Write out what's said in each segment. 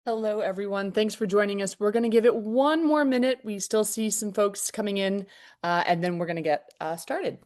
Hello, everyone. Thanks for joining us. We're going to give it one more minute. We still see some folks coming in, and then we're going to get started.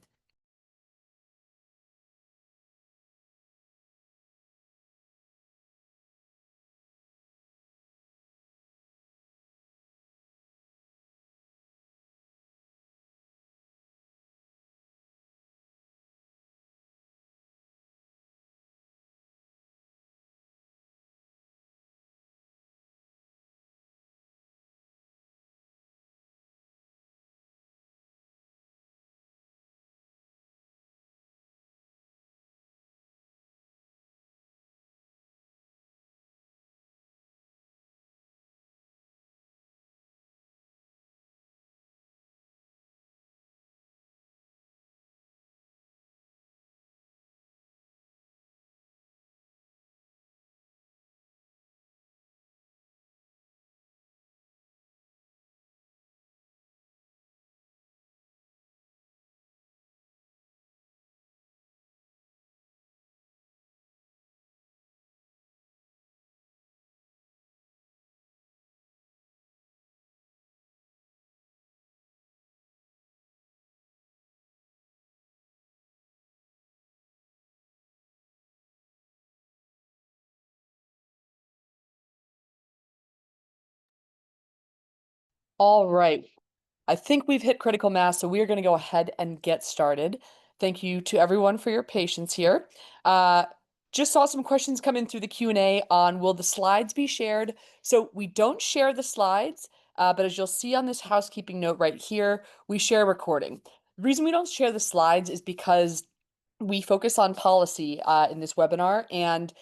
All right. I think we've hit critical mass, so we are going to go ahead and get started. Thank you to everyone for your patience here. Uh, just saw some questions come in through the Q&A on will the slides be shared? So we don't share the slides, but as you'll see on this housekeeping note right here, we share recording. The reason we don't share the slides is because we focus on policy in this webinar, and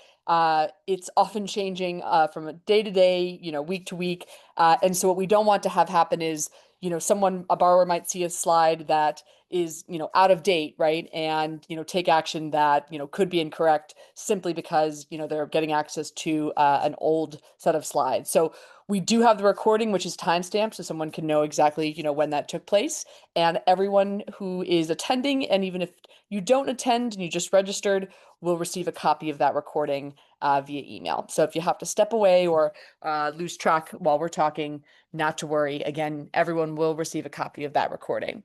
it's often changing from a day to day, week to week. And so what we don't want to have happen is, a borrower might see a slide that is, out of date, right? And, take action that, could be incorrect simply because, they're getting access to an old set of slides. So we do have the recording, which is timestamped, so someone can know exactly, when that took place. And everyone who is attending, and even if you don't attend and you just registered, will receive a copy of that recording via email. So if you have to step away or lose track while we're talking, not to worry. Again, everyone will receive a copy of that recording.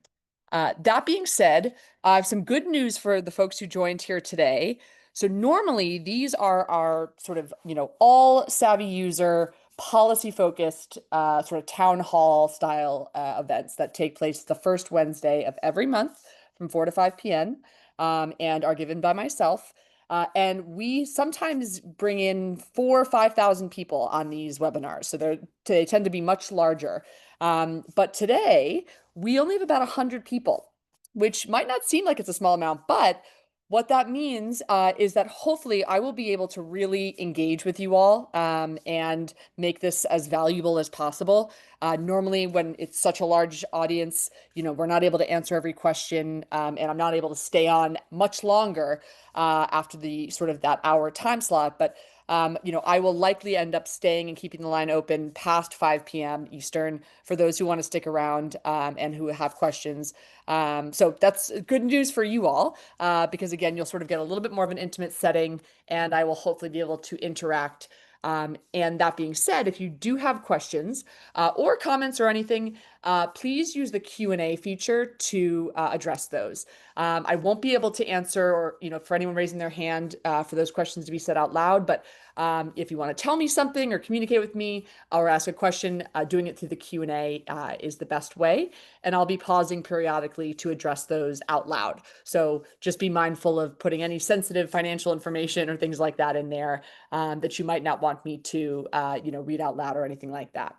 That being said, I have some good news for the folks who joined here today. So normally these are our sort of, all Savvy user policy focused sort of town hall style events that take place the first Wednesday of every month from 4 to 5 p.m. And are given by myself. And we sometimes bring in 4 or 5,000 people on these webinars. So they tend to be much larger. But today we only have about 100 people, which might not seem like it's a small amount, but what that means is that hopefully I will be able to really engage with you all and make this as valuable as possible. Normally, when it's such a large audience, we're not able to answer every question, and I'm not able to stay on much longer after the sort of that hour time slot. But I will likely end up staying and keeping the line open past 5 p.m. Eastern for those who want to stick around and who have questions. So that's good news for you all, because again, you'll sort of get a little bit more of an intimate setting, and I will hopefully be able to interact. And that being said, if you do have questions or comments or anything, please use the Q&A feature to address those. I won't be able to answer or, for anyone raising their hand for those questions to be said out loud, but if you want to tell me something or communicate with me or ask a question, doing it through the Q&A is the best way. And I'll be pausing periodically to address those out loud. So just be mindful of putting any sensitive financial information or things like that in there that you might not want me to, read out loud or anything like that.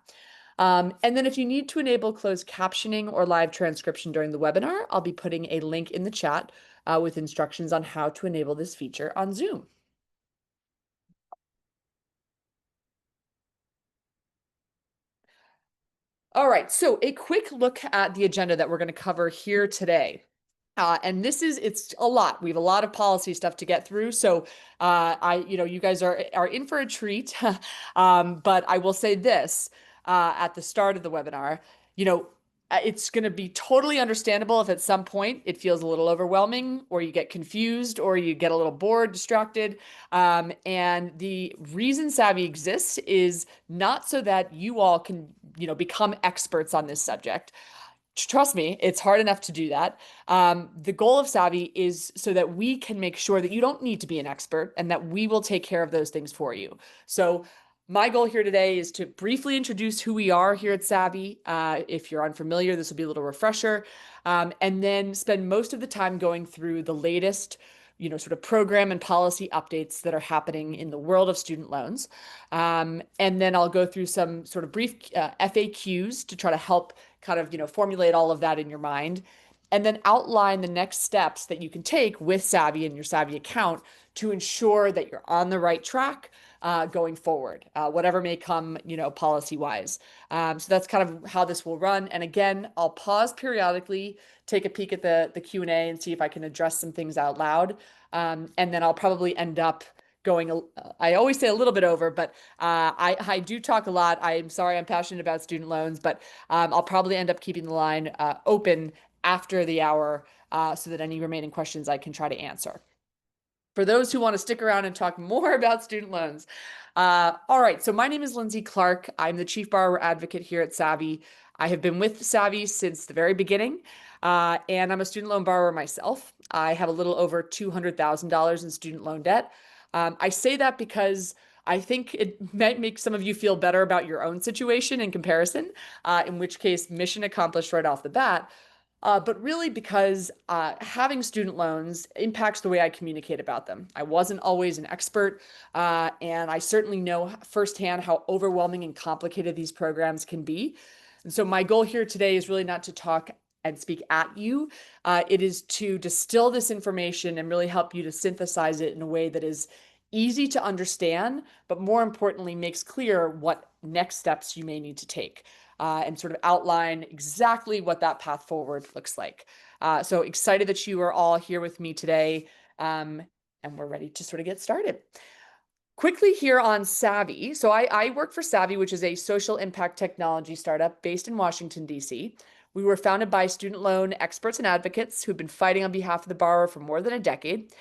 And then if you need to enable closed captioning or live transcription during the webinar, I'll be putting a link in the chat with instructions on how to enable this feature on Zoom. All right, so a quick look at the agenda that we're going to cover here today. And it's a lot. We have a lot of policy stuff to get through. So you guys are in for a treat. But I will say this at the start of the webinar, It's going to be totally understandable if at some point it feels a little overwhelming, or you get confused, or you get a little bored, distracted. And the reason Savvy exists is not so that you all can, become experts on this subject. Trust me, it's hard enough to do that. The goal of Savvy is so that we can make sure that you don't need to be an expert and that we will take care of those things for you. So, my goal here today is to briefly introduce who we are here at Savvy. If you're unfamiliar, this will be a little refresher. And then spend most of the time going through the latest, sort of program and policy updates that are happening in the world of student loans. And then I'll go through some sort of brief FAQs to try to help kind of, formulate all of that in your mind, and then outline the next steps that you can take with Savvy and your Savvy account to ensure that you're on the right track going forward, whatever may come, policy wise. So that's kind of how this will run. And again, I'll pause periodically, take a peek at the Q&A and see if I can address some things out loud. And then I'll probably end up going, I always say a little bit over, but I do talk a lot. I'm sorry, I'm passionate about student loans, but I'll probably end up keeping the line open after the hour so that any remaining questions I can try to answer. For those who want to stick around and talk more about student loans. All right, so my name is Lindsay Clark. I'm the Chief Borrower Advocate here at Savvy. I have been with Savvy since the very beginning, and I'm a student loan borrower myself. I have a little over $200,000 in student loan debt. I say that because I think it might make some of you feel better about your own situation in comparison, in which case, mission accomplished right off the bat. But really because having student loans impacts the way I communicate about them. I wasn't always an expert, and I certainly know firsthand how overwhelming and complicated these programs can be. And so my goal here today is really not to talk and speak at you. It is to distill this information and really help you to synthesize it in a way that is easy to understand, but more importantly, makes clear what next steps you may need to take. And sort of outline exactly what that path forward looks like. So excited that you are all here with me today, and we're ready to sort of get started. Quickly here on Savi. So I work for Savi, which is a social impact technology startup based in Washington, D.C. We were founded by student loan experts and advocates who've been fighting on behalf of the borrower for more than a decade.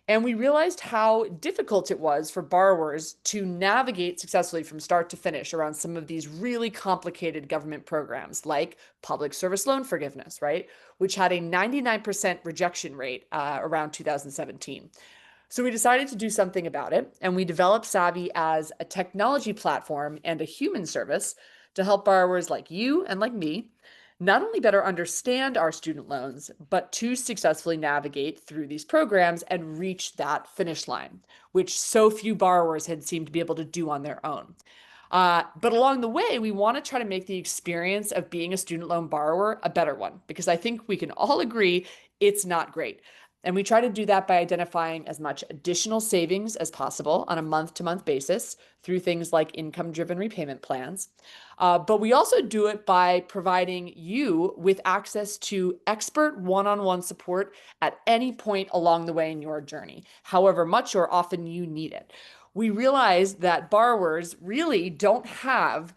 And we realized how difficult it was for borrowers to navigate successfully from start to finish around some of these really complicated government programs like public service loan forgiveness, right? Which had a 99% rejection rate around 2017. So we decided to do something about it, and we developed Savi as a technology platform and a human service to help borrowers like you and like me not only better understand our student loans, but to successfully navigate through these programs and reach that finish line, which so few borrowers had seemed to be able to do on their own. But along the way, we want to try to make the experience of being a student loan borrower a better one, because I think we can all agree it's not great. And we try to do that by identifying as much additional savings as possible on a month-to-month basis through things like income-driven repayment plans. But we also do it by providing you with access to expert one-on-one support at any point along the way in your journey, however much or often you need it. We realize that borrowers really don't have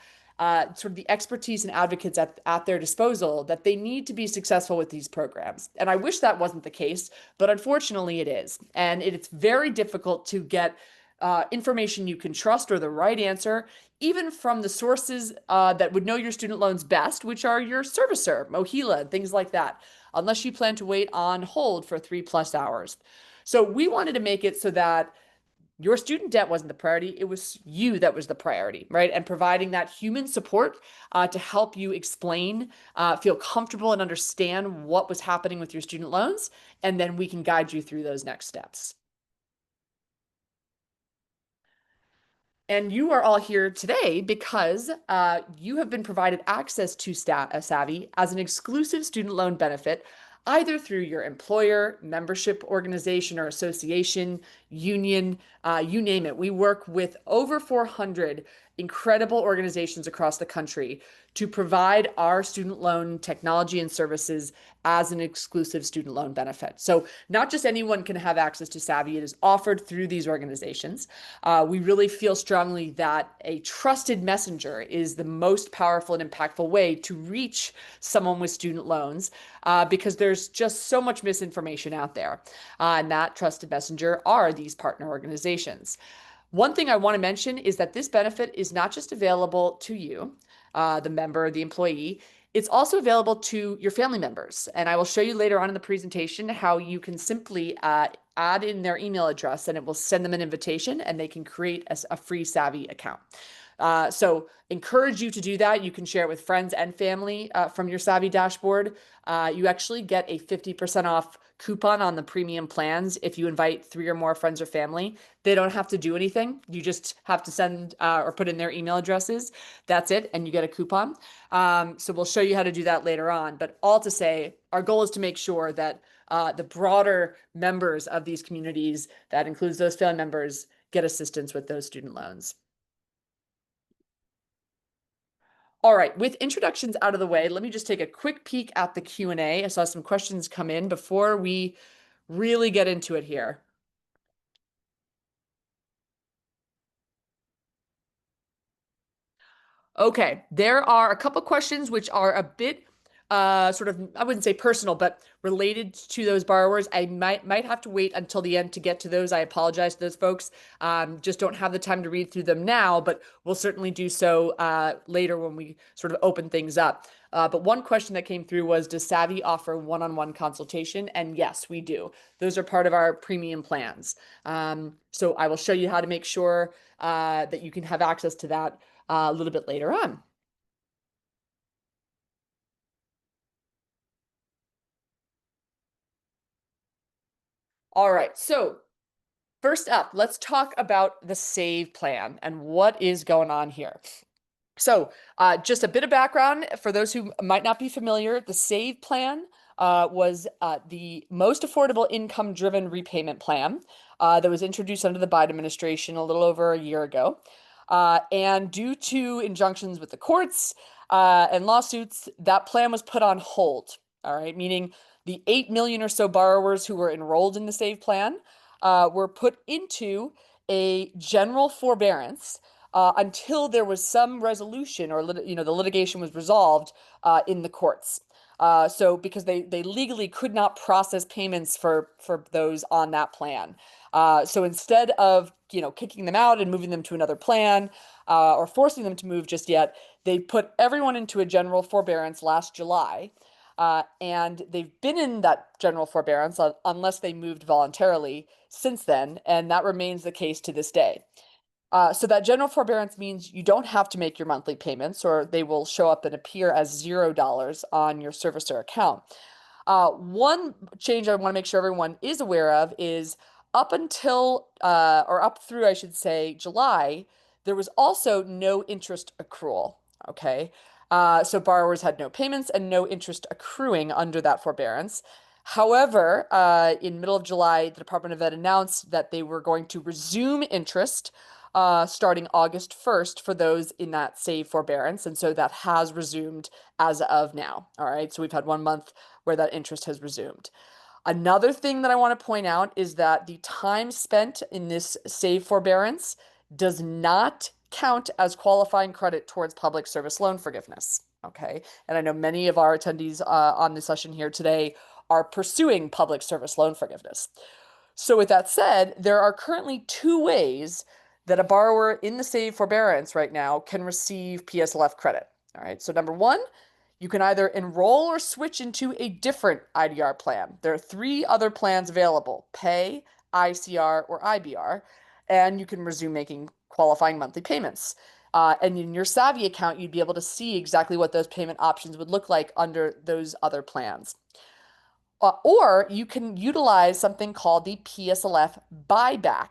sort of the expertise and advocates at their disposal that they need to be successful with these programs. And I wish that wasn't the case, but unfortunately it is. And it's very difficult to get information you can trust or the right answer, even from the sources that would know your student loans best, which are your servicer, Mohila, things like that, unless you plan to wait on hold for 3+ hours. So we wanted to make it so that your student debt wasn't the priority. It was you that was the priority, right? And providing that human support to help you explain, feel comfortable and understand what was happening with your student loans. And then we can guide you through those next steps. And you are all here today because you have been provided access to Savvy as an exclusive student loan benefit, either through your employer, membership organization or association, union, you name it. We work with over 400 incredible organizations across the country to provide our student loan technology and services as an exclusive student loan benefit. So not just anyone can have access to Savi, it is offered through these organizations. We really feel strongly that a trusted messenger is the most powerful and impactful way to reach someone with student loans because there's just so much misinformation out there. And that trusted messenger are these partner organizations. One thing I want to mention is that this benefit is not just available to you, the member, the employee, it's also available to your family members. And I will show you later on in the presentation how you can simply add in their email address and it will send them an invitation and they can create a free Savi account. So encourage you to do that. You can share it with friends and family from your Savi dashboard. You actually get a 50% off coupon on the premium plans if you invite 3 or more friends or family. They don't have to do anything. You just have to send or put in their email addresses. That's it, and you get a coupon. So we'll show you how to do that later on. But all to say, our goal is to make sure that the broader members of these communities, that includes those family members, get assistance with those student loans. All right, with introductions out of the way, let me just take a quick peek at the Q&A. I saw some questions come in before we really get into it here. Okay, there are a couple questions which are a bit sort of, I wouldn't say personal, but related to those borrowers. I might have to wait until the end to get to those. I apologize to those folks. Just don't have the time to read through them now, but we'll certainly do so later when we sort of open things up. But one question that came through was, does Savi offer one-on-one consultation? And yes, we do. Those are part of our premium plans. So I will show you how to make sure that you can have access to that a little bit later on. All right, so first up, let's talk about the SAVE plan and what is going on here. So, just a bit of background for those who might not be familiar, the SAVE plan was the most affordable income-driven repayment plan that was introduced under the Biden administration a little over a year ago. And due to injunctions with the courts and lawsuits, that plan was put on hold. All right, meaning the 8 million or so borrowers who were enrolled in the SAVE plan were put into a general forbearance until there was some resolution or the litigation was resolved in the courts. So because they legally could not process payments for those on that plan. So instead of kicking them out and moving them to another plan or forcing them to move just yet, they put everyone into a general forbearance last July. And they've been in that general forbearance unless they moved voluntarily since then, and that remains the case to this day. So that general forbearance means you don't have to make your monthly payments, or they will show up and appear as $0 on your servicer account. One change I want to make sure everyone is aware of is up until, or up through, I should say, July, there was also no interest accrual. Okay. So borrowers had no payments and no interest accruing under that forbearance. However, in middle of July, the Department of Ed announced that they were going to resume interest starting August 1st for those in that SAVE forbearance. And so that has resumed as of now. All right. So we've had 1 month where that interest has resumed. Another thing that I want to point out is that the time spent in this SAVE forbearance does not count as qualifying credit towards public service loan forgiveness. Okay. And I know many of our attendees on the session here today are pursuing public service loan forgiveness. So with that said, there are currently 2 ways that a borrower in the SAVE forbearance right now can receive PSLF credit. All right. So number one, you can either enroll or switch into a different IDR plan. There are 3 other plans available: Pay, ICR, or IBR, and you can resume making qualifying monthly payments. And in your Savi account, you'd be able to see exactly what those payment options would look like under those other plans. Or you can utilize something called the PSLF buyback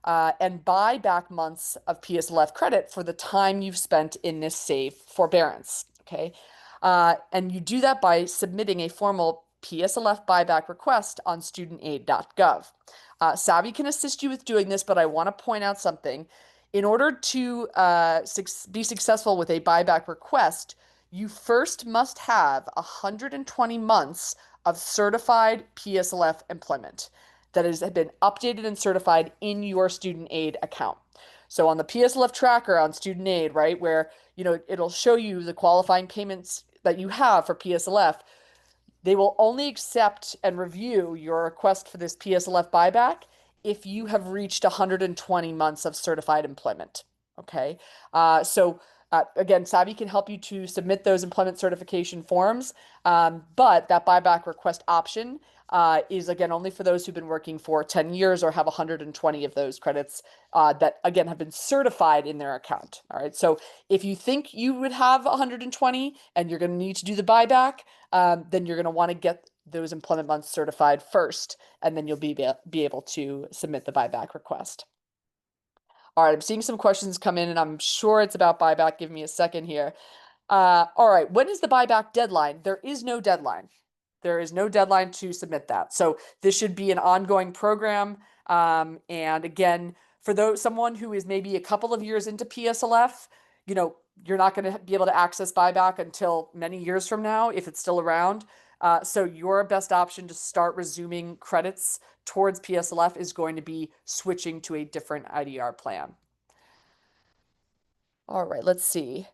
and buy back months of PSLF credit for the time you've spent in this SAVE forbearance. Okay. And you do that by submitting a formal PSLF buyback request on studentaid.gov. Savi can assist you with doing this, but I want to point out something. In order to be successful with a buyback request, you first must have 120 months of certified PSLF employment that has been updated and certified in your student aid account. So on the PSLF tracker on student aid, right, where it'll show you the qualifying payments that you have for PSLF, they will only accept and review your request for this PSLF buyback if you have reached 120 months of certified employment. Okay. Again, Savi can help you to submit those employment certification forms, but that buyback request option is again only for those who've been working for 10 years or have 120 of those credits that again have been certified in their account. All right. So if you think you would have 120 and you're going to need to do the buyback, then you're going to want to get those employment months certified first, and then you'll be able to submit the buyback request. All right, I'm seeing some questions come in, and I'm sure it's about buyback. Give me a second here. All right, when is the buyback deadline? There is no deadline. There is no deadline to submit that. So this should be an ongoing program. And again, for someone who is maybe a couple of years into PSLF, you're not going to be able to access buyback until many years from now if it's still around. So your best option to start resuming credits towards PSLF is going to be switching to a different IDR plan. All right, let's see.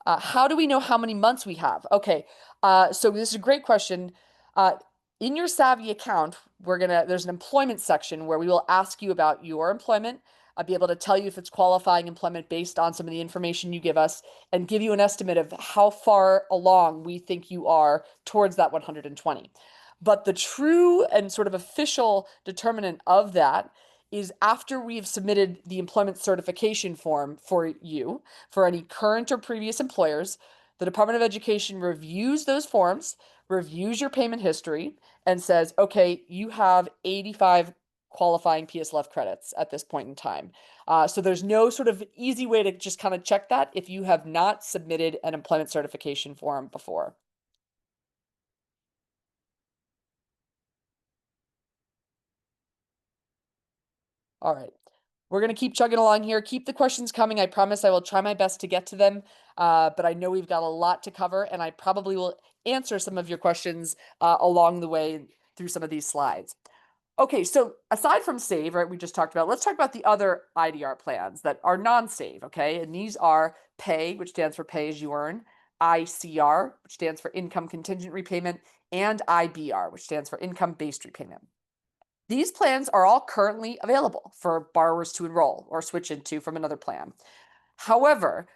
How do we know how many months we have? Okay, so this is a great question. Uh, in your Savi account, there's an employment section where we will ask you about your employment. I'll be able to tell you if it's qualifying employment based on some of the information you give us and give you an estimate of how far along we think you are towards that 120. But the true and sort of official determinant of that is after we've submitted the employment certification form for you for any current or previous employers, the Department of Education reviews those forms, reviews your payment history, and says, okay, you have 85 qualifying PSLF credits at this point in time. So there's no sort of easy way to just kind of check that if you have not submitted an employment certification form before. All right. We're going to keep chugging along here. Keep the questions coming. I promise I will try my best to get to them. But I know we've got a lot to cover, and I probably will answer some of your questions along the way through some of these slides. Okay, so aside from SAVE, right, we just talked about, let's talk about the other IDR plans that are non-SAVE, okay? And these are PAY, which stands for Pay As You Earn, ICR, which stands for Income Contingent Repayment, and IBR, which stands for Income Based Repayment. These plans are all currently available for borrowers to enroll or switch into from another plan. However,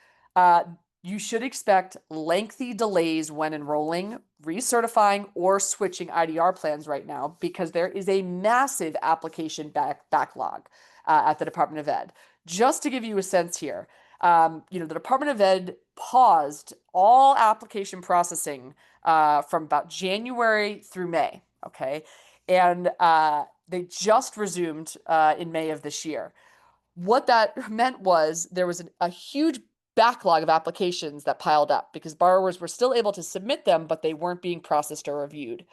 you should expect lengthy delays when enrolling, recertifying, or switching IDR plans right now because there is a massive application backlog at the Department of Ed. Just to give you a sense here, the Department of Ed paused all application processing from about January through May, okay? And they just resumed in May of this year. What that meant was there was a huge backlog of applications that piled up because borrowers were still able to submit them, but they weren't being processed or reviewed.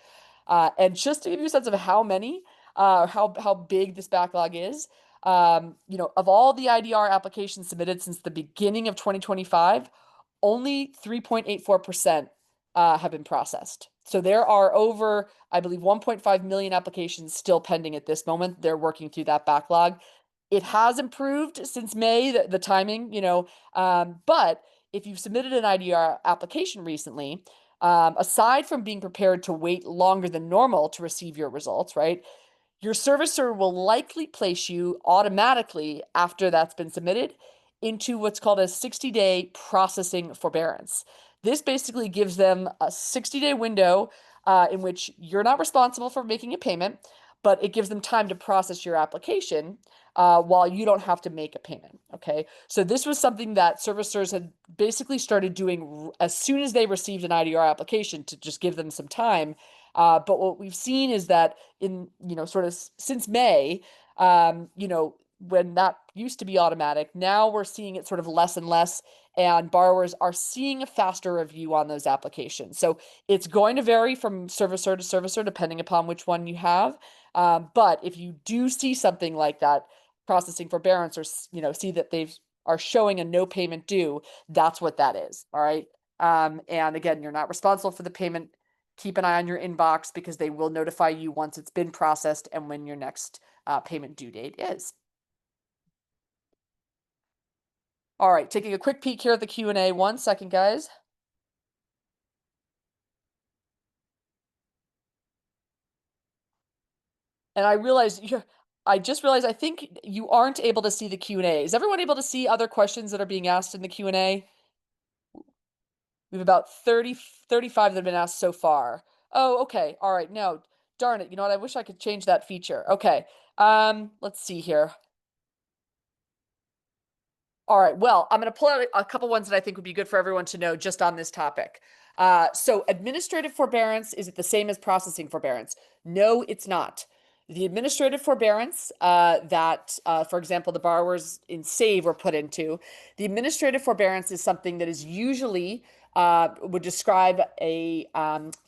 And just to give you a sense of how many, how big this backlog is, of all the IDR applications submitted since the beginning of 2025, only 3.84% have been processed. So there are over, I believe, 1.5 million applications still pending at this moment. They're working through that backlog. It has improved since May, the timing, but if you've submitted an IDR application recently, aside from being prepared to wait longer than normal to receive your results, right? Your servicer will likely place you automatically after that's been submitted into what's called a 60-day processing forbearance. This basically gives them a 60-day window in which you're not responsible for making a payment, but it gives them time to process your application while you don't have to make a payment. Okay, so this was something that servicers had basically started doing as soon as they received an IDR application to just give them some time. But what we've seen is that sort of since May, when that used to be automatic. Now we're seeing it sort of less and less, and borrowers are seeing a faster review on those applications. So it's going to vary from servicer to servicer depending upon which one you have. But if you do see something like that, processing forbearance, or see that they are showing a no payment due, that's what that is. All right. And again, you're not responsible for the payment. Keep an eye on your inbox because they will notify you once it's been processed and when your next payment due date is. All right, taking a quick peek here at the Q&A. 1 second, guys. And I just realized I think you aren't able to see the Q&A. Is everyone able to see other questions that are being asked in the Q&A? We have about 35 that have been asked so far. Oh, okay. All right. No, darn it. You know what? I wish I could change that feature. Okay. Let's see here. All right. Well, I'm going to pull out a couple ones that I think would be good for everyone to know just on this topic. So administrative forbearance, is it the same as processing forbearance? No, it's not. The administrative forbearance that, for example, the borrowers in SAVE were put into, the administrative forbearance is something that is usually would describe a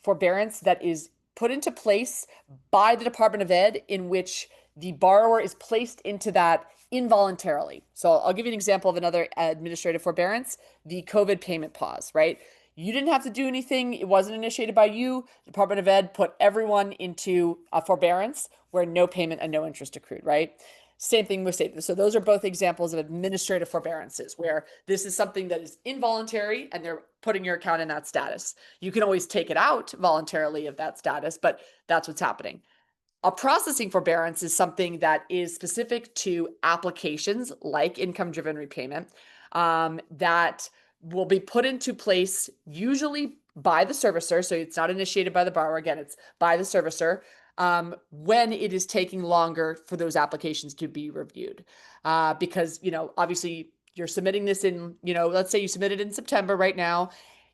forbearance that is put into place by the Department of Ed, in which the borrower is placed into that involuntarily. So I'll give you an example of another administrative forbearance, the COVID payment pause, right? You didn't have to do anything. It wasn't initiated by you. The Department of Ed put everyone into a forbearance where no payment and no interest accrued, right? Same thing with SAVE. So those are both examples of administrative forbearances where this is something that is involuntary and they're putting your account in that status. You can always take it out voluntarily of that status, but that's what's happening. A processing forbearance is something that is specific to applications like income-driven repayment that will be put into place usually by the servicer. So it's not initiated by the borrower. Again, it's by the servicer when it is taking longer for those applications to be reviewed. Because, obviously you're submitting this in, let's say you submitted in September right now.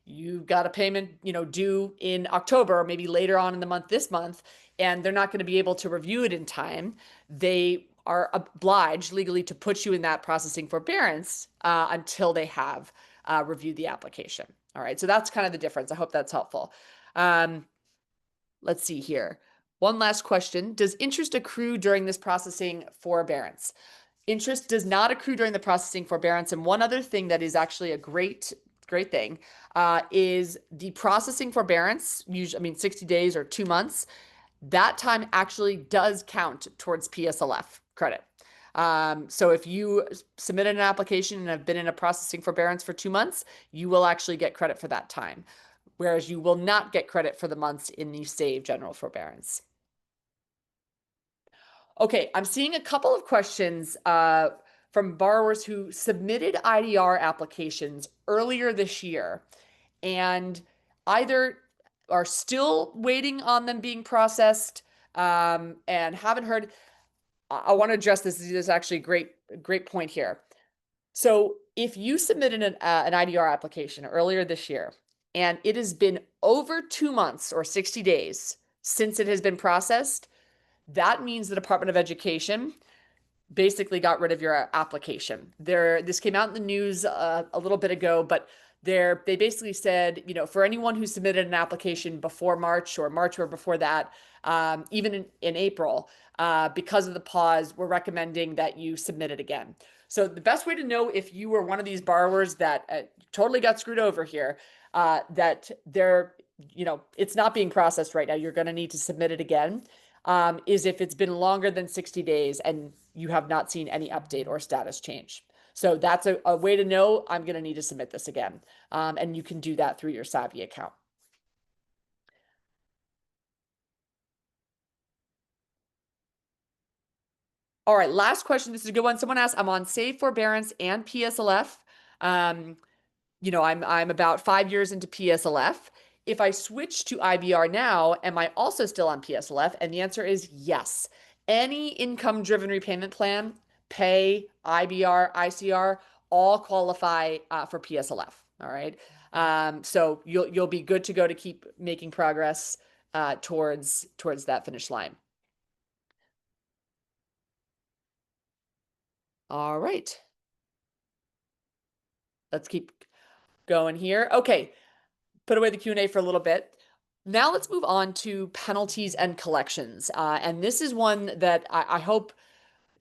You got a payment, due in October, or maybe later on in the month, this month, and they're not going to be able to review it in time. They are obliged legally to put you in that processing forbearance until they have reviewed the application. All right, so that's kind of the difference. I hope that's helpful. Let's see here. One last question. Does interest accrue during this processing forbearance? Interest does not accrue during the processing forbearance. And one other thing that is actually a great thing is the processing forbearance, usually, 60 days or 2 months, that time actually does count towards PSLF credit. So if you submitted an application and have been in a processing forbearance for 2 months, you will actually get credit for that time, whereas you will not get credit for the months in the SAVE general forbearance. Okay, I'm seeing a couple of questions from borrowers who submitted IDR applications earlier this year and either are still waiting on them being processed and haven't heard. I want to address this. This is actually a great point here. So if you submitted an IDR application earlier this year and it has been over 2 months or 60 days since it has been processed, that means the Department of Education basically got rid of your application. This came out in the news a little bit ago, but they basically said, for anyone who submitted an application before March or before that, even in April, because of the pause, we're recommending that you submit it again. So the best way to know if you were one of these borrowers that totally got screwed over here, that it's not being processed right now, you're going to need to submit it again, is if it's been longer than 60 days and you have not seen any update or status change. So that's a way to know I'm going to need to submit this again. And you can do that through your Savi account. All right, last question. This is a good one. Someone asked, I'm on SAVE forbearance and PSLF. I'm about 5 years into PSLF. If I switch to IBR now, am I also still on PSLF? And the answer is yes. Any income-driven repayment plan, pay, IBR, ICR, all qualify for PSLF. All right. So you'll be good to go to keep making progress towards that finish line. All right. Let's keep going here. Okay. Put away the Q&A for a little bit. Now let's move on to penalties and collections. And this is one that I hope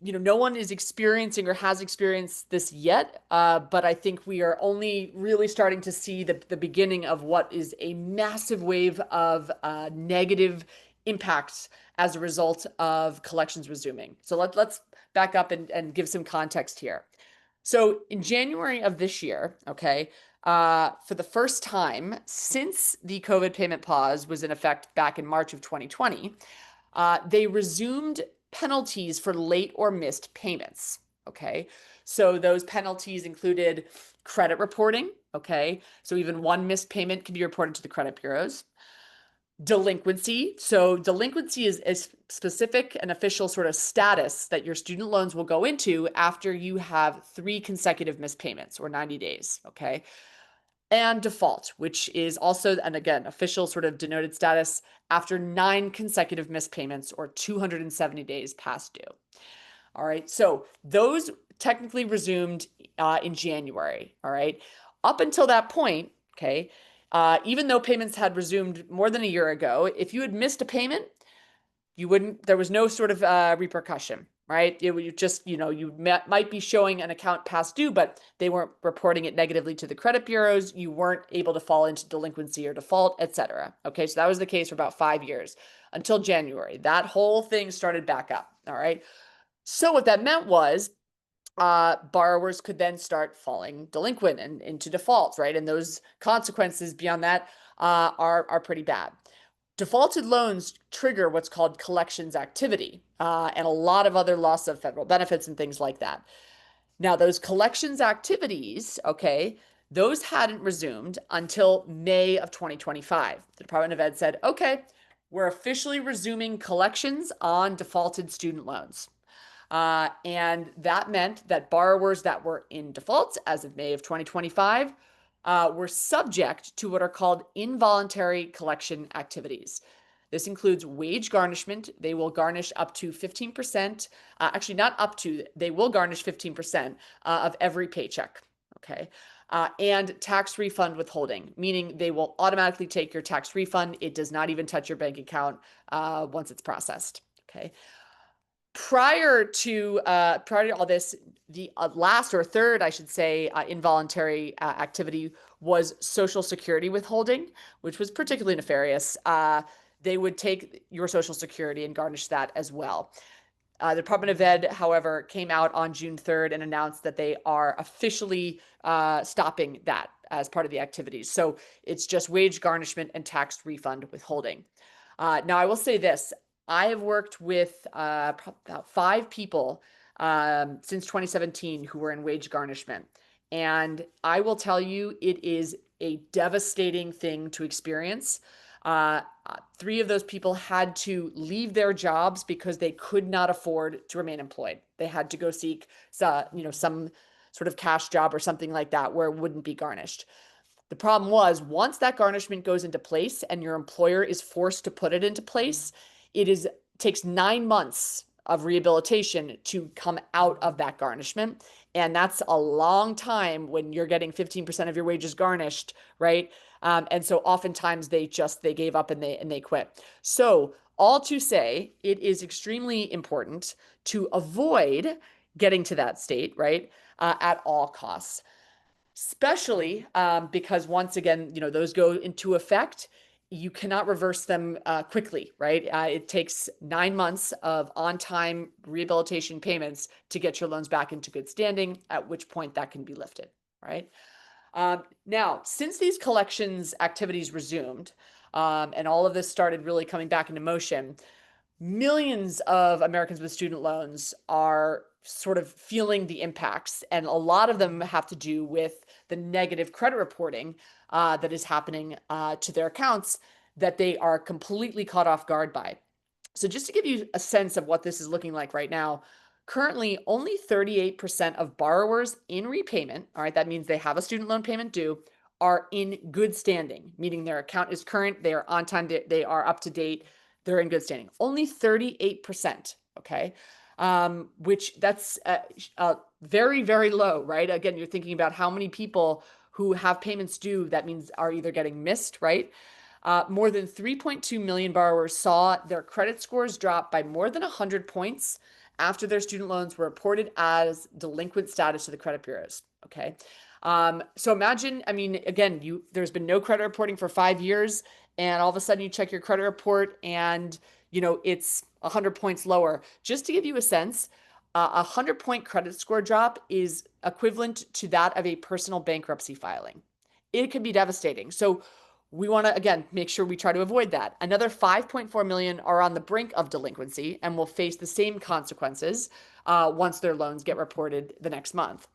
no one is experiencing or has experienced this yet, but I think we are only really starting to see the beginning of what is a massive wave of negative impacts as a result of collections resuming. So let's back up and give some context here. So in January of this year, okay, for the first time since the COVID payment pause was in effect back in March of 2020, they resumed penalties for late or missed payments. Okay. So those penalties included credit reporting. Okay. So even one missed payment can be reported to the credit bureaus. Delinquency. So delinquency is a specific and official sort of status that your student loans will go into after you have 3 consecutive missed payments or 90 days. Okay. And default, which is also, and again, official sort of denoted status after 9 consecutive missed payments or 270 days past due. All right. So those technically resumed in January. All right. Up until that point, okay, even though payments had resumed more than a year ago, if you had missed a payment, there was no sort of repercussion, right? It would just, you might be showing an account past due, but they weren't reporting it negatively to the credit bureaus. You weren't able to fall into delinquency or default, etc. Okay, so that was the case for about 5 years until January. That whole thing started back up. All right. So what that meant was borrowers could then start falling delinquent and into defaults, right? And those consequences beyond that are pretty bad. Defaulted loans trigger what's called collections activity and a lot of other loss of federal benefits and things like that. Now, those collections activities, okay, those hadn't resumed until May of 2025. The Department of Ed said, okay, we're officially resuming collections on defaulted student loans. And that meant that borrowers that were in default as of May of 2025 were subject to what are called involuntary collection activities. This includes wage garnishment. They will garnish up to 15%, actually not up to, they will garnish 15% of every paycheck, okay? And tax refund withholding, meaning they will automatically take your tax refund. It does not even touch your bank account once it's processed, okay? Prior to all this, the last or third, I should say, involuntary activity was Social Security withholding, which was particularly nefarious. They would take your Social Security and garnish that as well. The Department of Ed, however, came out on June 3rd and announced that they are officially stopping that as part of the activities. So it's just wage garnishment and tax refund withholding. Now, I will say this. I have worked with about 5 people since 2017 who were in wage garnishment. And I will tell you, it is a devastating thing to experience. 3 of those people had to leave their jobs because they could not afford to remain employed. They had to go seek some sort of cash job or something like that where it wouldn't be garnished. The problem was once that garnishment goes into place and your employer is forced to put it into place, takes 9 months of rehabilitation to come out of that garnishment. And that's a long time when you're getting 15% of your wages garnished, right? And so oftentimes they gave up and they quit. So all to say, it is extremely important to avoid getting to that state, right? At all costs. Especially because once again, those go into effect, you cannot reverse them quickly, right? It takes 9 months of on-time rehabilitation payments to get your loans back into good standing, at which point that can be lifted, right? Now, since these collections activities resumed and all of this started really coming back into motion, millions of Americans with student loans are sort of feeling the impacts, and a lot of them have to do with the negative credit reporting that is happening to their accounts that they are completely caught off guard by. So just to give you a sense of what this is looking like right now, currently only 38% of borrowers in repayment, all right, that means they have a student loan payment due, are in good standing, meaning their account is current, they are on time, they are up to date, they're in good standing. Only 38%, okay? which that's very, very low, right? Again, you're thinking about how many people who have payments due, that means are either getting missed, right? More than 3.2 million borrowers saw their credit scores drop by more than 100 points after their student loans were reported as delinquent status to the credit bureaus. Okay. So imagine, I mean, again, there's been no credit reporting for 5 years, and all of a sudden you check your credit report and it's 100 points lower. Just to give you a sense, a 100-point credit score drop is equivalent to that of a personal bankruptcy filing. It can be devastating. So we want to, again, make sure we try to avoid that. Another 5.4 million are on the brink of delinquency and will face the same consequences once their loans get reported the next month.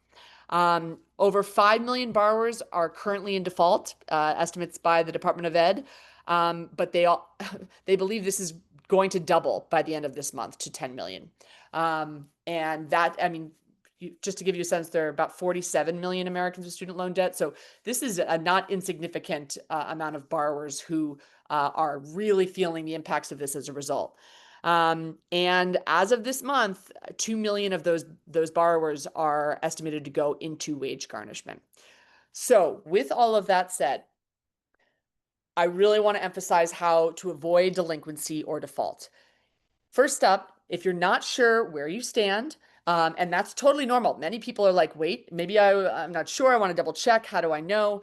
Over 5 million borrowers are currently in default, estimates by the Department of Ed, but they believe this is going to double by the end of this month to 10 million. And that, I mean, just to give you a sense, there are about 47 million Americans with student loan debt. So this is a not insignificant amount of borrowers who are really feeling the impacts of this as a result. And as of this month, 2 million of those borrowers are estimated to go into wage garnishment. So with all of that said, I really want to emphasize how to avoid delinquency or default. First up, if you're not sure where you stand, and that's totally normal. Many people are like, wait, maybe I'm not sure. I want to double check. How do I know?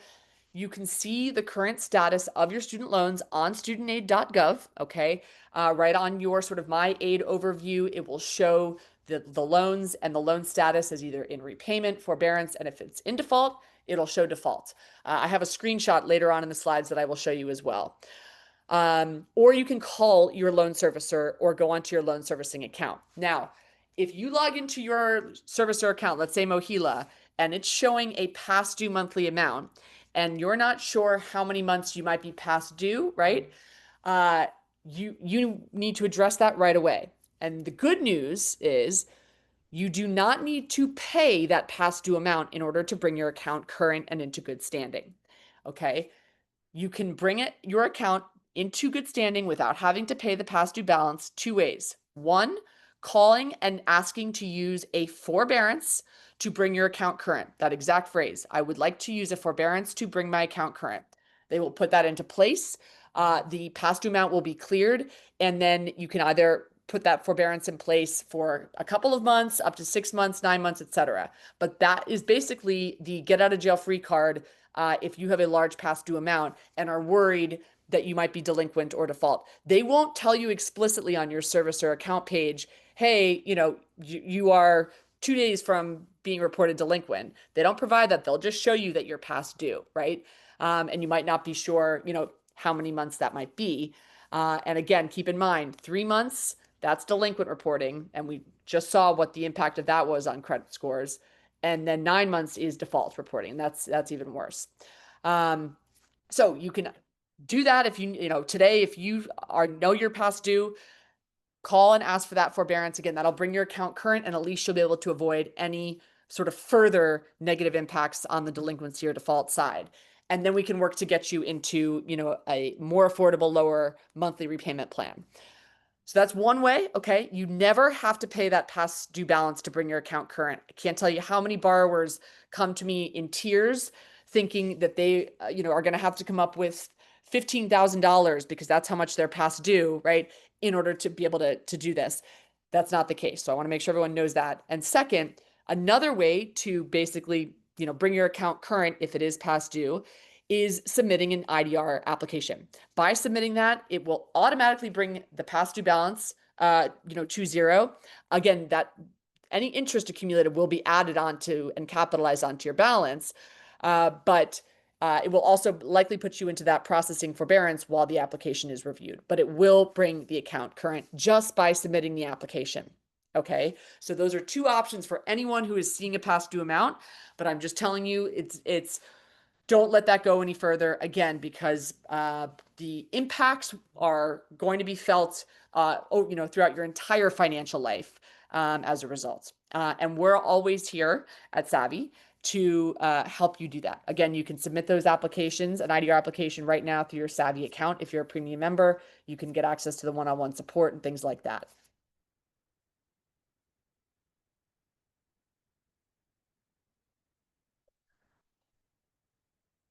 You can see the current status of your student loans on studentaid.gov, okay? Right on your sort of My Aid overview, it will show the loans and the loan status as either in repayment, forbearance, and if it's in default, it'll show default. I have a screenshot later on in the slides that I will show you as well. Or you can call your loan servicer or go onto your loan servicing account. Now, if you log into your servicer account, let's say Mohila, and it's showing a past due monthly amount, and you're not sure how many months you might be past due, right? You need to address that right away. And the good news is you do not need to pay that past due amount in order to bring your account current and into good standing. Okay. You can bring your account into good standing without having to pay the past due balance two ways. One, calling and asking to use a forbearance to bring your account current. That exact phrase. I would like to use a forbearance to bring my account current. They will put that into place. The past due amount will be cleared, and then you can either put that forbearance in place for a couple of months, up to 6 months, 9 months, etc. But that is basically the get out of jail free card if you have a large past due amount and are worried that you might be delinquent or default. They won't tell you explicitly on your service or account page, hey, you are 2 days from being reported delinquent. They don't provide that. They'll just show you that you're past due, right? And you might not be sure, how many months that might be. And again, keep in mind, 3 months, that's delinquent reporting. And we just saw what the impact of that was on credit scores. And then 9 months is default reporting. That's even worse. So you can do that if today, if you know you're past due, call and ask for that forbearance. Again, that'll bring your account current, and at least you'll be able to avoid any sort of further negative impacts on the delinquency or default side. And then we can work to get you into, a more affordable, lower monthly repayment plan. So that's one way, okay? You never have to pay that past due balance to bring your account current. I can't tell you how many borrowers come to me in tears thinking that they, are going to have to come up with $15,000 because that's how much they're past due, right? In order to be able to do this. That's not the case. So I want to make sure everyone knows that. And second, another way to basically, bring your account current if it is past due is submitting an IDR application. By submitting that, it will automatically bring the past due balance, to zero. Again, that any interest accumulated will be added onto and capitalized onto your balance, but it will also likely put you into that processing forbearance while the application is reviewed. But it will bring the account current just by submitting the application. Okay, so those are two options for anyone who is seeing a past due amount. But I'm just telling you, it's don't let that go any further, again, because the impacts are going to be felt throughout your entire financial life as a result. And we're always here at Savi to help you do that. Again, you can submit those applications, an IDR application right now through your Savi account. If you're a premium member, you can get access to the one-on-one support and things like that.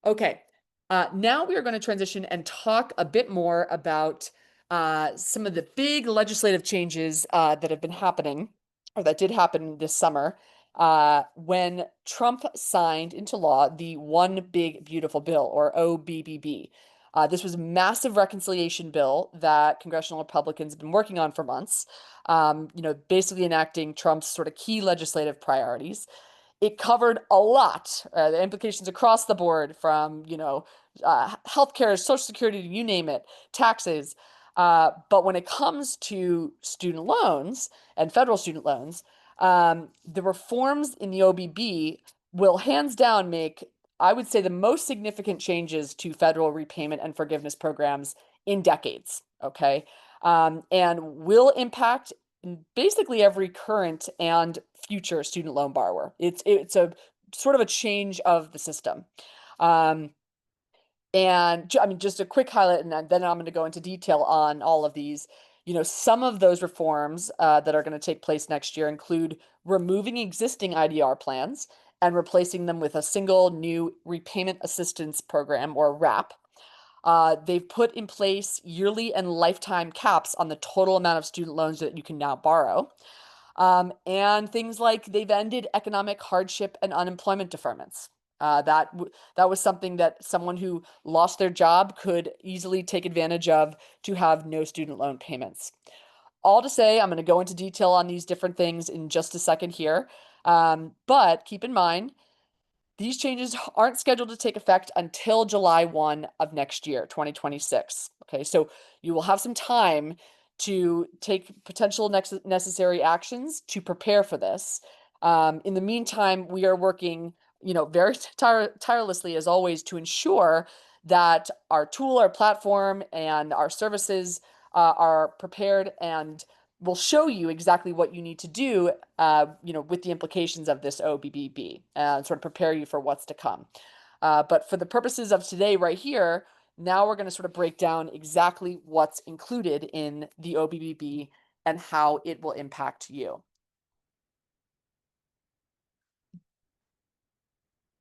Okay. Now we are going to transition and talk a bit more about some of the big legislative changes that have been happening, or that did happen this summer, when Trump signed into law the One Big Beautiful Bill, or OBBB. This was a massive reconciliation bill that congressional Republicans have been working on for months, basically enacting Trump's sort of key legislative priorities. It covered a lot, the implications across the board from, healthcare, Social Security, you name it, taxes. But when it comes to student loans and federal student loans, the reforms in the OBB will hands down make, I would say, the most significant changes to federal repayment and forgiveness programs in decades. Okay. And will impact basically every current and future student loan borrower. It's a sort of a change of the system. Um, and I mean, just a quick highlight, and then I'm going to go into detail on all of these. Some of those reforms that are going to take place next year include removing existing IDR plans and replacing them with a single new repayment assistance program, or RAP. They've put in place yearly and lifetime caps on the total amount of student loans that you can now borrow. And things like they've ended economic hardship and unemployment deferments. That was something that someone who lost their job could easily take advantage of to have no student loan payments. All to say, I'm going to go into detail on these different things in just a second here. But keep in mind, these changes aren't scheduled to take effect until July 1 of next year, 2026. Okay, so you will have some time to take potential necessary actions to prepare for this. In the meantime, we are working, very tirelessly as always to ensure that our tool, our platform, and our services are prepared and will show you exactly what you need to do, with the implications of this OBBB, and sort of prepare you for what's to come. But for the purposes of today, right here, now we're going to sort of break down exactly what's included in the OBBB and how it will impact you.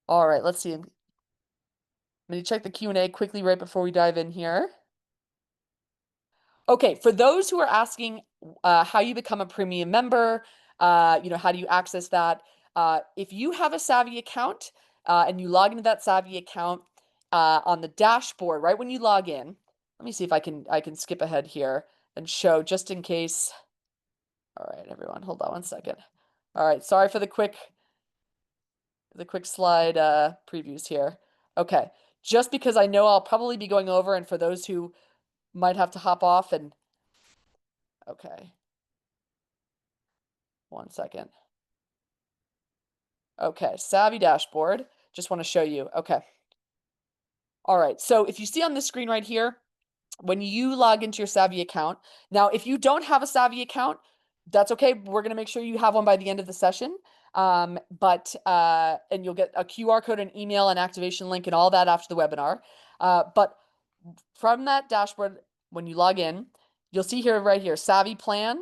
All right, let's see. I'm going to check the Q&A quickly right before we dive in here. Okay, for those who are asking how you become a premium member, how do you access that? If you have a Savi account and you log into that Savi account on the dashboard, right when you log in, let me see if I can skip ahead here and show just in case. All right, everyone, hold on one second. All right, sorry for the quick slide previews here. Okay, just because I know I'll probably be going over, and for those who might have to hop off and okay. One second. Okay, Savi dashboard. Just want to show you. Okay. All right. So if you see on this screen right here, when you log into your Savi account, now if you don't have a Savi account, that's okay. We're going to make sure you have one by the end of the session. And you'll get a QR code, an email, an activation link, and all that after the webinar. But from that dashboard, when you log in, you'll see here right here, Savi plan.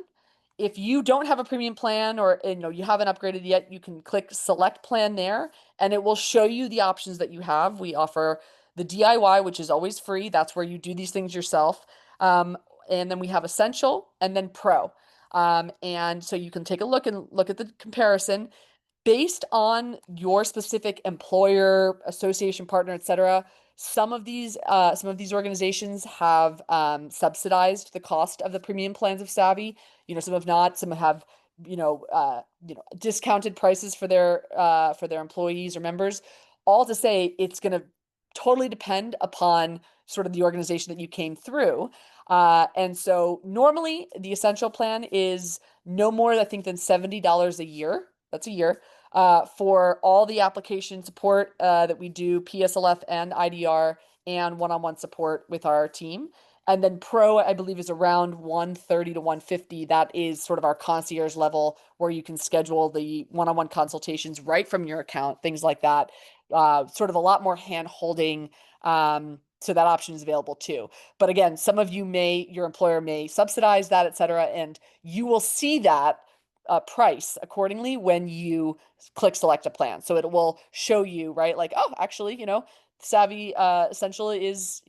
If you don't have a premium plan, or you haven't upgraded yet, you can click select plan there, and it will show you the options that you have. We offer the DIY, which is always free. That's where you do these things yourself. And then we have essential and then pro. And so you can take a look at the comparison based on your specific employer, association partner, etc. Some of these organizations have subsidized the cost of the premium plans of Savi. Some have not. Some have discounted prices for their employees or members. All to say, it's going to totally depend upon sort of the organization that you came through. And so normally the essential plan is no more, I think, than $70 a year. That's a year. For all the application support that we do, PSLF and IDR, and one-on-one support with our team. And then Pro, I believe, is around 130 to 150. That is sort of our concierge level, where you can schedule the one-on-one consultations right from your account, things like that. Sort of a lot more hand-holding. So that option is available too. But again, some of your employer may subsidize that, et cetera, and you will see that price accordingly when you click select a plan. So it will show you, right? Like, oh, actually, Savi essentially is,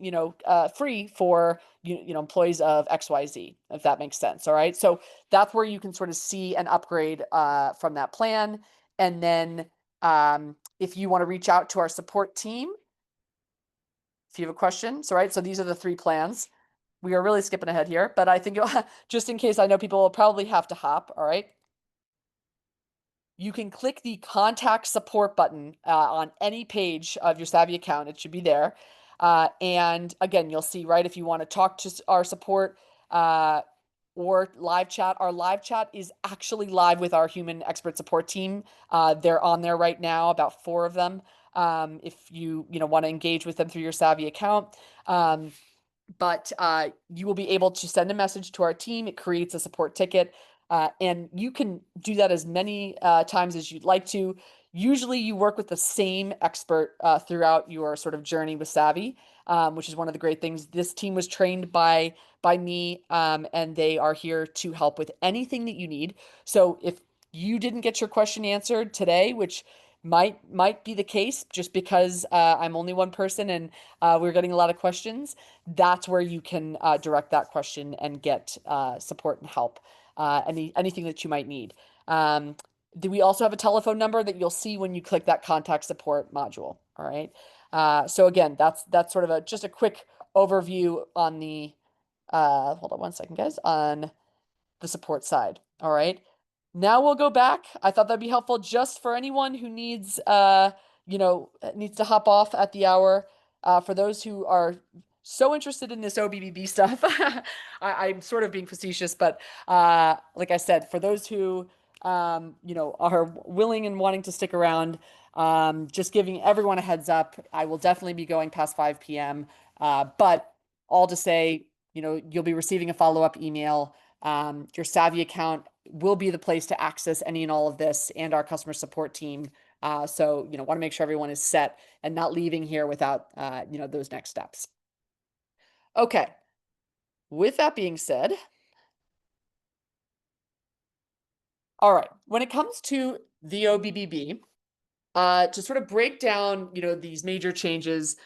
free for employees of XYZ, if that makes sense. All right. So that's where you can sort of see an upgrade from that plan. And then if you want to reach out to our support team, if you have a question, so right. So these are the three plans. We are really skipping ahead here, but I think just in case, I know people will probably have to hop. All right. You can click the contact support button on any page of your Savvy account. It should be there. And again, you'll see, right, if you want to talk to our support uh, or live chat, our live chat is actually live with our human expert support team. They're on there right now, about 4 of them. If you want to engage with them through your Savvy account. But you will be able to send a message to our team. It creates a support ticket, and you can do that as many times as you'd like to. Usually, you work with the same expert throughout your sort of journey with Savvy, which is one of the great things. This team was trained by me, and they are here to help with anything that you need. So if you didn't get your question answered today, which might be the case just because I'm only one person and we're getting a lot of questions, that's where you can direct that question and get support and help, anything that you might need. We also have a telephone number that you'll see when you click that contact support module. All right. So again, that's sort of just a quick overview on the hold on one second, guys, on the support side. All right. Now we'll go back. I thought that'd be helpful just for anyone who needs to hop off at the hour. For those who are so interested in this OBBB stuff, I'm sort of being facetious, but like I said, for those who are willing and wanting to stick around, just giving everyone a heads up, I will definitely be going past 5 p.m. But all to say, you'll be receiving a follow-up email. Your Savvy account will be the place to access any and all of this, and our customer support team. So, want to make sure everyone is set and not leaving here without, those next steps. Okay. With that being said, all right, when it comes to the OBBB, to sort of break down, these major changes,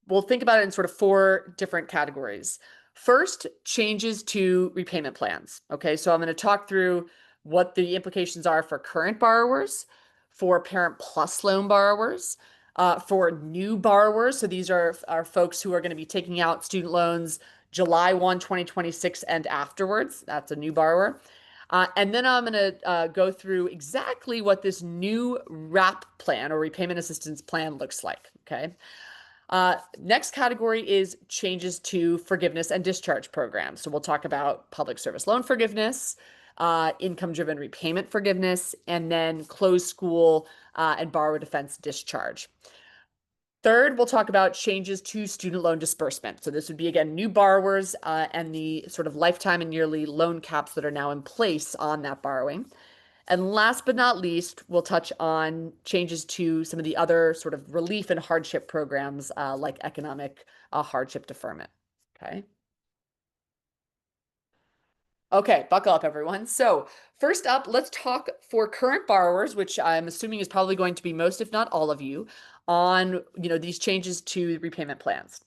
we'll think about it in sort of 4 different categories. First, changes to repayment plans. Okay, so I'm going to talk through what the implications are for current borrowers, for Parent Plus loan borrowers, for new borrowers. So these are folks who are going to be taking out student loans July 1, 2026 and afterwards. That's a new borrower. And then I'm going to go through exactly what this new RAP plan or repayment assistance plan looks like. Okay. Next category is changes to forgiveness and discharge programs. So we'll talk about public service loan forgiveness, income-driven repayment forgiveness, and then closed school and borrower defense discharge. Third, we'll talk about changes to student loan disbursement. So this would be, again, new borrowers and the sort of lifetime and yearly loan caps that are now in place on that borrowing. And last but not least, we'll touch on changes to some of the other sort of relief and hardship programs like economic hardship deferment. Okay. Okay, buckle up, everyone. So first up, let's talk for current borrowers, which I'm assuming is probably going to be most, if not all of you, on these changes to repayment plans.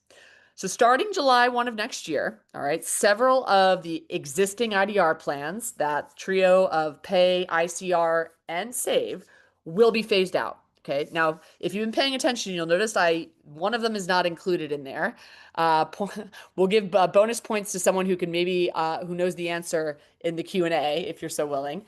So starting July 1 of next year, all right, several of the existing IDR plans, that trio of Pay, ICR, and Save, will be phased out. Okay. Now, if you've been paying attention, you'll notice one of them is not included in there. We'll give bonus points to someone who can maybe who knows the answer in the Q&A if you're so willing.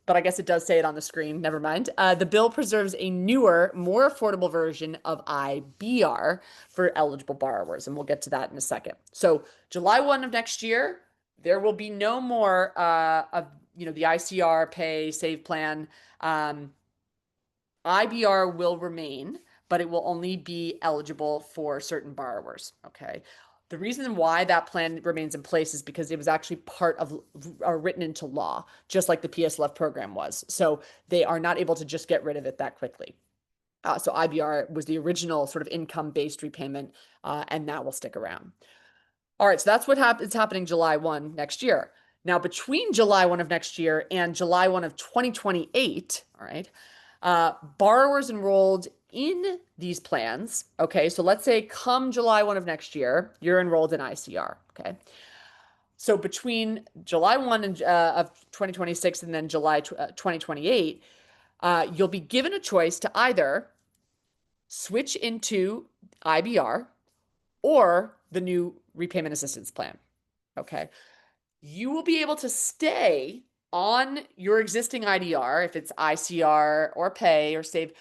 But I guess it does say it on the screen. Never mind. The bill preserves a newer, more affordable version of IBR for eligible borrowers, and we'll get to that in a second. So July 1 of next year, there will be no more of the ICR, Pay, Save plan. IBR will remain, but it will only be eligible for certain borrowers. Okay. The reason why that plan remains in place is because it was actually part of written into law, just like the PSLF program was. So they are not able to just get rid of it that quickly. So IBR was the original sort of income-based repayment, and that will stick around. All right, so that's what is happening July 1 next year. Now, between July 1 of next year and July 1 of 2028, all right, Borrowers enrolled in these plans, okay, so let's say come July 1 of next year, you're enrolled in ICR, okay? So between July 1 of 2026 and then July 2028, you'll be given a choice to either switch into IBR or the new repayment assistance plan, okay? You will be able to stay on your existing IDR if it's ICR or pay or save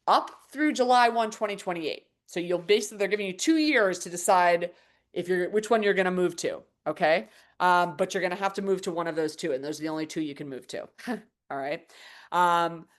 up through July 1, 2028. So you'll basically, they're giving you 2 years to decide if you're which one you're going to move to. Okay. But you're going to have to move to one of those two, and those are the only two you can move to. All right.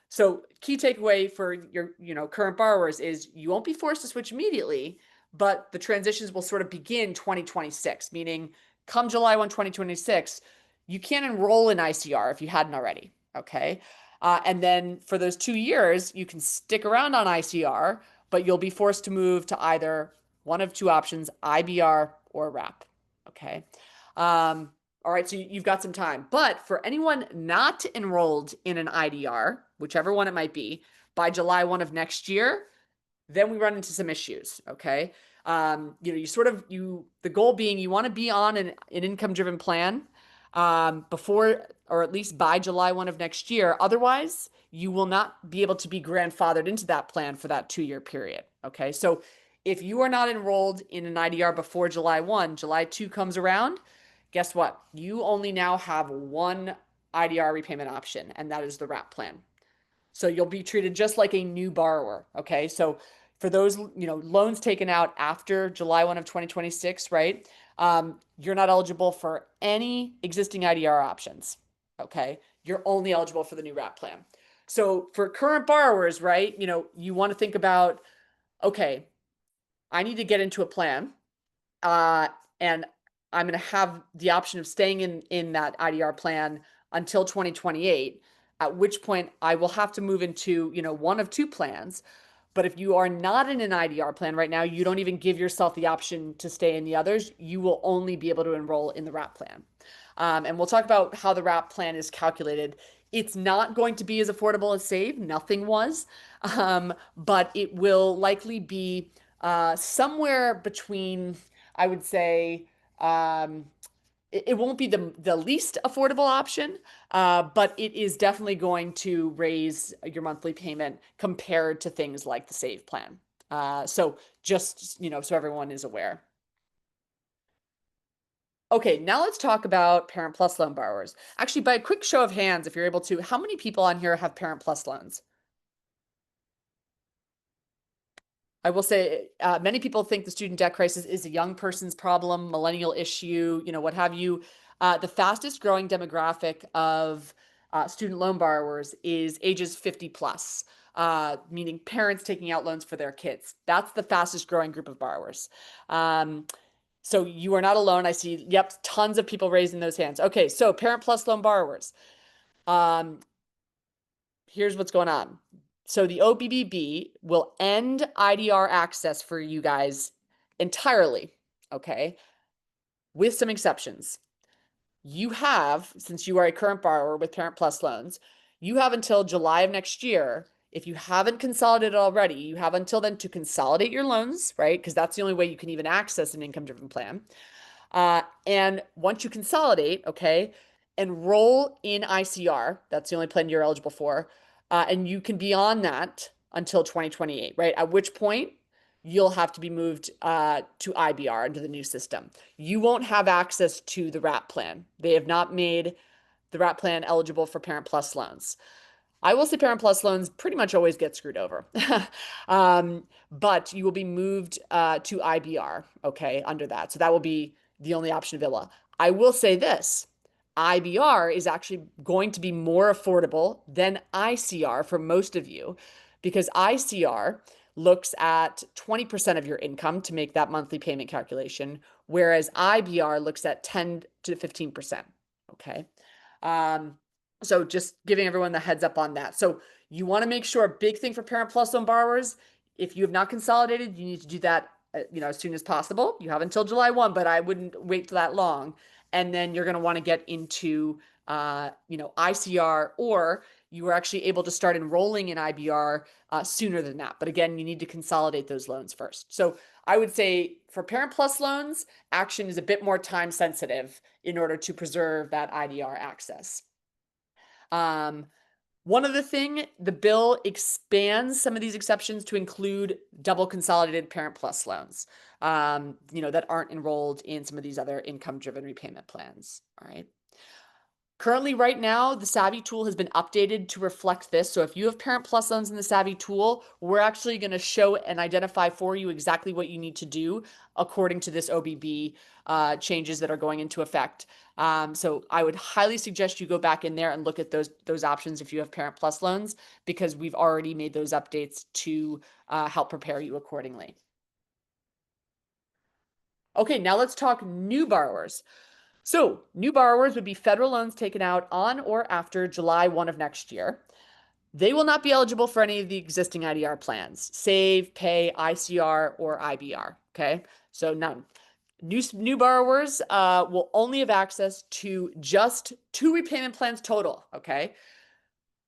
So key takeaway for your, current borrowers is you won't be forced to switch immediately, but the transitions will sort of begin 2026, meaning come July 1, 2026, you can't enroll in ICR if you hadn't already. Okay. And then for those 2 years, you can stick around on ICR, but you'll be forced to move to either one of two options, IBR or RAP. Okay. All right, so you've got some time. But for anyone not enrolled in an IDR, whichever one it might be, by July 1 of next year, then we run into some issues. Okay. The goal being you want to be on an income driven plan before or at least by July 1 of next year. Otherwise, you will not be able to be grandfathered into that plan for that 2 year period. Okay. So if you are not enrolled in an IDR before July 1, July 2 comes around, guess what? You only now have one IDR repayment option, and that is the RAP plan. So you'll be treated just like a new borrower. Okay. So for those, loans taken out after July 1 of 2026, right? You're not eligible for any existing IDR options. Okay. You're only eligible for the new RAP plan. So for current borrowers, right, you want to think about, okay, I need to get into a plan, and I'm going to have the option of staying in that IDR plan until 2028, at which point I will have to move into, one of two plans. But if you are not in an IDR plan right now, you don't even give yourself the option to stay in the others. You will only be able to enroll in the RAP plan. And we'll talk about how the RAP plan is calculated. It's not going to be as affordable as Save. Nothing was. But it will likely be somewhere between, I would say, it won't be the least affordable option, but it is definitely going to raise your monthly payment compared to things like the Save plan. So just, so everyone is aware. Okay, now let's talk about Parent Plus loan borrowers. Actually, by a quick show of hands, if you're able to, how many people on here have Parent Plus loans? I will say many people think the student debt crisis is a young person's problem, millennial issue, what have you. The fastest growing demographic of student loan borrowers is ages 50 plus, meaning parents taking out loans for their kids. That's the fastest growing group of borrowers. So you are not alone. I see, yep, tons of people raising those hands. Okay, so Parent Plus loan borrowers. Here's what's going on. So the OBBB will end IDR access for you guys entirely, okay, with some exceptions. You have, since you are a current borrower with Parent Plus loans, you have until July of next year. If you haven't consolidated already, you have until then to consolidate your loans, right? Because that's the only way you can even access an income-driven plan. And once you consolidate, okay, enroll in ICR. That's the only plan you're eligible for. And you can be on that until 2028, right? At which point you'll have to be moved to IBR into the new system. You won't have access to the RAP plan. They have not made the RAP plan eligible for Parent Plus loans. I will say Parent Plus loans pretty much always get screwed over. But you will be moved to IBR, okay, under that. So that will be the only option available. I will say this. IBR is actually going to be more affordable than ICR for most of you, because ICR looks at 20% of your income to make that monthly payment calculation, whereas IBR looks at 10 to 15%. Okay. So just giving everyone the heads up on that. So you want to make sure, a big thing for Parent Plus loan borrowers, if you have not consolidated, you need to do that, as soon as possible. You have until July 1, but I wouldn't wait for that long. And then you're going to want to get into, ICR, or you were actually able to start enrolling in IBR sooner than that. But again, you need to consolidate those loans first. So I would say for Parent Plus loans, action is a bit more time sensitive in order to preserve that IDR access. One other thing, the bill expands some of these exceptions to include double consolidated Parent Plus loans, that aren't enrolled in some of these other income-driven repayment plans. All right. Currently, right now, the Savi tool has been updated to reflect this. So if you have Parent Plus loans in the Savi tool, we're actually going to show and identify for you exactly what you need to do according to this OBB changes that are going into effect. So I would highly suggest you go back in there and look at those options if you have Parent Plus loans, because we've already made those updates to help prepare you accordingly. Okay, now let's talk new borrowers. So new borrowers would be federal loans taken out on or after July 1 of next year. They will not be eligible for any of the existing IDR plans, Save, Pay, ICR, or IBR. Okay, so none. New borrowers will only have access to just 2 repayment plans total. Okay,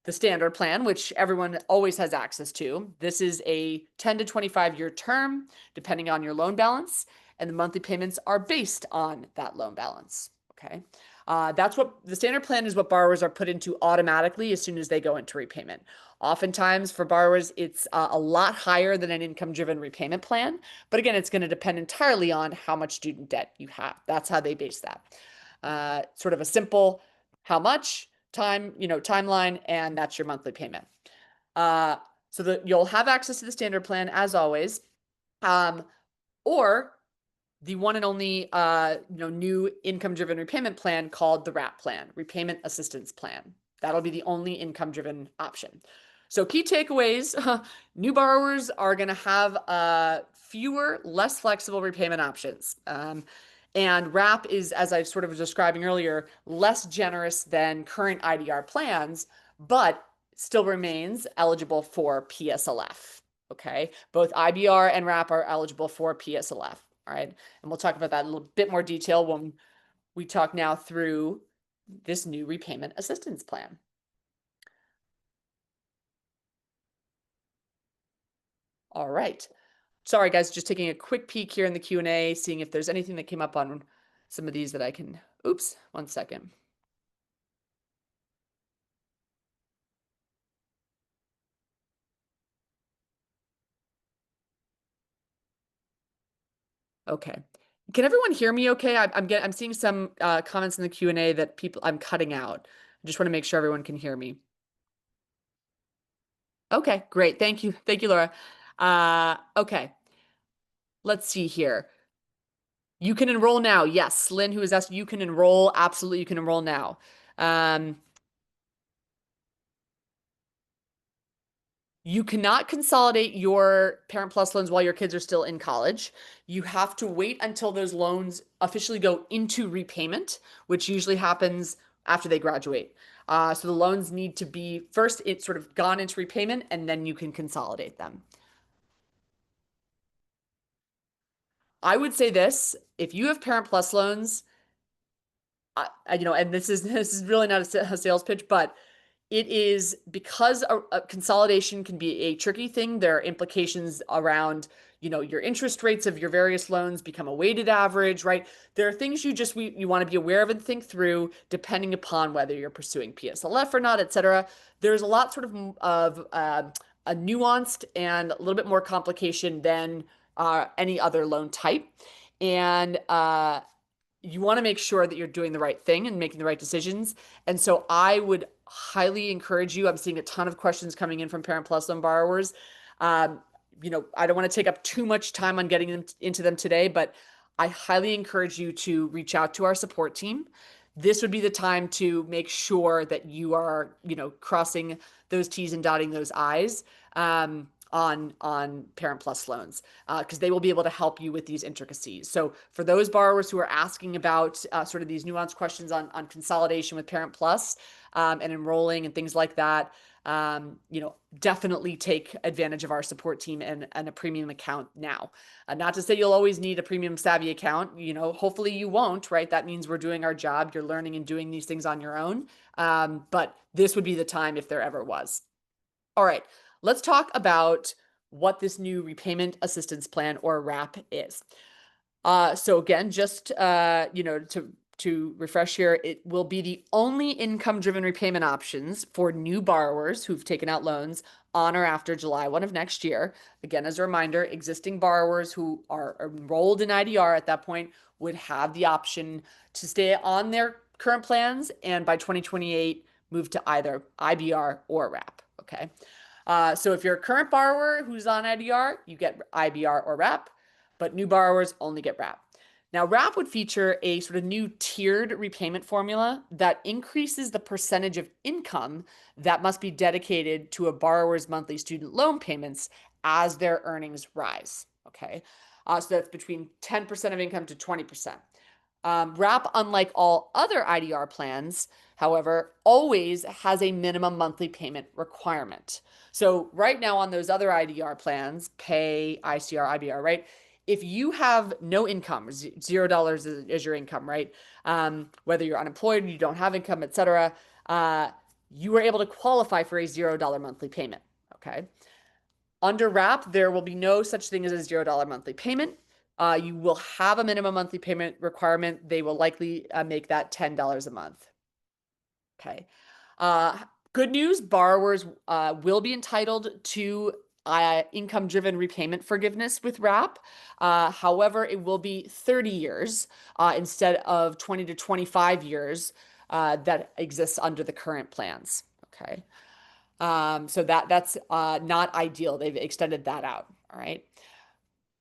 the standard plan, which everyone always has access to. This is a 10 to 25-year term, depending on your loan balance, and the monthly payments are based on that loan balance. Okay. That's what the standard plan is, what borrowers are put into automatically as soon as they go into repayment. Oftentimes for borrowers, it's a lot higher than an income-driven repayment plan. But again, it's going to depend entirely on how much student debt you have. That's how they base that. Sort of a simple how much timeline, and that's your monthly payment. So that you'll have access to the standard plan as always, or the one and only new income-driven repayment plan called the RAP plan, Repayment Assistance Plan. That'll be the only income-driven option. So key takeaways, new borrowers are going to have fewer, less flexible repayment options. And RAP is, as I sort of was describing earlier, less generous than current IDR plans, but still remains eligible for PSLF. Okay, both IBR and RAP are eligible for PSLF. All right, and we'll talk about that in a little bit more detail when we talk now through this new repayment assistance plan. All right. Sorry, guys, just taking a quick peek here in the Q&A, seeing if there's anything that came up on some of these that I can, oops, one second. Okay. Can everyone hear me okay? I'm seeing some comments in the Q&A that I'm cutting out. I just want to make sure everyone can hear me. Okay, great. Thank you. Thank you, Laura. Okay. Let's see here. You can enroll now. Yes, Lynn, who has asked, you can enroll. Absolutely, you can enroll now. You cannot consolidate your Parent Plus loans while your kids are still in college. You have to wait until those loans officially go into repayment, which usually happens after they graduate. So the loans need to be first, it's sort of gone into repayment, and then you can consolidate them. I would say this, if you have Parent Plus loans, and this is really not a sales pitch, but it is because a consolidation can be a tricky thing. There are implications around, your interest rates of your various loans become a weighted average, right? There are things you want to be aware of and think through depending upon whether you're pursuing PSLF or not, et cetera. There's a lot sort of a nuanced and a little bit more complication than any other loan type. And you want to make sure that you're doing the right thing and making the right decisions. And so I would highly encourage you. I'm seeing a ton of questions coming in from Parent Plus loan borrowers. I don't want to take up too much time on getting into them today, but I highly encourage you to reach out to our support team. This would be the time to make sure that you are, crossing those T's and dotting those I's. on Parent Plus loans, because they will be able to help you with these intricacies. So for those borrowers who are asking about sort of these nuanced questions on consolidation with Parent Plus, and enrolling and things like that, definitely take advantage of our support team and a premium account now. Not to say you'll always need a premium Savi account. Hopefully you won't, right? That means we're doing our job. You're learning and doing these things on your own. But this would be the time if there ever was. All right, let's talk about what this new repayment assistance plan, or RAP, is. So again, just to refresh here, it will be the only income-driven repayment options for new borrowers who've taken out loans on or after July 1 of next year. Again, as a reminder, existing borrowers who are enrolled in IDR at that point would have the option to stay on their current plans, and by 2028 move to either IBR or RAP. Okay. So if you're a current borrower who's on IDR, you get IBR or RAP, but new borrowers only get RAP. Now, RAP would feature a sort of new tiered repayment formula that increases the percentage of income that must be dedicated to a borrower's monthly student loan payments as their earnings rise. Okay. So that's between 10% of income to 20%. RAP, unlike all other IDR plans, however, always has a minimum monthly payment requirement. So right now on those other IDR plans, pay, ICR, IBR, right? If you have no income, $0 is your income, right? Whether you're unemployed, you don't have income, etc., you are able to qualify for a $0 monthly payment. Okay. Under RAP, there will be no such thing as a $0 monthly payment. You will have a minimum monthly payment requirement. They will likely make that $10 a month. Okay. Good news, borrowers will be entitled to income-driven repayment forgiveness with RAP. However, it will be 30 years instead of 20 to 25 years that exists under the current plans. Okay. So that's not ideal. They've extended that out. All right.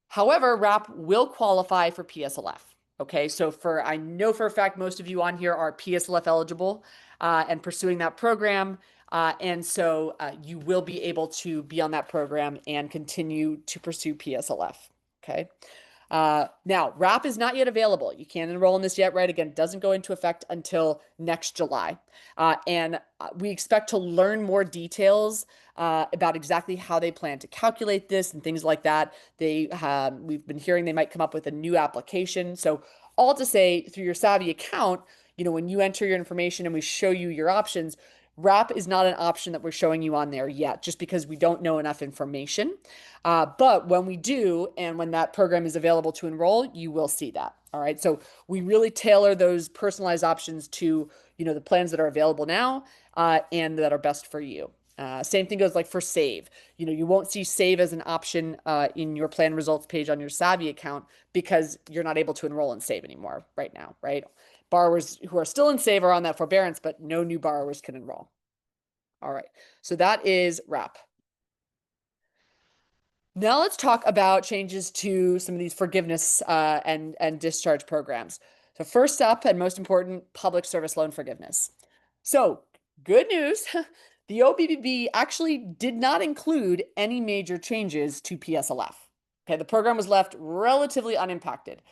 However, RAP will qualify for PSLF. Okay, so I know for a fact most of you on here are PSLF eligible and pursuing that program. And so you will be able to be on that program and continue to pursue PSLF. Okay. Now, RAP is not yet available. You can't enroll in this yet, right? Again, it doesn't go into effect until next July. And we expect to learn more details about exactly how they plan to calculate this and things like that. We've been hearing they might come up with a new application. So all to say, through your Savi account, when you enter your information and we show you your options, RAP is not an option that we're showing you on there yet, just because we don't know enough information. But when we do, and when that program is available to enroll, you will see that. All right. So we really tailor those personalized options to, the plans that are available now and that are best for you. Same thing goes like for Save. You won't see Save as an option in your plan results page on your Savi account because you're not able to enroll in Save anymore right now, right? Borrowers who are still in Save are on that forbearance, but no new borrowers can enroll. All right, so that is RAP. Now let's talk about changes to some of these forgiveness and discharge programs. So first up, and most important, public service loan forgiveness. So good news, the OBBB actually did not include any major changes to PSLF. Okay, the program was left relatively unimpacted.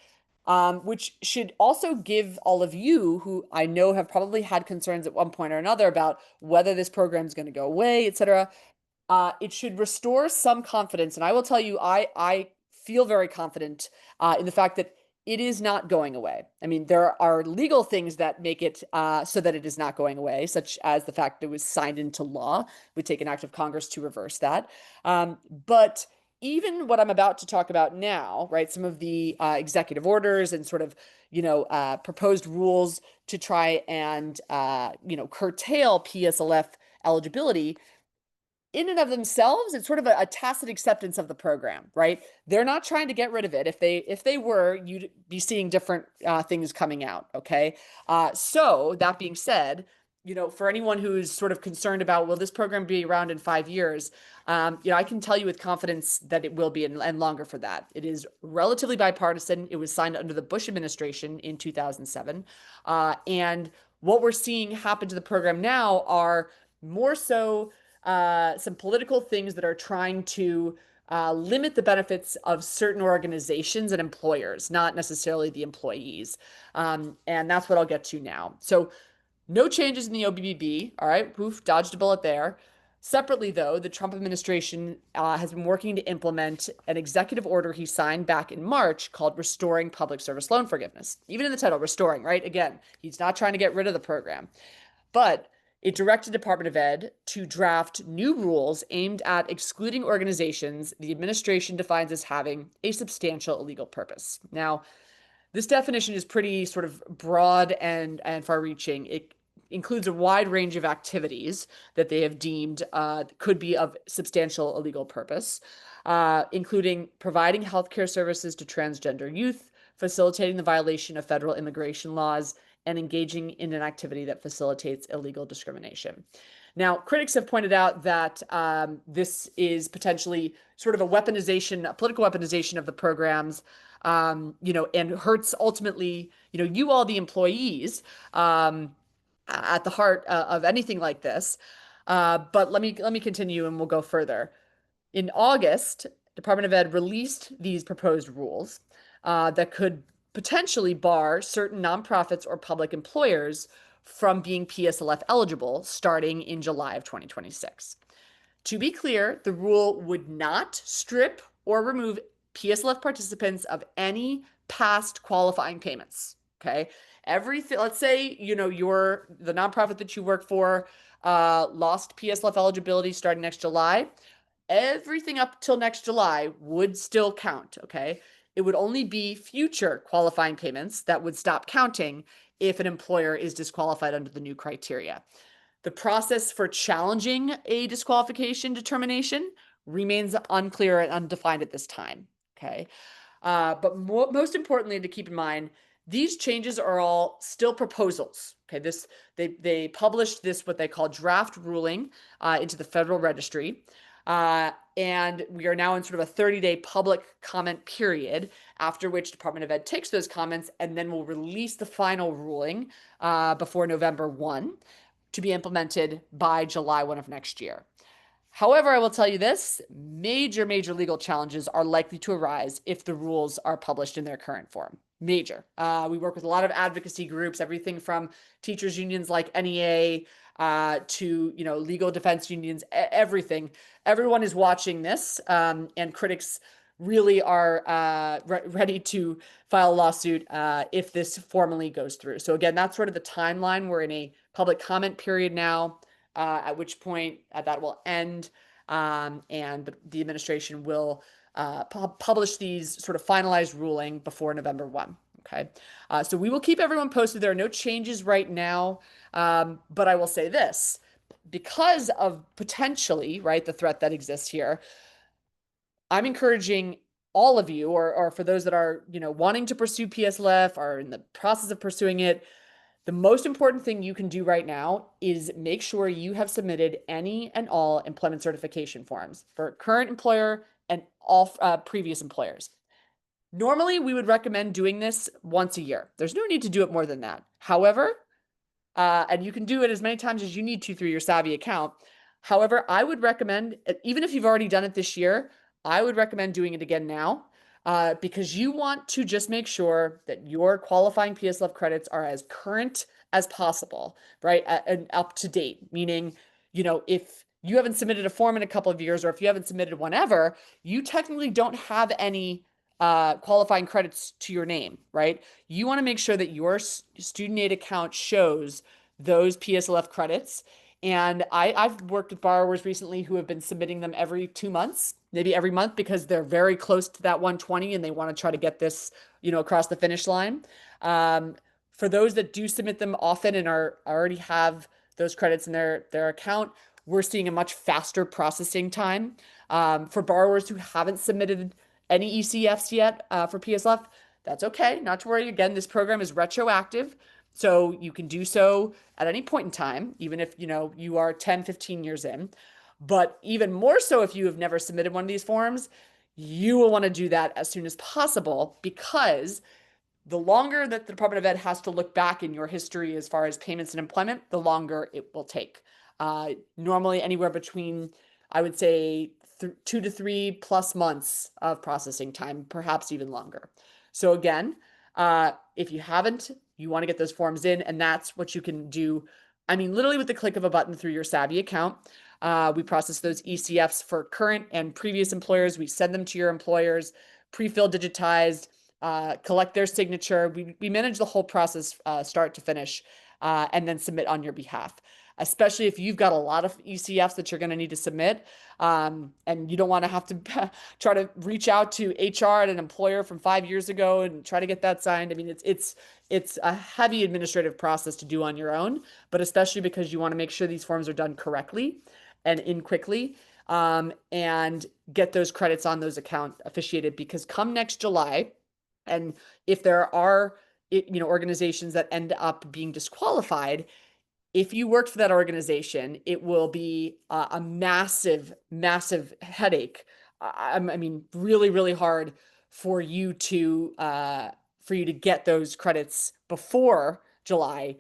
Which should also give all of you who I know have probably had concerns at one point or another about whether this program is going to go away, etc. It should restore some confidence. And I will tell you, I feel very confident in the fact that it is not going away. I mean, there are legal things that make it so that it is not going away, such as the fact that it was signed into law. It would take an act of Congress to reverse that. But even what I'm about to talk about now, right, some of the executive orders and sort of, proposed rules to try and, curtail PSLF eligibility, in and of themselves, it's sort of a tacit acceptance of the program, right? They're not trying to get rid of it. If they were, you'd be seeing different things coming out. Okay. So that being said, for anyone who's sort of concerned about, will this program be around in 5 years? I can tell you with confidence that it will be, and longer for that. It is relatively bipartisan. It was signed under the Bush administration in 2007. And what we're seeing happen to the program now are more so some political things that are trying to limit the benefits of certain organizations and employers, not necessarily the employees. And that's what I'll get to now. So no changes in the OBBB. All right, poof, dodged a bullet there. Separately, though, the Trump administration has been working to implement an executive order he signed back in March called Restoring Public Service Loan Forgiveness. Even in the title, restoring, right? Again, he's not trying to get rid of the program, but it directed Department of Ed to draft new rules aimed at excluding organizations the administration defines as having a substantial illegal purpose. Now, this definition is pretty sort of broad and far-reaching. It includes a wide range of activities that they have deemed could be of substantial illegal purpose, including providing healthcare services to transgender youth, facilitating the violation of federal immigration laws, and engaging in an activity that facilitates illegal discrimination. Now, critics have pointed out that this is potentially sort of a weaponization, a political weaponization of the programs, and hurts ultimately, you all the employees at the heart of anything like this. But let me continue and we'll go further. In August, Department of Ed released these proposed rules that could potentially bar certain nonprofits or public employers from being PSLF eligible starting in July of 2026. To be clear, the rule would not strip or remove PSLF participants of any past qualifying payments. Okay. Everything, let's say, the nonprofit that you work for lost PSLF eligibility starting next July. Everything up till next July would still count. Okay. It would only be future qualifying payments that would stop counting if an employer is disqualified under the new criteria. The process for challenging a disqualification determination remains unclear and undefined at this time. Okay. But most importantly, to keep in mind, these changes are all still proposals. Okay. They published this, what they call draft ruling, into the Federal Registry. And we are now in sort of a 30-day public comment period, after which Department of Ed takes those comments and then will release the final ruling before November 1 to be implemented by July 1 of next year. However, I will tell you this, major legal challenges are likely to arise if the rules are published in their current form. Major. We work with a lot of advocacy groups, everything from teachers unions like NEA to legal defense unions, everything. Everyone is watching this, and critics really are ready to file a lawsuit if this formally goes through. So again, that's sort of the timeline. We're in a public comment period now, at which point that will end, and the administration will publish these sort of finalized ruling before November 1. Okay. So we will keep everyone posted. There are no changes right now. But I will say this, because of potentially, right, the threat that exists here, I'm encouraging all of you, or for those that are, wanting to pursue PSLF or in the process of pursuing it, the most important thing you can do right now is make sure you have submitted any and all employment certification forms for current employer and all previous employers. Normally, we would recommend doing this once a year. There's no need to do it more than that. However, and you can do it as many times as you need to through your Savi account. However, I would recommend, even if you've already done it this year, I would recommend doing it again now, because you want to just make sure that your qualifying PSLF credits are as current as possible, right? And up to date, meaning, if you haven't submitted a form in a couple of years, or if you haven't submitted one ever, you technically don't have any qualifying credits to your name, right? You want to make sure that your student aid account shows those PSLF credits. And I've worked with borrowers recently who have been submitting them every 2 months, maybe every month, because they're very close to that 120 and they want to try to get this, across the finish line. For those that do submit them often and already have those credits in their account, we're seeing a much faster processing time. For borrowers who haven't submitted any ECFs yet for PSLF, that's okay. Not to worry. Again, this program is retroactive. So you can do so at any point in time, even if, you are 10, 15 years in. But even more so if you have never submitted one of these forms, you will want to do that as soon as possible, because the longer that the Department of Ed has to look back in your history as far as payments and employment, the longer it will take. Normally anywhere between, I would say, 2 to 3+ months of processing time, perhaps even longer. So again, if you haven't, you want to get those forms in, and that's what you can do. I mean, literally with the click of a button through your Savi account. We process those ECFs for current and previous employers. We send them to your employers, pre-filled, digitized, collect their signature. We manage the whole process, start to finish, and then submit on your behalf. Especially if you've got a lot of ECFs that you're going to need to submit, and you don't want to have to try to reach out to HR at an employer from 5 years ago and try to get that signed. I mean, it's a heavy administrative process to do on your own, but especially because you want to make sure these forms are done correctly and in quickly, and get those credits on those account officiated, because come next July, and if there are organizations that end up being disqualified, if you worked for that organization, it will be a massive, massive headache. I mean, really, really hard for you to get those credits before July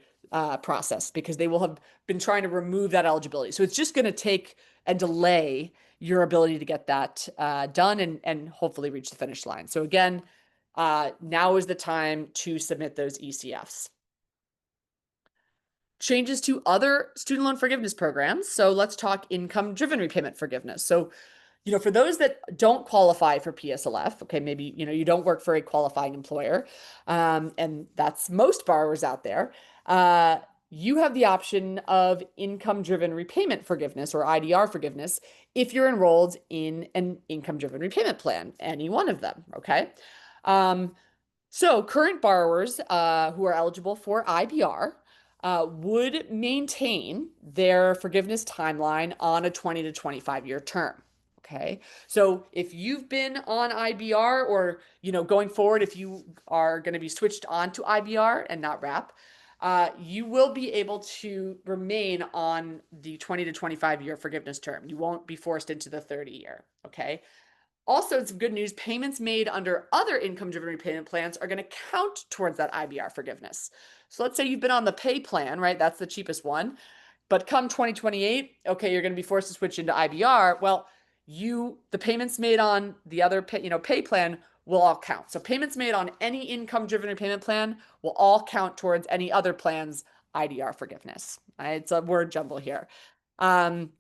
process, because they will have been trying to remove that eligibility. So it's just going to take and delay your ability to get that done and hopefully reach the finish line. So again, now is the time to submit those ECFs. Changes to other student loan forgiveness programs. So let's talk income-driven repayment forgiveness. So, for those that don't qualify for PSLF, okay, maybe, you don't work for a qualifying employer, and that's most borrowers out there, you have the option of income-driven repayment forgiveness, or IDR forgiveness, if you're enrolled in an income-driven repayment plan, any one of them, okay? So current borrowers who are eligible for IBR would maintain their forgiveness timeline on a 20 to 25-year term. Okay, so if you've been on IBR, or going forward, if you are going to be switched on to IBR and not RAP, you will be able to remain on the 20 to 25-year forgiveness term. You won't be forced into the 30-year. Okay. Also, some good news: payments made under other income-driven repayment plans are going to count towards that IBR forgiveness. So let's say you've been on the pay plan, right? That's the cheapest one. But come 2028, okay, you're going to be forced to switch into IBR. Well, the payments made on the other pay plan will all count. So payments made on any income-driven repayment plan will all count towards any other plan's IDR forgiveness. It's a word jumble here. And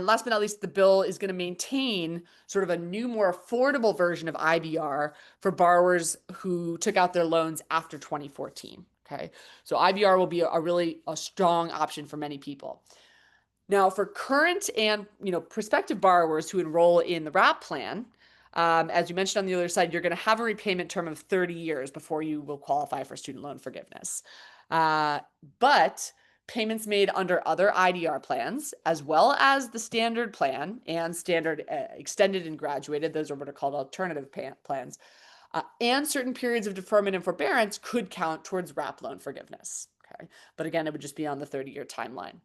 last but not least, the bill is going to maintain sort of a new, more affordable version of IBR for borrowers who took out their loans after 2014. Okay, so IBR will be a really strong option for many people. Now, for current and prospective borrowers who enroll in the RAP plan, as you mentioned on the other side, you're going to have a repayment term of 30 years before you will qualify for student loan forgiveness. But payments made under other IDR plans, as well as the standard plan and standard extended and graduated, those are what are called alternative plans, and certain periods of deferment and forbearance could count towards RAP loan forgiveness. Okay, but again, it would just be on the 30-year timeline.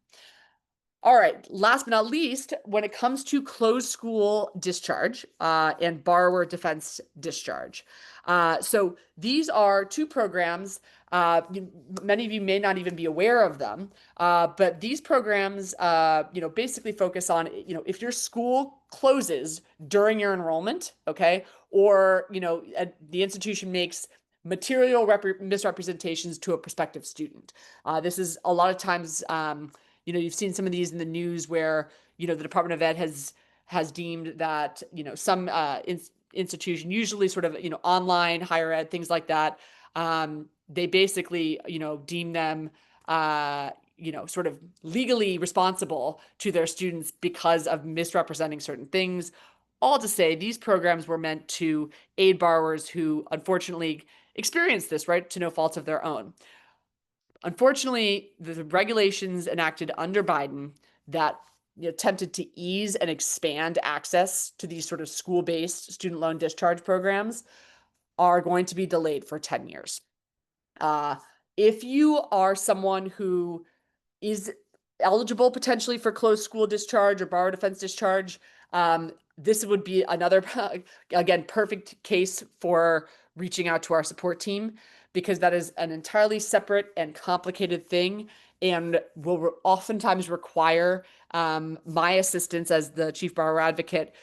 All right, last but not least, when it comes to closed school discharge and borrower defense discharge. So these are two programs. Many of you may not even be aware of them, but these programs, basically focus on, if your school closes during your enrollment, okay, or, the institution makes material misrepresentations to a prospective student. This is a lot of times, you've seen some of these in the news where, the Department of Ed has deemed that, some institution, usually sort of, online higher ed, things like that, they basically, deem them, sort of legally responsible to their students because of misrepresenting certain things. All to say, these programs were meant to aid borrowers who unfortunately experience this, right, to no fault of their own. Unfortunately, the regulations enacted under Biden that attempted to ease and expand access to these sort of school-based student loan discharge programs are going to be delayed for 10 years. If you are someone who is eligible potentially for closed school discharge or borrower defense discharge, this would be another, again, perfect case for reaching out to our support team, because that is an entirely separate and complicated thing. and will oftentimes require my assistance as the chief borrower advocate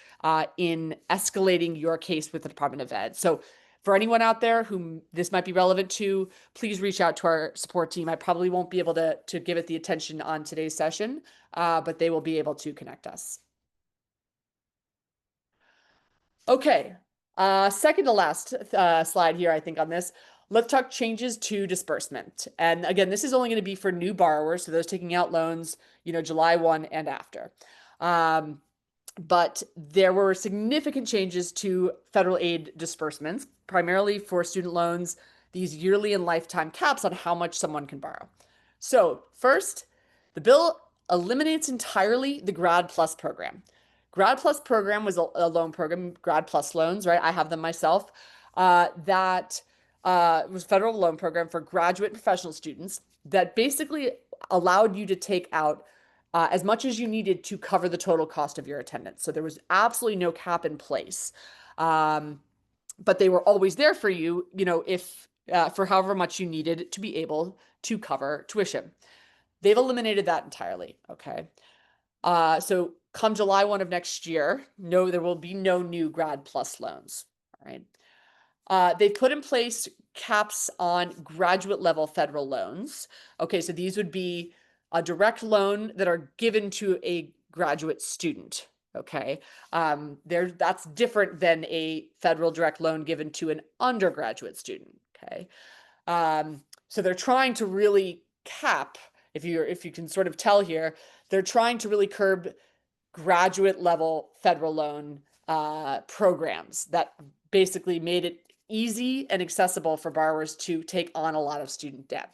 in escalating your case with the Department of Ed. So for anyone out there whom this might be relevant to, please reach out to our support team. I probably won't be able to give it the attention on today's session, but they will be able to connect us. Okay, second to last slide here, I think, on this. Let's talk changes to disbursement. And again, this is only going to be for new borrowers, so those taking out loans, July 1 and after. But there were significant changes to federal aid disbursements, primarily for student loans, these yearly and lifetime caps on how much someone can borrow. So first, the bill eliminates entirely the Grad Plus program. Grad Plus program was a loan program, Grad Plus loans, right? I have them myself. That was a federal loan program for graduate and professional students that basically allowed you to take out as much as you needed to cover the total cost of your attendance. So there was absolutely no cap in place. But they were always there for you, if for however much you needed to be able to cover tuition. They've eliminated that entirely. Okay. So come July 1 of next year, no, there will be no new Grad Plus loans. All right. They've put in place caps on graduate level federal loans. Okay, so these would be a direct loan that are given to a graduate student. Okay, that's different than a federal direct loan given to an undergraduate student. Okay, so they're trying to really cap, if you can sort of tell here, they're trying to really curb graduate level federal loan programs that basically made it easy and accessible for borrowers to take on a lot of student debt.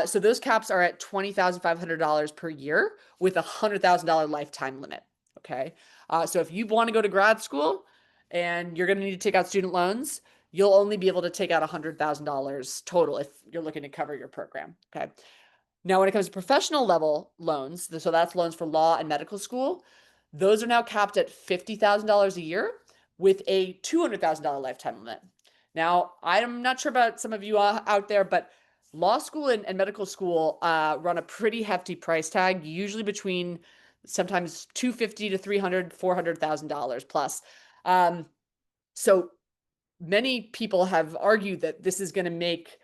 So those caps are at $20,500 per year with a $100,000 lifetime limit. Okay. So if you want to go to grad school and you're going to need to take out student loans, you'll only be able to take out $100,000 total if you're looking to cover your program. Okay. Now, when it comes to professional level loans, so that's loans for law and medical school, those are now capped at $50,000 a year with a $200,000 lifetime limit. Now, I'm not sure about some of you out there, but law school and medical school run a pretty hefty price tag, usually between sometimes $250,000 to $300,000, $400,000 plus. So many people have argued that this is going to make,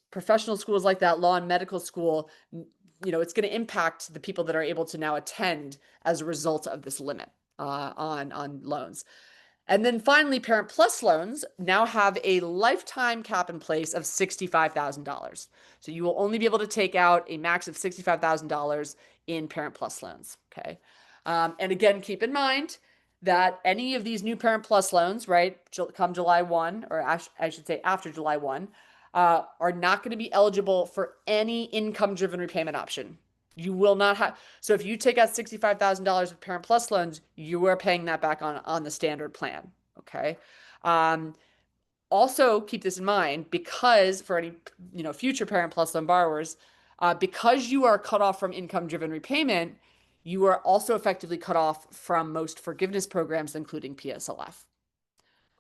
professional schools like that, law and medical school, it's going to impact the people that are able to now attend as a result of this limit on loans. And then finally, Parent Plus loans now have a lifetime cap in place of $65,000. So you will only be able to take out a max of $65,000 in Parent Plus loans. Okay. And again, keep in mind that any of these new Parent Plus loans, right, come July 1, or I should say after July 1, are not going to be eligible for any income-driven repayment option. You will not have. So if you take out $65,000 of Parent Plus loans, you are paying that back on the standard plan. Okay. Also keep this in mind, because for any future Parent Plus loan borrowers, because you are cut off from income-driven repayment, you are also effectively cut off from most forgiveness programs, including PSLF.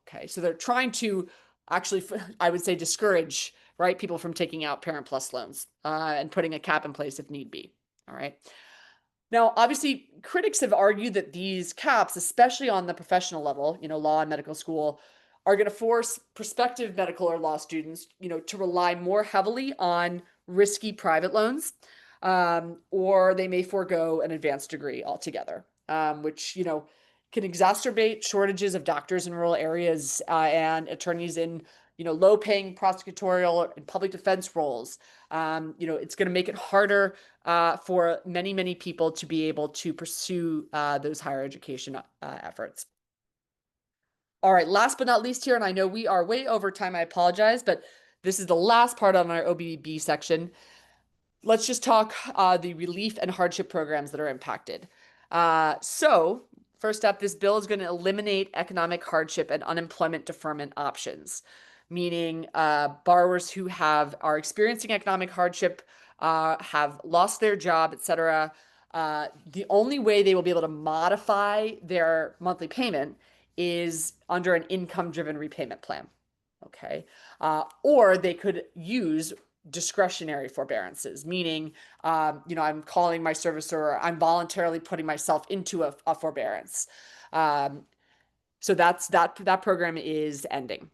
Okay, so they're trying to actually, I would say, discourage, right, people from taking out Parent Plus loans and putting a cap in place if need be. All right. Now, obviously, critics have argued that these caps, especially on the professional level, law and medical school, are going to force prospective medical or law students, to rely more heavily on risky private loans, or they may forego an advanced degree altogether, which, can exacerbate shortages of doctors in rural areas and attorneys in, low-paying prosecutorial and public defense roles. It's going to make it harder for many, many people to be able to pursue those higher education efforts. All right, last but not least here, and I know we are way over time, I apologize, but this is the last part on our OBB section. Let's just talk the relief and hardship programs that are impacted. So first up, this bill is going to eliminate economic hardship and unemployment deferment options, meaning borrowers who are experiencing economic hardship, have lost their job, etc. The only way they will be able to modify their monthly payment is under an income-driven repayment plan. Okay. Or they could use discretionary forbearances, meaning, I'm calling my servicer, or I'm voluntarily putting myself into a forbearance. Um, so that program is ending.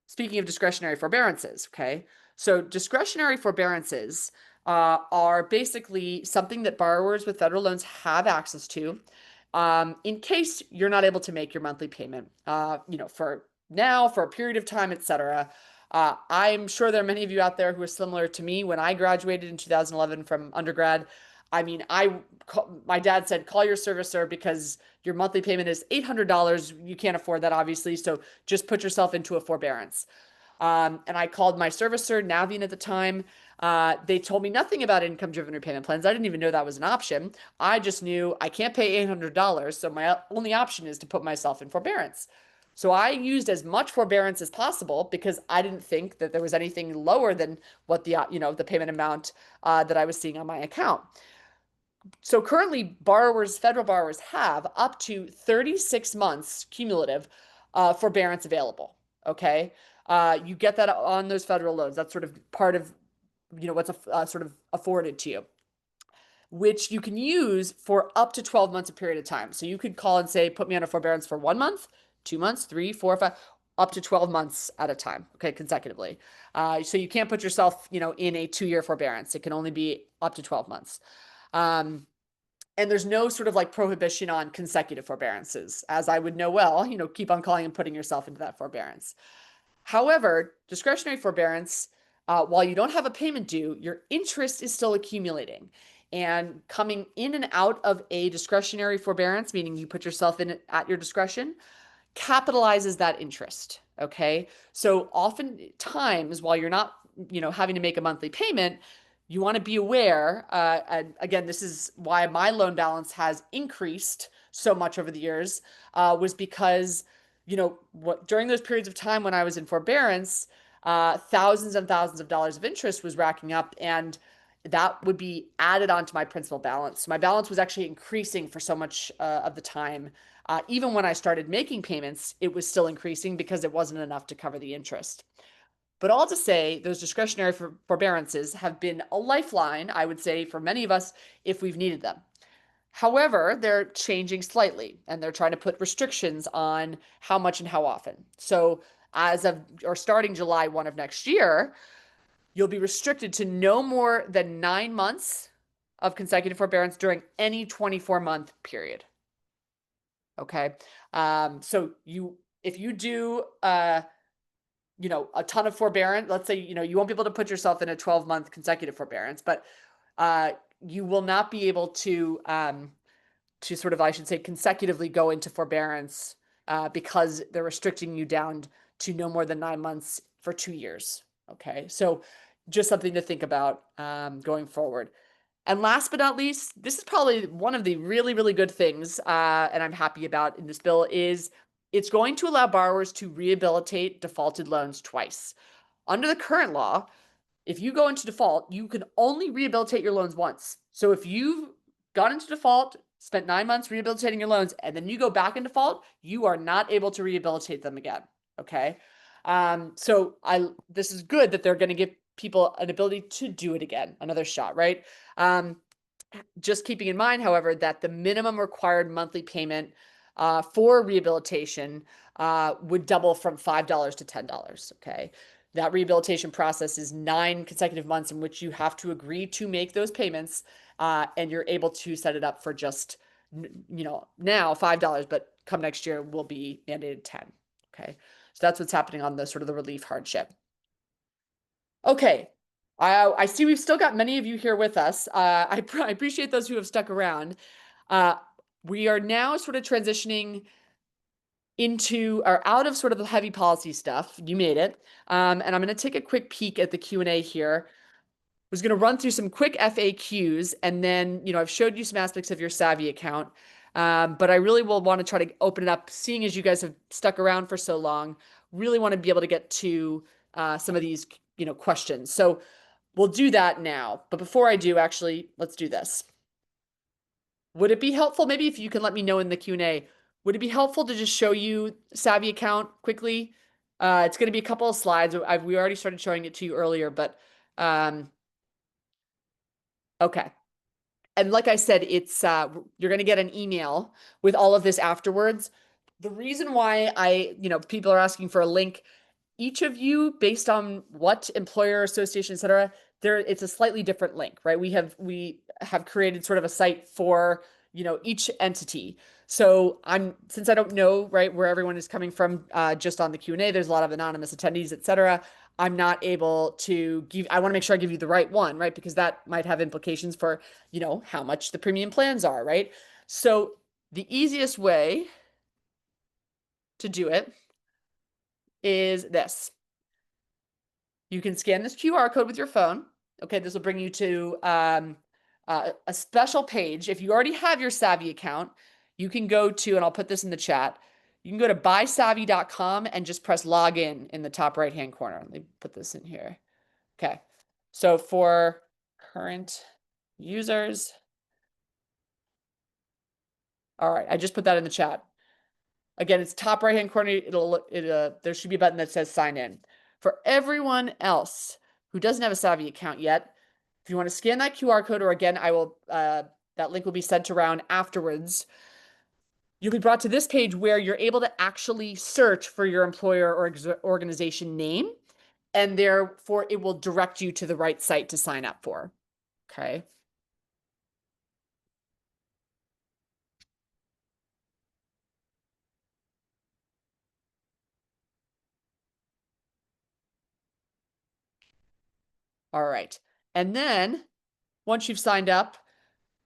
Speaking of discretionary forbearances, okay? So discretionary forbearances are basically something that borrowers with federal loans have access to in case you're not able to make your monthly payment, for now, for a period of time, etc. I'm sure there are many of you out there who are similar to me. When I graduated in 2011 from undergrad, I mean, my dad said, call your servicer because your monthly payment is $800. You can't afford that, obviously. So just put yourself into a forbearance. And I called my servicer, Navient at the time. They told me nothing about income driven repayment plans. I didn't even know that was an option. I just knew I can't pay $800. So my only option is to put myself in forbearance. So I used as much forbearance as possible because I didn't think that there was anything lower than what the payment amount that I was seeing on my account. So currently, federal borrowers have up to 36 months cumulative forbearance available. Okay. You get that on those federal loans. That's sort of part of, what's sort of afforded to you, which you can use for up to 12 months a period of time. So you could call and say, put me on a forbearance for 1 month, 2 months, 3, 4, 5, up to 12 months at a time. Okay. Consecutively. So you can't put yourself, in a 2-year forbearance. It can only be up to 12 months. And there's no sort of like prohibition on consecutive forbearances, as I would know well, keep on calling and putting yourself into that forbearance. However, discretionary forbearance, while you don't have a payment due, your interest is still accumulating. And coming in and out of a discretionary forbearance, meaning you put yourself in it at your discretion, capitalizes that interest. Okay. So oftentimes, while you're not, having to make a monthly payment, you want to be aware. And again, this is why my loan balance has increased so much over the years, was because, during those periods of time when I was in forbearance, thousands and thousands of dollars of interest was racking up, and that would be added onto my principal balance. So my balance was actually increasing for so much of the time. Even when I started making payments, it was still increasing because it wasn't enough to cover the interest. But all to say, those discretionary forbearances have been a lifeline, I would say, for many of us if we've needed them. However, they're changing slightly, and they're trying to put restrictions on how much and how often. So as of or starting July 1 of next year, you'll be restricted to no more than 9 months of consecutive forbearance during any 24-month period. Okay. So if you do, a ton of forbearance, let's say, you won't be able to put yourself in a 12-month consecutive forbearance, but you will not be able to sort of, I should say, consecutively go into forbearance because they're restricting you down to no more than 9 months for 2 years. Okay. So just something to think about going forward. And last but not least, this is probably one of the really, really good things, and I'm happy about in this bill, is it's going to allow borrowers to rehabilitate defaulted loans twice. Under the current law, if you go into default, you can only rehabilitate your loans once. So if you've gone into default, spent 9 months rehabilitating your loans, and then you go back in default, you are not able to rehabilitate them again. Okay. So this is good that they're going to give people an ability to do it again, another shot, right? Just keeping in mind, however, that the minimum required monthly payment for rehabilitation would double from $5 to $10. Okay. That rehabilitation process is 9 consecutive months in which you have to agree to make those payments, and you're able to set it up for just, now $5, but come next year will be mandated 10. Okay. So that's what's happening on the sort of the relief hardship. Okay. I see we've still got many of you here with us. I appreciate those who have stuck around. We are now sort of transitioning into or out of sort of the heavy policy stuff. You made it. And I'm going to take a quick peek at the Q&A here. Was going to run through some quick FAQs, and then, I've showed you some aspects of your Savi account. But I really will want to try to open it up, seeing as you guys have stuck around for so long. Really want to be able to get to some of these, questions. So we'll do that now. But before I do, actually, let's do this. Would it be helpful, maybe if you can let me know in the Q&A, would it be helpful to just show you Savi account quickly? It's going to be a couple of slides. We already started showing it to you earlier, but okay. And like I said, it's you're going to get an email with all of this afterwards. The reason why people are asking for a link, each of you, based on what employer association, et cetera, it's a slightly different link, right? We have created sort of a site for, each entity. So since I don't know, right, where everyone is coming from, just on the Q&A, there's a lot of anonymous attendees, et cetera. I'm not able to I want to make sure I give you the right one, right? Because that might have implications for, how much the premium plans are, right? So the easiest way to do it is this. You can scan this QR code with your phone. Okay, this will bring you to a special page. If you already have your Savi account, you can go to, and I'll put this in the chat, you can go to buysavi.com and just press login in the top right-hand corner. Let me put this in here. Okay, so for current users, all right, I just put that in the chat. Again, it's top right-hand corner. There should be a button that says sign in. For everyone else who doesn't have a Savi account yet, if you want to scan that QR code, or again, that link will be sent around afterwards. You'll be brought to this page where you're able to actually search for your employer or organization name, and therefore it will direct you to the right site to sign up for. Okay. All right. And then once you've signed up,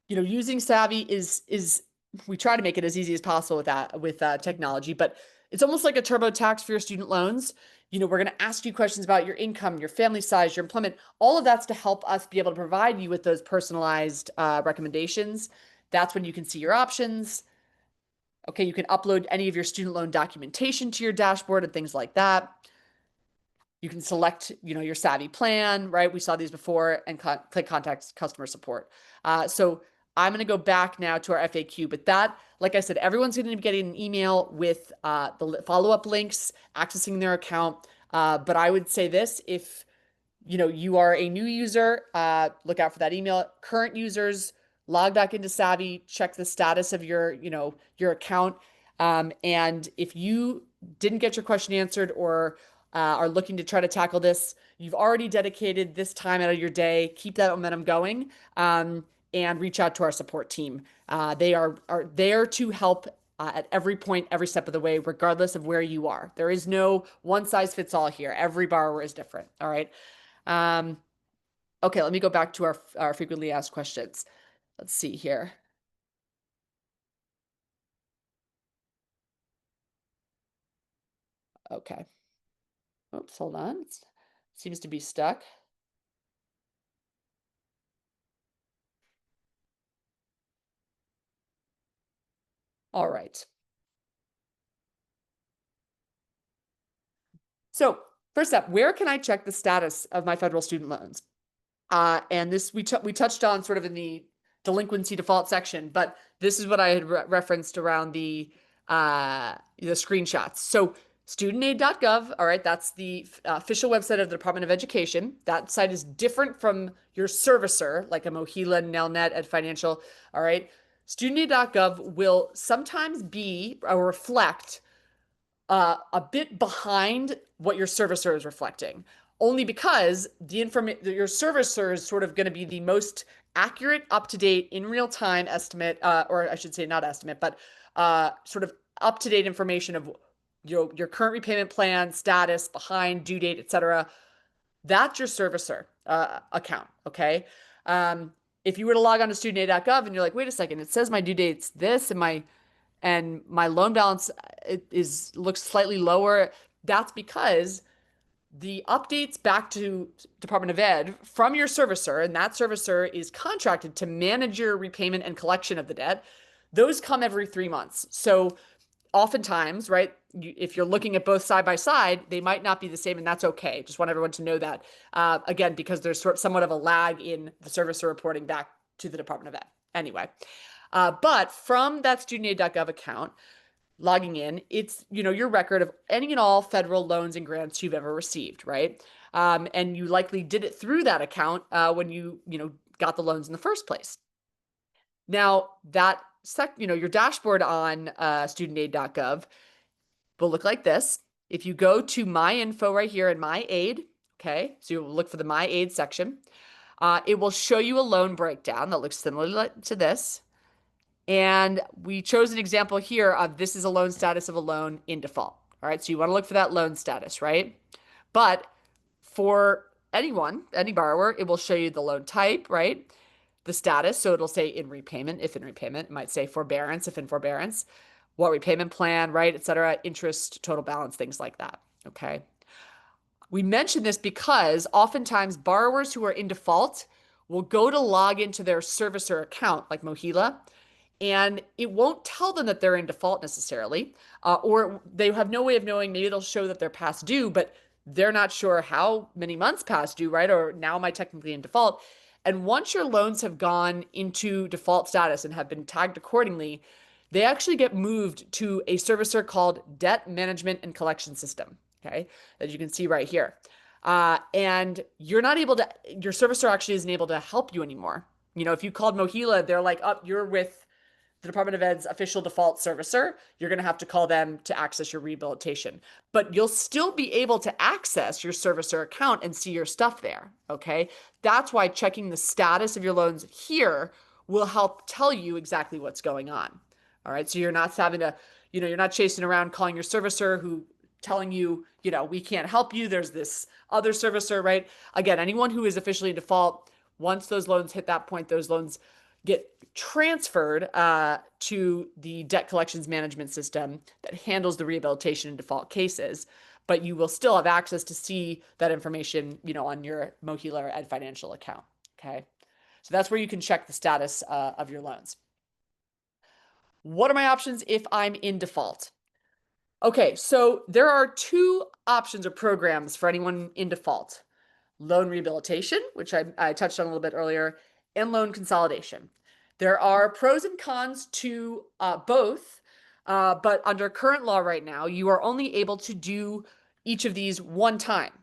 using Savi is we try to make it as easy as possible with technology, but it's almost like a TurboTax for your student loans. We're going to ask you questions about your income, your family size, your employment. All of that's to help us be able to provide you with those personalized recommendations. That's when you can see your options. Okay, you can upload any of your student loan documentation to your dashboard and things like that. You can select, your Savi plan, right? We saw these before, and click contact customer support. So I'm going to go back now to our FAQ, but that, like I said, everyone's going to be getting an email with the follow-up links, accessing their account. But I would say this, if you are a new user, look out for that email. Current users, log back into Savi, check the status of your account. And if you didn't get your question answered, or are looking to try to tackle this, you've already dedicated this time out of your day. Keep that momentum going, and reach out to our support team. They are there to help at every point, every step of the way, regardless of where you are. There is no one size fits all here. Every borrower is different. All right. Okay, let me go back to our frequently asked questions. Let's see here. Okay. Oops, hold on. It seems to be stuck. All right. So first up, where can I check the status of my federal student loans? And this we touched on sort of in the delinquency default section, but this is what I had referenced around the screenshots. So studentaid.gov, all right, that's the official website of the Department of Education. That site is different from your servicer, like a Mohila, Nelnet, Ed Financial, all right. Studentaid.gov will sometimes be or reflect a bit behind what your servicer is reflecting, only because your servicer is sort of going to be the most accurate, up to date, in real time estimate, or I should say not estimate, but sort of up to date information of your current repayment plan, status, behind, due date, etc. That's your servicer account. Okay. If you were to log on to studentaid.gov and you're like, wait a second, it says my due date's this, and my loan balance looks slightly lower. That's because the updates back to Department of Ed from your servicer, and that servicer is contracted to manage your repayment and collection of the debt, those come every 3 months. So oftentimes, right, if you're looking at both side by side, they might not be the same, and that's okay. Just want everyone to know that. Again, because there's somewhat of a lag in the servicer reporting back to the Department of Ed. Anyway, but from that studentaid.gov account, logging in, it's, your record of any and all federal loans and grants you've ever received, right? And you likely did it through that account when you got the loans in the first place. Now, your dashboard on studentaid.gov will look like this. If you go to My Info right here in My Aid, okay, so you'll look for the My Aid section. It will show you a loan breakdown that looks similar to this. And we chose an example here of this is a loan status of a loan in default. All right, so you want to look for that loan status, right? But for anyone, any borrower, it will show you the loan type, right? The status, so it'll say in repayment, if in repayment. It might say forbearance, if in forbearance. What repayment plan, right, et cetera, interest, total balance, things like that, okay? We mention this because oftentimes borrowers who are in default will go to log into their servicer account, like Mohila, and it won't tell them that they're in default necessarily, or they have no way of knowing. Maybe it'll show that they're past due, but they're not sure how many months past due, right? Or now am I technically in default? And once your loans have gone into default status and have been tagged accordingly, they actually get moved to a servicer called Debt Management and Collection System, okay, as you can see right here. And you're not able to, your servicer actually isn't able to help you anymore. If you called Mohila, they're like, oh, you're with the Department of Ed's official default servicer. You're going to have to call them to access your rehabilitation. But you'll still be able to access your servicer account and see your stuff there, okay? That's why checking the status of your loans here will help tell you exactly what's going on. All right, so you're not having to, you're not chasing around calling your servicer who telling you, we can't help you. There's this other servicer, right? Again, anyone who is officially in default, once those loans hit that point, those loans get transferred to the debt collections management system that handles the rehabilitation and default cases. But you will still have access to see that information, on your Mohila or Ed Financial account. Okay, so that's where you can check the status of your loans. What are my options if I'm in default? Okay, so there are two options or programs for anyone in default: loan rehabilitation, which I touched on a little bit earlier, and loan consolidation. There are pros and cons to both, but under current law right now, you are only able to do each of these one time.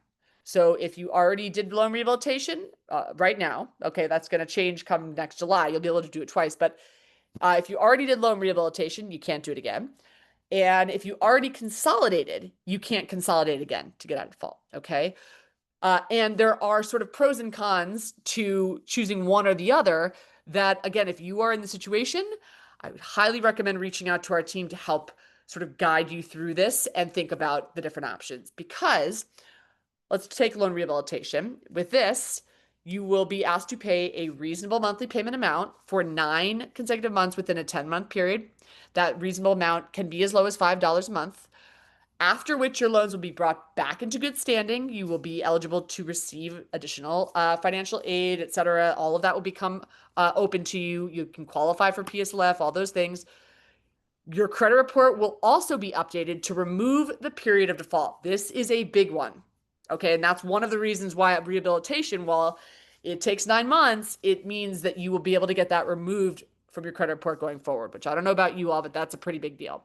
So if you already did loan rehabilitation right now, okay, that's going to change come next July. You'll be able to do it twice. But if you already did loan rehabilitation, you can't do it again. And if you already consolidated, you can't consolidate again to get out of default, okay? And there are sort of pros and cons to choosing one or the other that, again, if you are in the situation, I would highly recommend reaching out to our team to help sort of guide you through this and think about the different options. Because let's take loan rehabilitation. With this, you will be asked to pay a reasonable monthly payment amount for 9 consecutive months within a 10-month period. That reasonable amount can be as low as $5 a month, after which your loans will be brought back into good standing. You will be eligible to receive additional financial aid, et cetera. All of that will become open to you. You can qualify for PSLF, all those things. Your credit report will also be updated to remove the period of default. This is a big one. Okay, and that's one of the reasons why rehabilitation, while it takes 9 months, it means that you will be able to get that removed from your credit report going forward, which I don't know about you all, but that's a pretty big deal.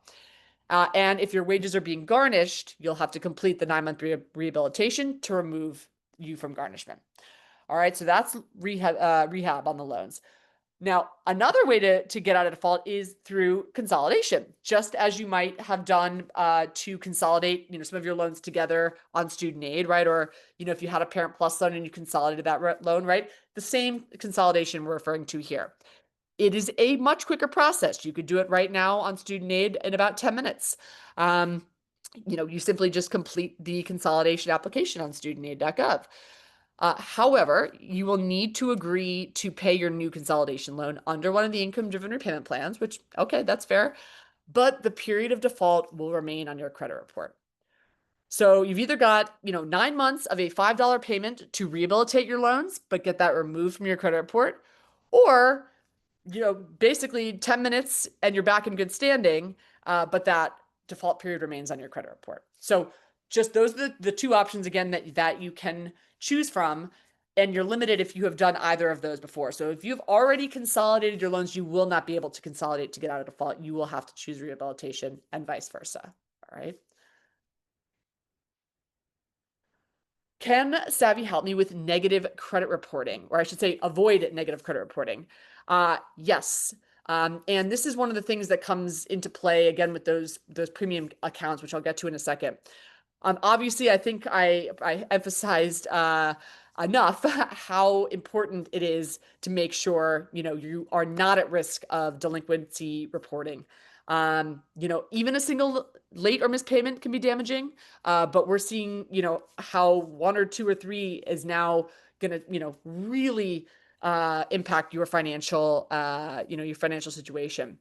And if your wages are being garnished, you'll have to complete the 9-month rehabilitation to remove you from garnishment. All right, so that's rehab on the loans. Now, another way to get out of default is through consolidation, just as you might have done to consolidate, some of your loans together on student aid, right? Or, if you had a Parent Plus loan and you consolidated that loan, right? The same consolidation we're referring to here. It is a much quicker process. You could do it right now on student aid in about 10 minutes. You simply just complete the consolidation application on studentaid.gov. However, you will need to agree to pay your new consolidation loan under one of the income-driven repayment plans, which, okay, that's fair, but the period of default will remain on your credit report. So you've either got, 9 months of a $5 payment to rehabilitate your loans, but get that removed from your credit report, or, basically 10 minutes and you're back in good standing, but that default period remains on your credit report. So just those are the two options, again, that you can choose from. And you're limited if you have done either of those before. So if you've already consolidated your loans, you will not be able to consolidate to get out of default. You will have to choose rehabilitation and vice versa. All right. Can Savi help me with negative credit reporting, or I should say, avoid negative credit reporting? Yes. And this is one of the things that comes into play again with those premium accounts, which I'll get to in a second. Obviously, I think I emphasized enough how important it is to make sure you are not at risk of delinquency reporting. Even a single late or missed payment can be damaging, but we're seeing how one or two or three is now gonna really impact your financial situation.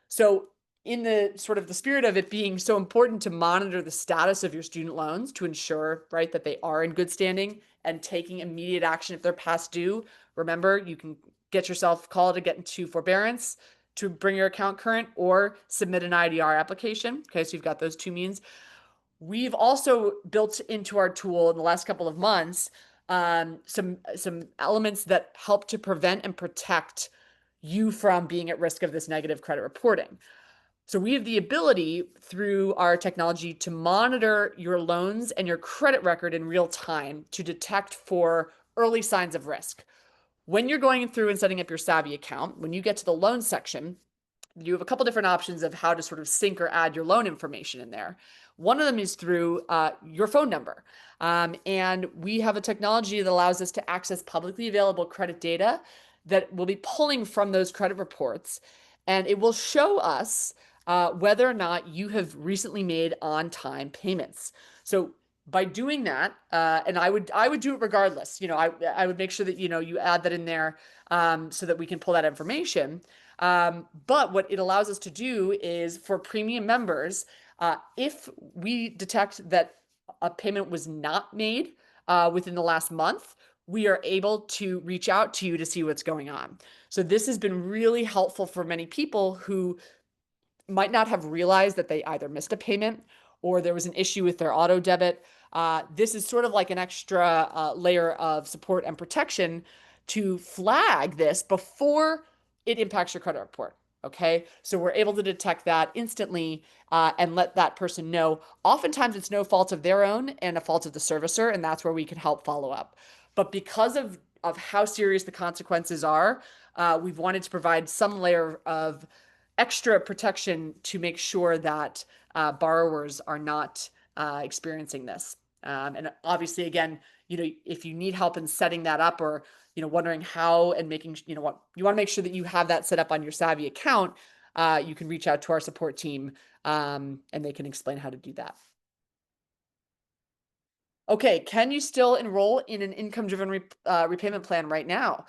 So in the sort of the spirit of it being so important to monitor the status of your student loans to ensure, right, that they are in good standing and taking immediate action if they're past due. Remember, you can get yourself called to get into forbearance to bring your account current or submit an IDR application. Okay, so you've got those two means. We've also built into our tool in the last couple of months some elements that help to prevent and protect you from being at risk of this negative credit reporting. So we have the ability through our technology to monitor your loans and your credit record in real time to detect for early signs of risk. When you're going through and setting up your Savi account, when you get to the loan section, you have a couple different options of how to sort of sync or add your loan information in there. One of them is through your phone number. And we have a technology that allows us to access publicly available credit data that will be pulling from those credit reports. And it will show us whether or not you have recently made on-time payments. So by doing that, and I would do it regardless. I would make sure that you add that in there so that we can pull that information. But what it allows us to do is for premium members, if we detect that a payment was not made within the last month, we are able to reach out to you to see what's going on. So this has been really helpful for many people who might not have realized that they either missed a payment or there was an issue with their auto debit. This is sort of like an extra layer of support and protection to flag this before it impacts your credit report. Okay, so we're able to detect that instantly and let that person know. Oftentimes, it's no fault of their own and a fault of the servicer, and that's where we can help follow up. But because of how serious the consequences are, we've wanted to provide some layer of extra protection to make sure that borrowers are not experiencing this. And obviously, again, if you need help in setting that up or, wondering how and making, what you want to make sure that you have that set up on your Savi account, you can reach out to our support team and they can explain how to do that. Okay, can you still enroll in an income-driven repayment plan right now?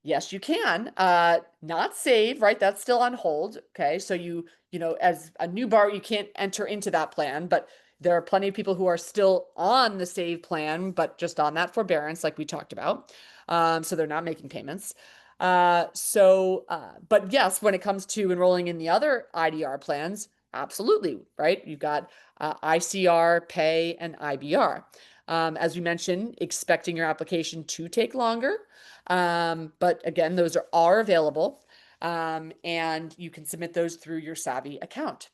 Yes, you can. Not save, right? That's still on hold. Okay. So as a new borrower, you can't enter into that plan, but there are plenty of people who are still on the save plan, but just on that forbearance, like we talked about. So they're not making payments. But yes, when it comes to enrolling in the other IDR plans, absolutely, right? You've got ICR, Pay, and IBR. As we mentioned, expecting your application to take longer. But again, those are available, and you can submit those through your Savi account.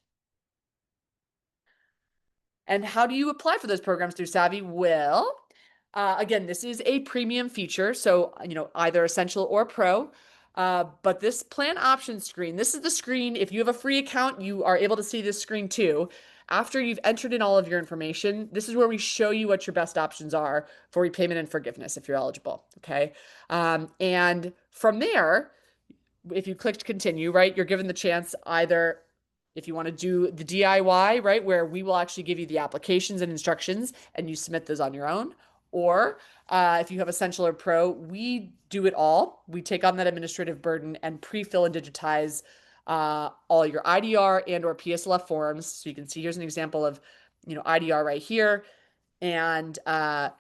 And how do you apply for those programs through Savi? Well, again, this is a premium feature, so either Essential or Pro. But this plan options screen, this is the screen. If you have a free account, you are able to see this screen too. After you've entered in all of your information, this is where we show you what your best options are for repayment and forgiveness if you're eligible. Okay. And from there, if you clicked continue, right, you're given the chance either if you want to do the DIY, right, where we will actually give you the applications and instructions and you submit those on your own. Or if you have Essential or Pro, we do it all. We take on that administrative burden and pre-fill and digitize all your IDR and or PSLF forms. So you can see here's an example of, IDR right here. And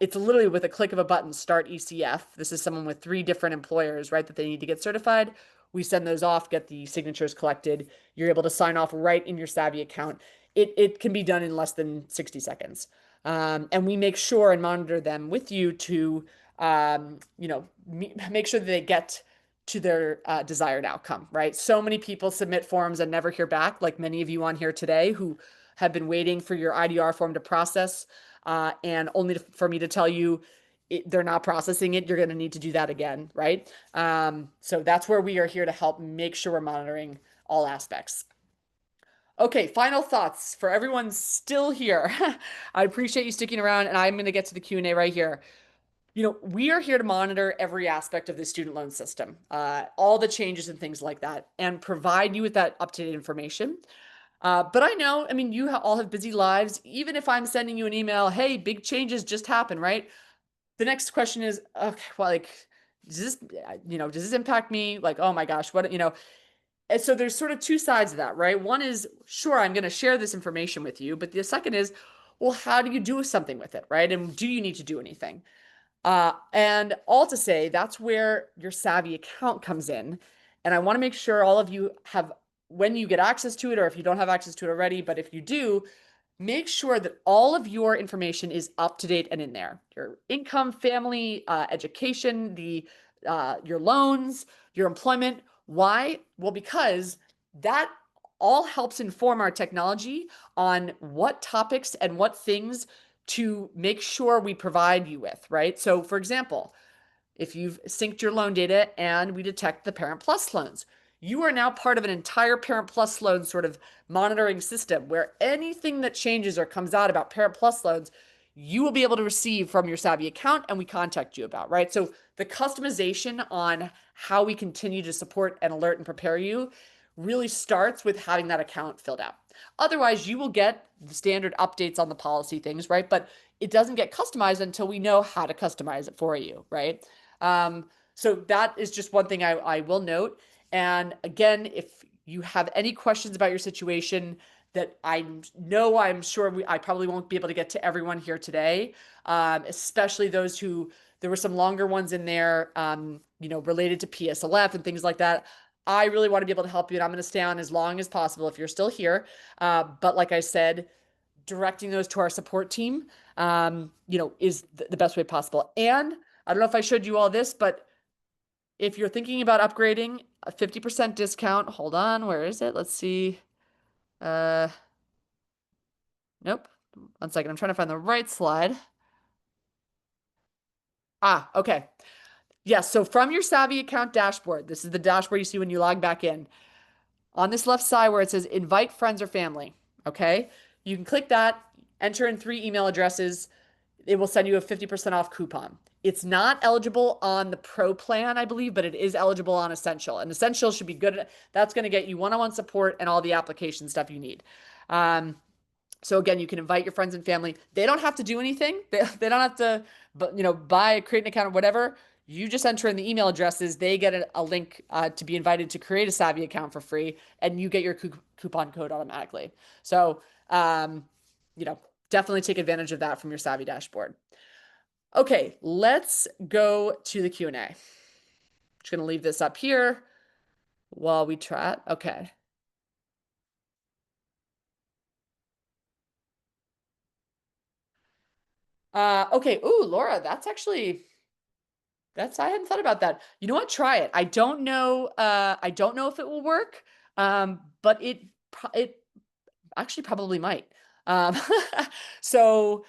it's literally with a click of a button, start ECF. This is someone with 3 different employers, right, that they need to get certified. We send those off, get the signatures collected. You're able to sign off right in your Savi account. It can be done in less than 60 seconds. And we make sure and monitor them with you to make sure that they get to their desired outcome, right? So many people submit forms and never hear back, like many of you on here today who have been waiting for your IDR form to process, and only for me to tell you they're not processing it. You're going to need to do that again, right? So that's where we are here to help make sure we're monitoring all aspects. Okay, final thoughts for everyone still here. I appreciate you sticking around, and I'm going to get to the Q&A right here. We are here to monitor every aspect of the student loan system, all the changes and things like that, and provide you with that up-to-date information. But I know, I mean, you all have busy lives. Even if I'm sending you an email, hey, big changes just happened, right? The next question is, okay, well, like, does this impact me? Like, oh my gosh, what. And so there's sort of two sides of that, right? One is, sure, I'm going to share this information with you. But the second is, well, how do you do something with it, right? And do you need to do anything? And all to say, that's where your Savi account comes in. And I want to make sure all of you have, when you get access to it, or if you don't have access to it already, but if you do, make sure that all of your information is up to date and in there. Your income, family, education, your loans, your employment. Why? Well, because that all helps inform our technology on what topics and what things to make sure we provide you with, right? So for example, if you've synced your loan data and we detect the Parent Plus loans, you are now part of an entire Parent Plus loan sort of monitoring system where anything that changes or comes out about Parent Plus loans, you will be able to receive from your Savi account and we contact you about, right? So the customization on how we continue to support and alert and prepare you really starts with having that account filled out. Otherwise, you will get the standard updates on the policy things, right? But it doesn't get customized until we know how to customize it for you, right? So that is just one thing I will note. And again, if you have any questions about your situation that I know, I'm sure I probably won't be able to get to everyone here today, especially those who, there were some longer ones in there, related to PSLF and things like that. I really want to be able to help you, and I'm going to stay on as long as possible if you're still here. But like I said, directing those to our support team, is the best way possible. And I don't know if I showed you all this, but if you're thinking about upgrading, a 50% discount. Hold on, where is it? Let's see. Uh, nope. 1 second. I'm trying to find the right slide. Okay. Yes. So from your Savi account dashboard, this is the dashboard you see when you log back in. On this left side where it says invite friends or family, okay? You can click that, enter in 3 email addresses. It will send you a 50% off coupon. It's not eligible on the Pro plan, I believe, but it is eligible on Essential. And Essential should be good. That's going to get you one-on-one support and all the application stuff you need. So again, you can invite your friends and family. They don't have to do anything. They don't have to, create an account or whatever. You just enter in the email addresses. They get a link to be invited to create a Savi account for free, and you get your coupon code automatically. So, definitely take advantage of that from your Savi dashboard. Okay, let's go to the Q&A. Just going to leave this up here while we chat. Okay. Okay. Ooh, Laura, I hadn't thought about that. You know what? Try it. I don't know. I don't know if it will work. But it actually probably might. Um, so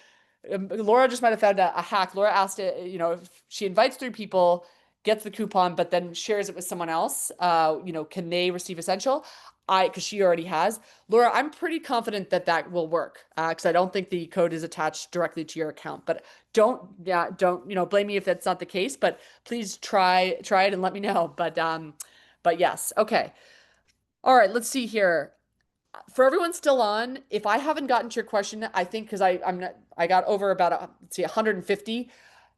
Laura just might have found a hack. Laura asked it, if she invites 3 people, gets the coupon, but then shares it with someone else, can they receive Essential? Because she already has. Laura, I'm pretty confident that will work, because I don't think the code is attached directly to your account. But don't blame me if that's not the case. But please try it and let me know. But yes, okay, all right. Let's see here. For everyone still on, if I haven't gotten to your question, I think because I got over about let's see 150.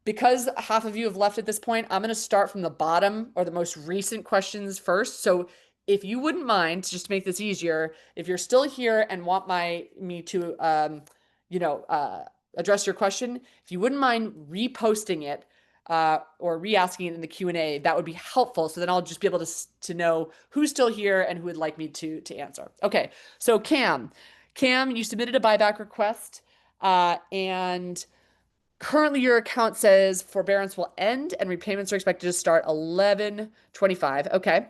Because half of you have left at this point, I'm going to start from the bottom or the most recent questions first. So if you wouldn't mind, just to make this easier, if you're still here and want me to address your question, if you wouldn't mind reposting it or re-asking it in the Q&A, that would be helpful. So then I'll just be able to know who's still here and who would like me to answer. Okay, so Cam, you submitted a buyback request, and Currently, your account says forbearance will end and repayments are expected to start 11/25. Okay.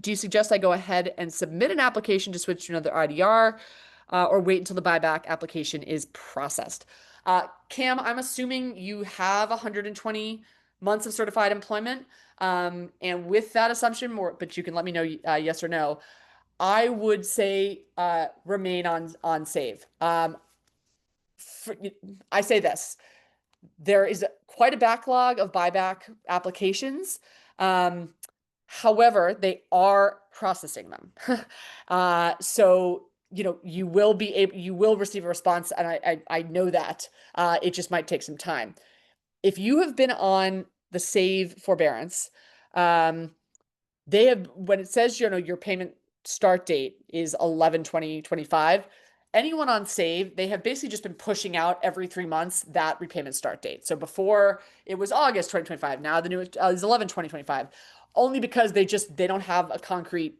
Do you suggest I go ahead and submit an application to switch to another IDR, or wait until the buyback application is processed? Cam, I'm assuming you have 120 months of certified employment. And with that assumption, more, but you can let me know yes or no. I would say remain on save. For, I say this. There is quite a backlog of buyback applications. Um, However, they are processing them. So, you will receive a response, and I know that. It just might take some time. If you have been on the save forbearance, um, they have, when it says, your payment start date is 11/20/25, anyone on save, they have basically just been pushing out every 3 months that repayment start date. So before it was August 2025, now the new is 11/20/25, only because they don't have a concrete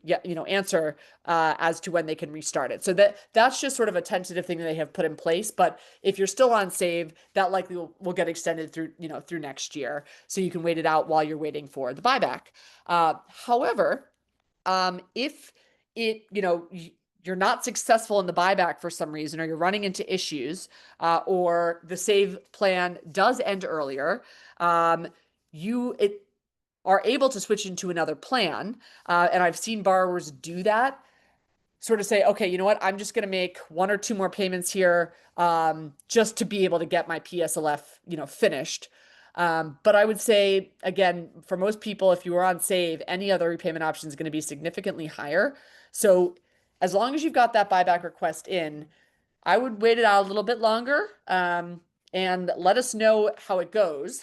answer as to when they can restart it. So that's just sort of a tentative thing that they have put in place. But if you're still on save, that likely will get extended through next year, so you can wait it out while you're waiting for the buyback. However, if you're not successful in the buyback for some reason, or you're running into issues, or the save plan does end earlier, you are able to switch into another plan. And I've seen borrowers do that, sort of say, okay, you know what? I'm just going to make one or two more payments here, just to be able to get my PSLF, finished. But I would say, again, for most people, if you are on save, any other repayment option is going to be significantly higher. So as long as you've got that buyback request in, I would wait it out a little bit longer, and let us know how it goes.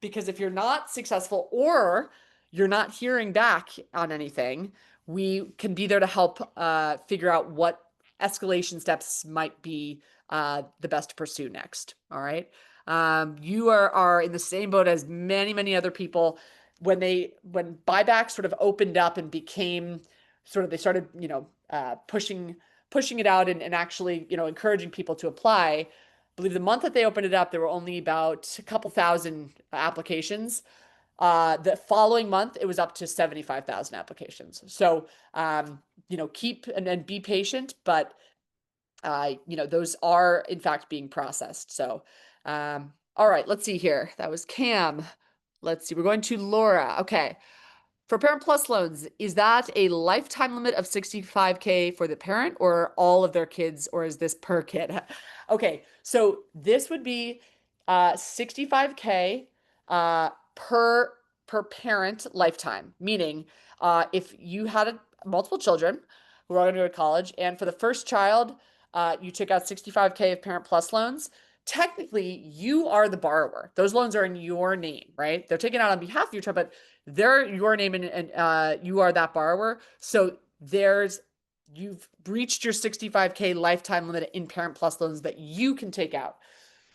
Because if you're not successful, or you're not hearing back on anything, we can be there to help figure out what escalation steps might be the best to pursue next. All right. You are in the same boat as many, many other people. When buyback sort of opened up and became they started, pushing it out, and actually, encouraging people to apply. I believe the month that they opened it up, there were only about a couple thousand applications. The following month, it was up to 75,000 applications. So, keep and be patient, but those are in fact being processed. So, all right, let's see here. That was Cam. Let's see. We're going to Laura. Okay. For Parent Plus loans, is that a lifetime limit of 65K for the parent, or all of their kids, or is this per kid? Okay, so this would be 65K per parent lifetime, meaning if you had multiple children who are going to go to college, and for the first child, you took out 65K of Parent Plus loans, technically you are the borrower. Those loans are in your name, right? They're taken out on behalf of your child, but they're your name, and you are that borrower. So you've breached your 65K lifetime limit in Parent Plus loans that you can take out.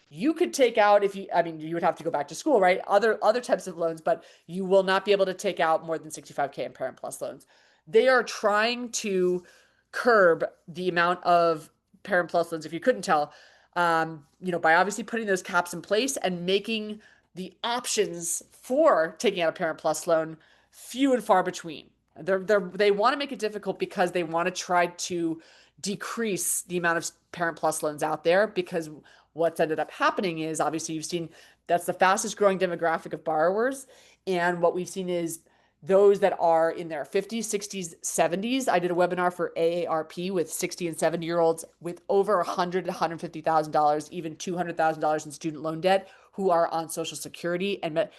You could take out, you would have to go back to school, right? Other types of loans, but you will not be able to take out more than 65K in Parent Plus loans. They are trying to curb the amount of Parent Plus loans, if you couldn't tell, by obviously putting those caps in place and making the options for taking out a Parent Plus loan few and far between. They want to make it difficult because they want to try to decrease the amount of Parent Plus loans out there, because what's ended up happening is, obviously, you've seen that's the fastest growing demographic of borrowers. And what we've seen is those that are in their 50s, 60s, 70s. I did a webinar for AARP with 60 and 70-year-olds with over $100,000 to $150,000, even $200,000 in student loan debt, who are on Social Security. And,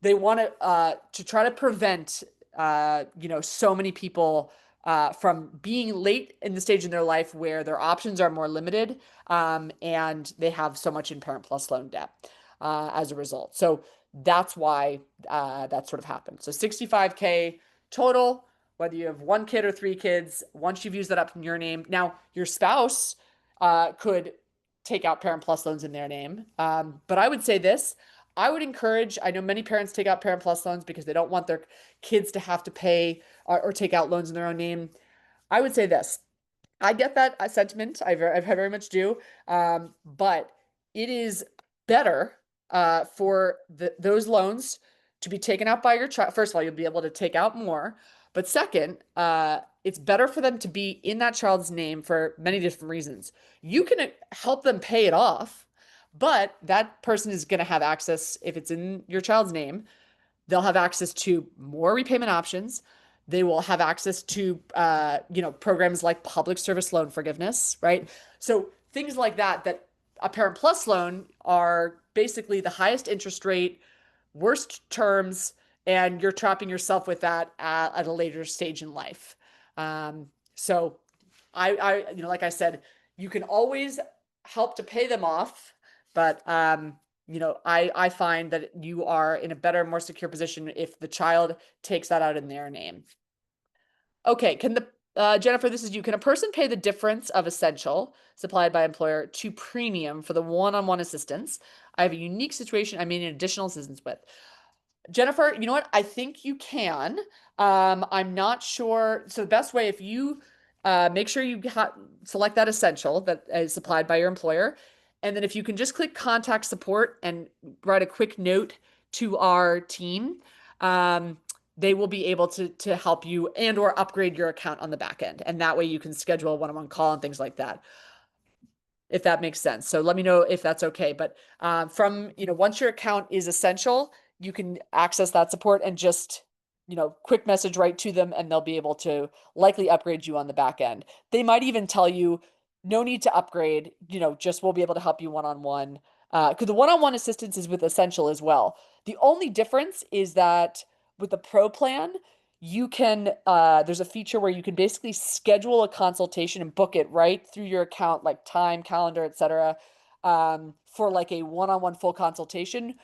they want to try to prevent, so many people from being late in the stage in their life where their options are more limited, and they have so much in Parent Plus loan debt as a result. So that's why that sort of happened. So 65K total, whether you have one kid or three kids, once you've used that up in your name. Now, your spouse could take out Parent Plus loans in their name. But I would say this. I would encourage, I know many parents take out Parent Plus loans because they don't want their kids to have to pay or take out loans in their own name. I would say this. I get that sentiment. I very much do. But it is better for those loans to be taken out by your child. First of all, you'll be able to take out more. But second, it's better for them to be in that child's name for many different reasons. You can help them pay it off, but that person is going to have access, if it's in your child's name, they'll have access to more repayment options. They will have access to, programs like public service loan forgiveness, right? So things like that, that a Parent Plus loan are basically the highest interest rate, worst terms, and you're trapping yourself with that at a later stage in life. So like I said, you can always help to pay them off, but I find that you are in a better, more secure position if the child takes that out in their name. Okay, Jennifer, this is you. Can a person pay the difference of essential supplied by employer to premium for the one-on-one assistance? I have a unique situation I need additional assistance with. Jennifer, you know what? I think you can. I'm not sure. So the best way, if you make sure you select that essential that is supplied by your employer, and then if you can just click contact support and write a quick note to our team, they will be able to help you and or upgrade your account on the back end. And that way you can schedule a one-on-one call and things like that, if that makes sense. So let me know if that's okay. But once your account is essential, you can access that support and just, quick message right to them, and they'll be able to likely upgrade you on the back end. They might even tell you, no need to upgrade, just we'll be able to help you one-on-one. Because the one-on-one assistance is with essential as well. The only difference is that with the pro plan, you can there's a feature where you can basically schedule a consultation and book it right through your account, like time, calendar, etc., for like a one-on-one full consultation.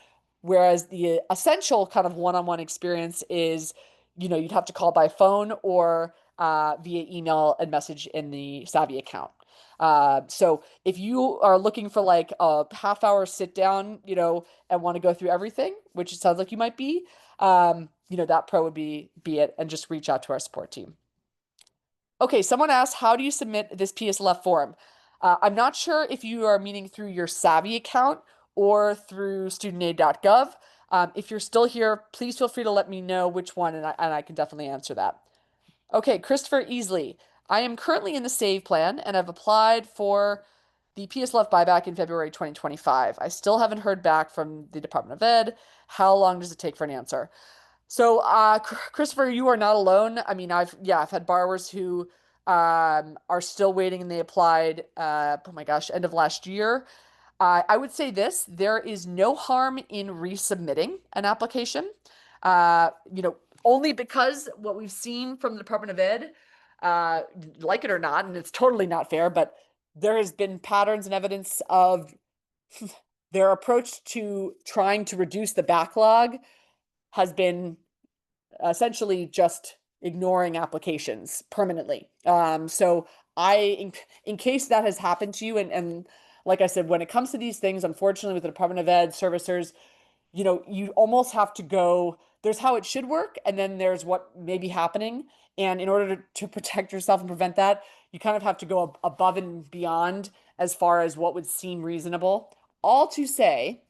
Whereas the essential kind of one-on-one experience is, you'd have to call by phone or via email and message in the Savi account. So if you are looking for like a half-hour sit down, and want to go through everything, which it sounds like you might be, that pro would be it, and just reach out to our support team. Okay, someone asked, how do you submit this PSLF form? I'm not sure if you are meaning through your Savi account or through studentaid.gov. If you're still here, please feel free to let me know which one, and I can definitely answer that. Okay, Christopher Easley. I am currently in the SAVE plan, and I've applied for the PSLF buyback in February 2025. I still haven't heard back from the Department of Ed. How long does it take for an answer? So, Christopher, you are not alone. I mean, I've had borrowers who are still waiting, and they applied, oh my gosh, end of last year. I would say this, there is no harm in resubmitting an application. Only because what we've seen from the Department of Ed, like it or not, and it's totally not fair, but there has been patterns and evidence of their approach to trying to reduce the backlog has been essentially just ignoring applications permanently. So in case that has happened to you, and like I said, when it comes to these things, unfortunately, with the Department of Ed servicers, you almost have to go, there's how it should work, and then there's what may be happening. And in order to protect yourself and prevent that, you kind of have to go above and beyond as far as what would seem reasonable. All to say,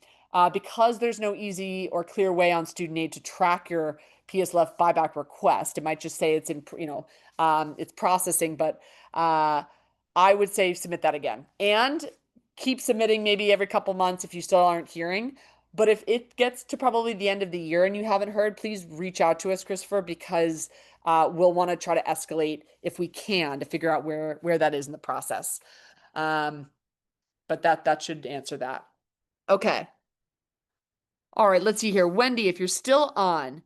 because there's no easy or clear way on student aid to track your PSLF buyback request, it might just say it's it's processing, but I would say submit that again and keep submitting maybe every couple months if you still aren't hearing. But if it gets to probably the end of the year and you haven't heard, please reach out to us, Christopher, because we'll want to try to escalate if we can to figure out where that is in the process. But that should answer that. Okay. All right, let's see here. Wendy, if you're still on.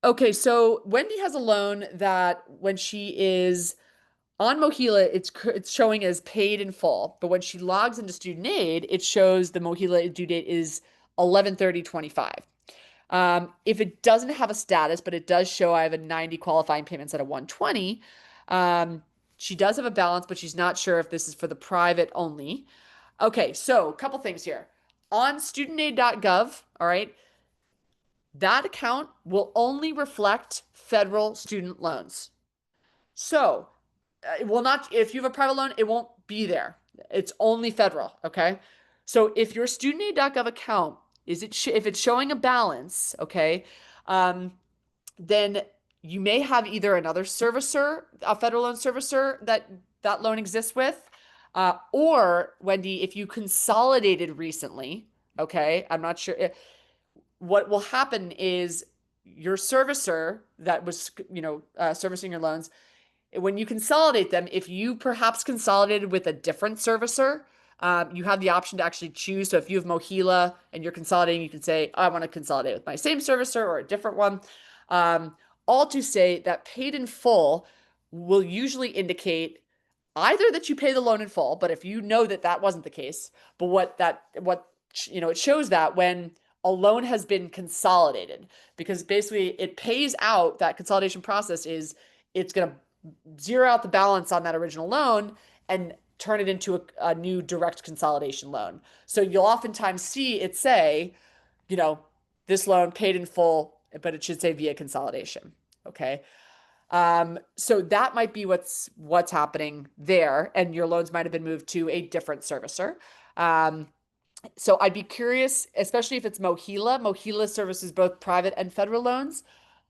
Okay, so Wendy has a loan that when she is on Mohila, it's showing as paid in full, but when she logs into student aid, it shows the Mohila due date is 11/30/25. If it doesn't have a status, but it does show I have a 90 qualifying payments at a 120, she does have a balance, but she's not sure if this is for the private only. Okay, so a couple things here. On studentaid.gov, all right, that account will only reflect federal student loans. So it will not, if you have a private loan, it won't be there. It's only federal, okay? So if your studentaid.gov account if it's showing a balance, okay, um, then you may have either another servicer, a federal loan servicer that loan exists with, or Wendy, if you consolidated recently, okay, I'm not sure. What will happen is your servicer that was, servicing your loans, when you consolidate them, if you perhaps consolidated with a different servicer, you have the option to actually choose. So if you have Mohila and you're consolidating, you can say, I want to consolidate with my same servicer or a different one. Um, all to say that paid in full will usually indicate either that you pay the loan in full, but if you know that that wasn't the case, but it shows that when a loan has been consolidated, because basically it pays out, that consolidation process is it's going to zero out the balance on that original loan and turn it into a new direct consolidation loan. So you'll oftentimes see it say, you know, this loan paid in full, but it should say via consolidation. Okay. So that might be what's happening there, and your loans might have been moved to a different servicer. So I'd be curious, especially if it's Mohila. Mohila services both private and federal loans.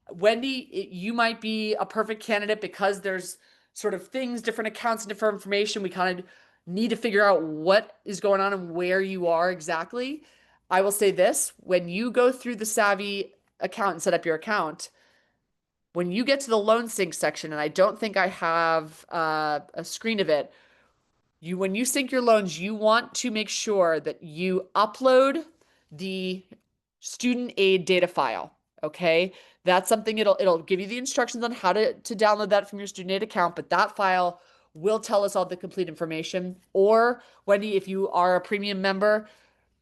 Wendy, you might be a perfect candidate because there's sort of things, different accounts, and different information. We kind of need to figure out what is going on and where you are exactly. I will say this, when you go through the Savi account and set up your account, when you get to the loan sync section, and I don't think I have a screen of it, when you sync your loans, you want to make sure that you upload the student aid data file. Okay. That's something it'll give you the instructions on how to download that from your student aid account, but that file will tell us all the complete information. Or Wendy, if you are a premium member,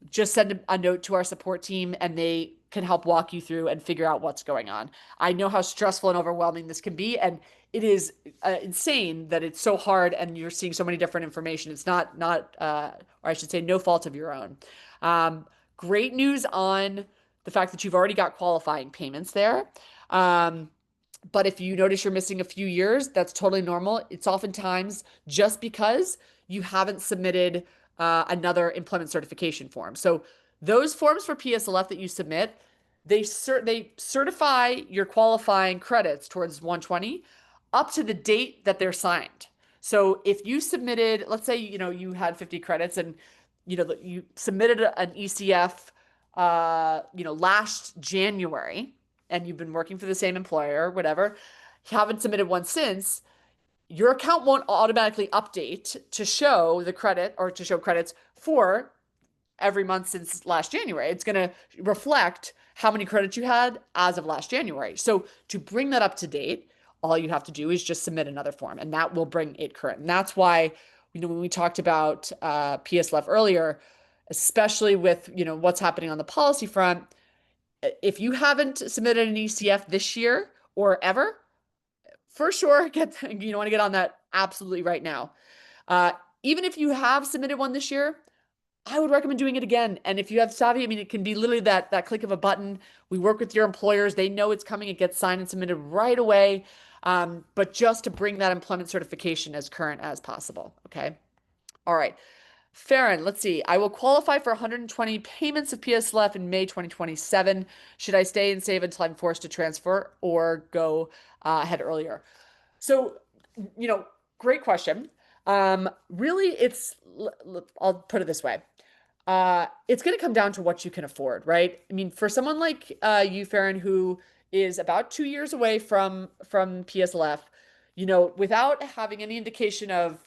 just send a note to our support team and they can help walk you through and figure out what's going on. I know how stressful and overwhelming this can be, and it is insane that it's so hard and you're seeing so many different information. It's or I should say, no fault of your own. Great news on the fact that you've already got qualifying payments there. But if you notice you're missing a few years, that's totally normal. It's oftentimes just because you haven't submitted another employment certification form. So those forms for PSLF that you submit, they certify your qualifying credits towards 120 up to the date that they're signed. So if you submitted, let's say, you had 50 credits and, you submitted an ECF, last January, and you've been working for the same employer or whatever, you haven't submitted one since, your account won't automatically update to show the credit or to show credits for every month since last January. It's going to reflect how many credits you had as of last January. So to bring that up to date, all you have to do is just submit another form and that will bring it current. And that's why, when we talked about PSLF earlier, especially with, what's happening on the policy front, if you haven't submitted an ECF this year or ever, for sure, want to get on that absolutely right now. Even if you have submitted one this year, I would recommend doing it again. And if you have Savi, it can be literally that click of a button. We work with your employers. They know it's coming. It gets signed and submitted right away. But just to bring that employment certification as current as possible. Okay. All right. Farron, let's see. I will qualify for 120 payments of PSLF in May 2027. Should I stay and save until I'm forced to transfer or go ahead earlier? So, great question. Really, I'll put it this way. It's going to come down to what you can afford, right? For someone like you, Farron, who is about 2 years away from PSLF, without having any indication of,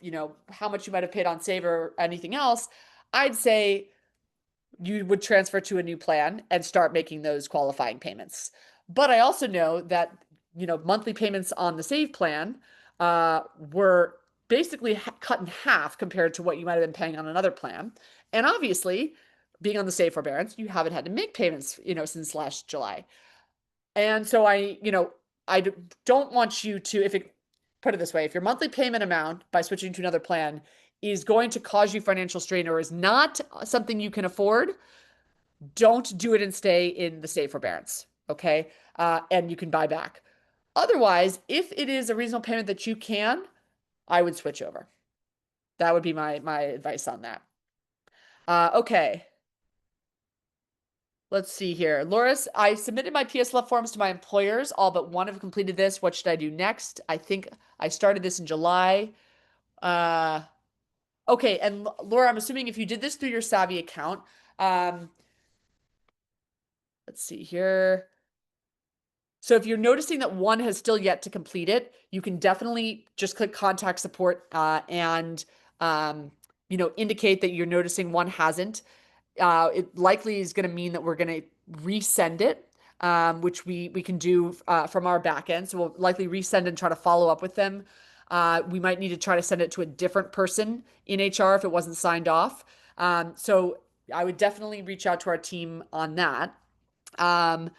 how much you might have paid on Save or anything else, I'd say you would transfer to a new plan and start making those qualifying payments. But I also know that, monthly payments on the Save plan were basically cut in half compared to what you might have been paying on another plan. And obviously, being on the Save forbearance, you haven't had to make payments, since last July. And so I don't want you to, put it this way, if your monthly payment amount by switching to another plan is going to cause you financial strain or is not something you can afford, don't do it and stay in the Save forbearance. Okay. And you can buy back. Otherwise, if it is a reasonable payment that you can, I would switch over. That would be my advice on that. Okay. Let's see here. Loris, I submitted my PSLF forms to my employers. All but one have completed this. What should I do next? I think I started this in July. Uh, okay. And Laura, I'm assuming if you did this through your Savi account, um, let's see here. So if you're noticing that one has still yet to complete it, you can definitely just click contact support and um, indicate that you're noticing one hasn't. It likely is going to mean that we're going to resend it, which we can do from our back end. So we'll likely resend and try to follow up with them. We might need to try to send it to a different person in HR if it wasn't signed off. So I would definitely reach out to our team on that. Um,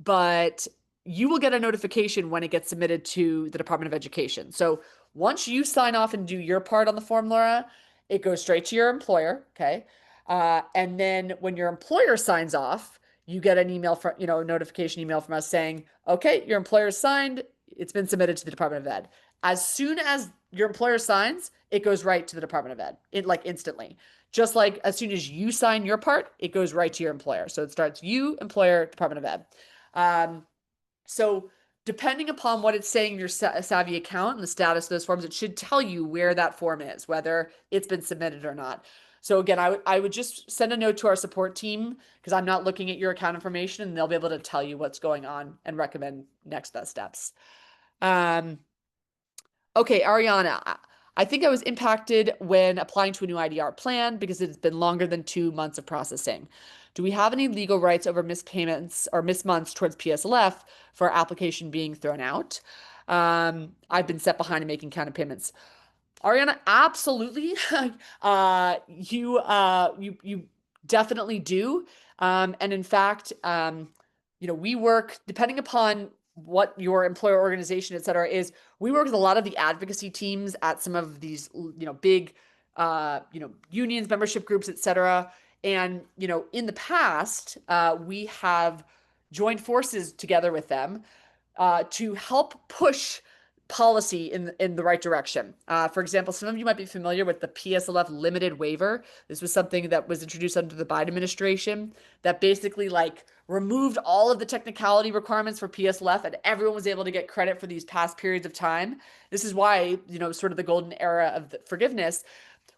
but you will get a notification when it gets submitted to the Department of Education. So once you sign off and do your part on the form, Laura, it goes straight to your employer. Okay. And then when your employer signs off, you get an email from, a notification email from us saying, okay, your employer signed, it's been submitted to the Department of Ed. As soon as your employer signs, it goes right to the Department of Ed, like instantly. Just like as soon as you sign your part, it goes right to your employer. So it starts you, employer, Department of Ed. Um, so depending upon what it's saying in your Savi account and the status of those forms, it should tell you where that form is, whether it's been submitted or not. So again, I would just send a note to our support team because I'm not looking at your account information and they'll be able to tell you what's going on and recommend next best steps. Um, Okay, Ariana, I think I was impacted when applying to a new IDR plan because it's been longer than 2 months of processing. Do we have any legal rights over missed payments or missed months towards PSLF for our application being thrown out? I've been set behind in making counted payments. Ariana, absolutely. You definitely do. And in fact, we work depending upon what your employer organization, et cetera, is. We work with a lot of the advocacy teams at some of these, big, unions, membership groups, et cetera. And in the past, we have joined forces together with them to help push policy in the right direction. For example, some of you might be familiar with the PSLF limited waiver. This was something that was introduced under the Biden administration that basically like removed all of the technicality requirements for PSLF and everyone was able to get credit for these past periods of time. This is why, sort of the golden era of the forgiveness.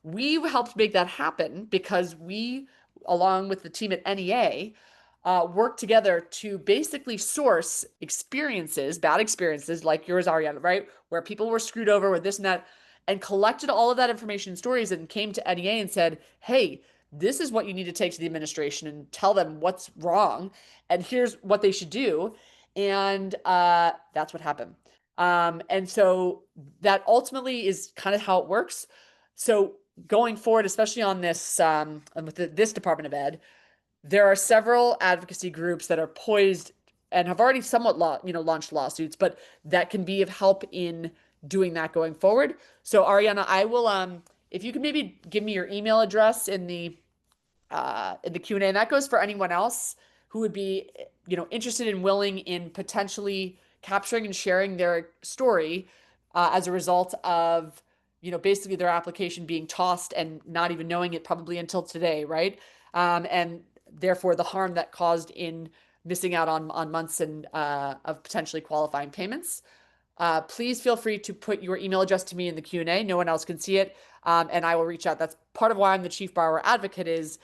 We helped make that happen because we, along with the team at NEA, work together to basically source experiences, bad experiences like yours, Ariana, right? Where people were screwed over with this and that, and collected all of that information and stories and came to NEA and said, hey, this is what you need to take to the administration and tell them what's wrong. And here's what they should do. And that's what happened. And so that ultimately is kind of how it works. So going forward, especially on this, with this Department of Ed, there are several advocacy groups that are poised and have already somewhat launched lawsuits, but that can be of help in doing that going forward. So Ariana, I will if you can maybe give me your email address in the Q&A, and that goes for anyone else who would be, interested and willing in potentially capturing and sharing their story as a result of, basically their application being tossed and not even knowing it probably until today, right? And therefore the harm that caused in missing out on months and of potentially qualifying payments. Please feel free to put your email address to me in the Q&A. No one else can see it, and I will reach out. That's part of why I'm the chief borrower advocate is,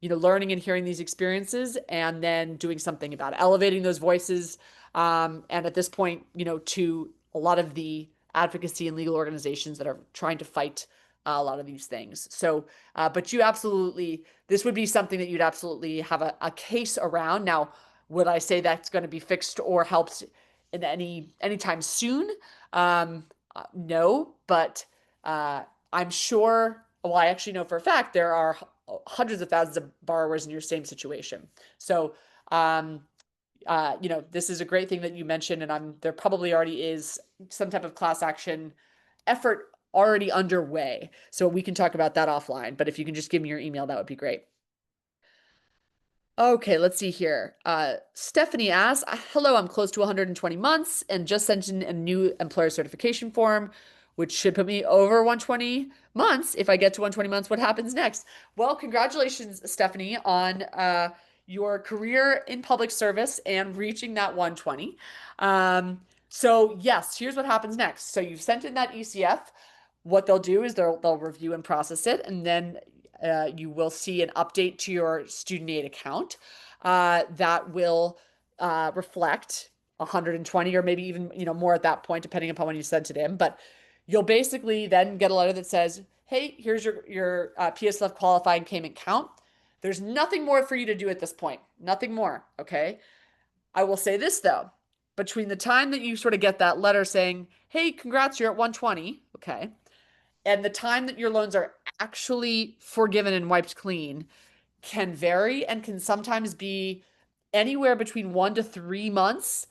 learning and hearing these experiences and then doing something about it, elevating those voices. And at this point, to a lot of the advocacy and legal organizations that are trying to fight a lot of these things. So, but this would be something that you'd absolutely have a case around. Now, would I say that's going to be fixed or helped in anytime soon? No, but I'm sure. Well, I actually know for a fact there are hundreds of thousands of borrowers in your same situation. So, this is a great thing that you mentioned, and there probably already is some type of class action effort already underway. So we can talk about that offline. But if you can just give me your email, that would be great. Okay, let's see here. Stephanie asks, hello, I'm close to 120 months and just sent in a new employer certification form. which should put me over 120 months. If I get to 120 months, what happens next? Well, congratulations, Stephanie, on your career in public service and reaching that 120. So yes, here's what happens next. So you've sent in that ECF. What they'll do is they'll review and process it, and then you will see an update to your student aid account that will reflect 120 or maybe even more at that point, depending upon when you sent it in. But you'll basically then get a letter that says, "Hey, here's your PSLF qualifying payment count." There's nothing more for you to do at this point. Nothing more. Okay. I will say this though, between the time that you sort of get that letter saying, "Hey, congrats, you're at 120," okay, and the time that your loans are actually forgiven and wiped clean can vary and can sometimes be anywhere between 1 to 3 months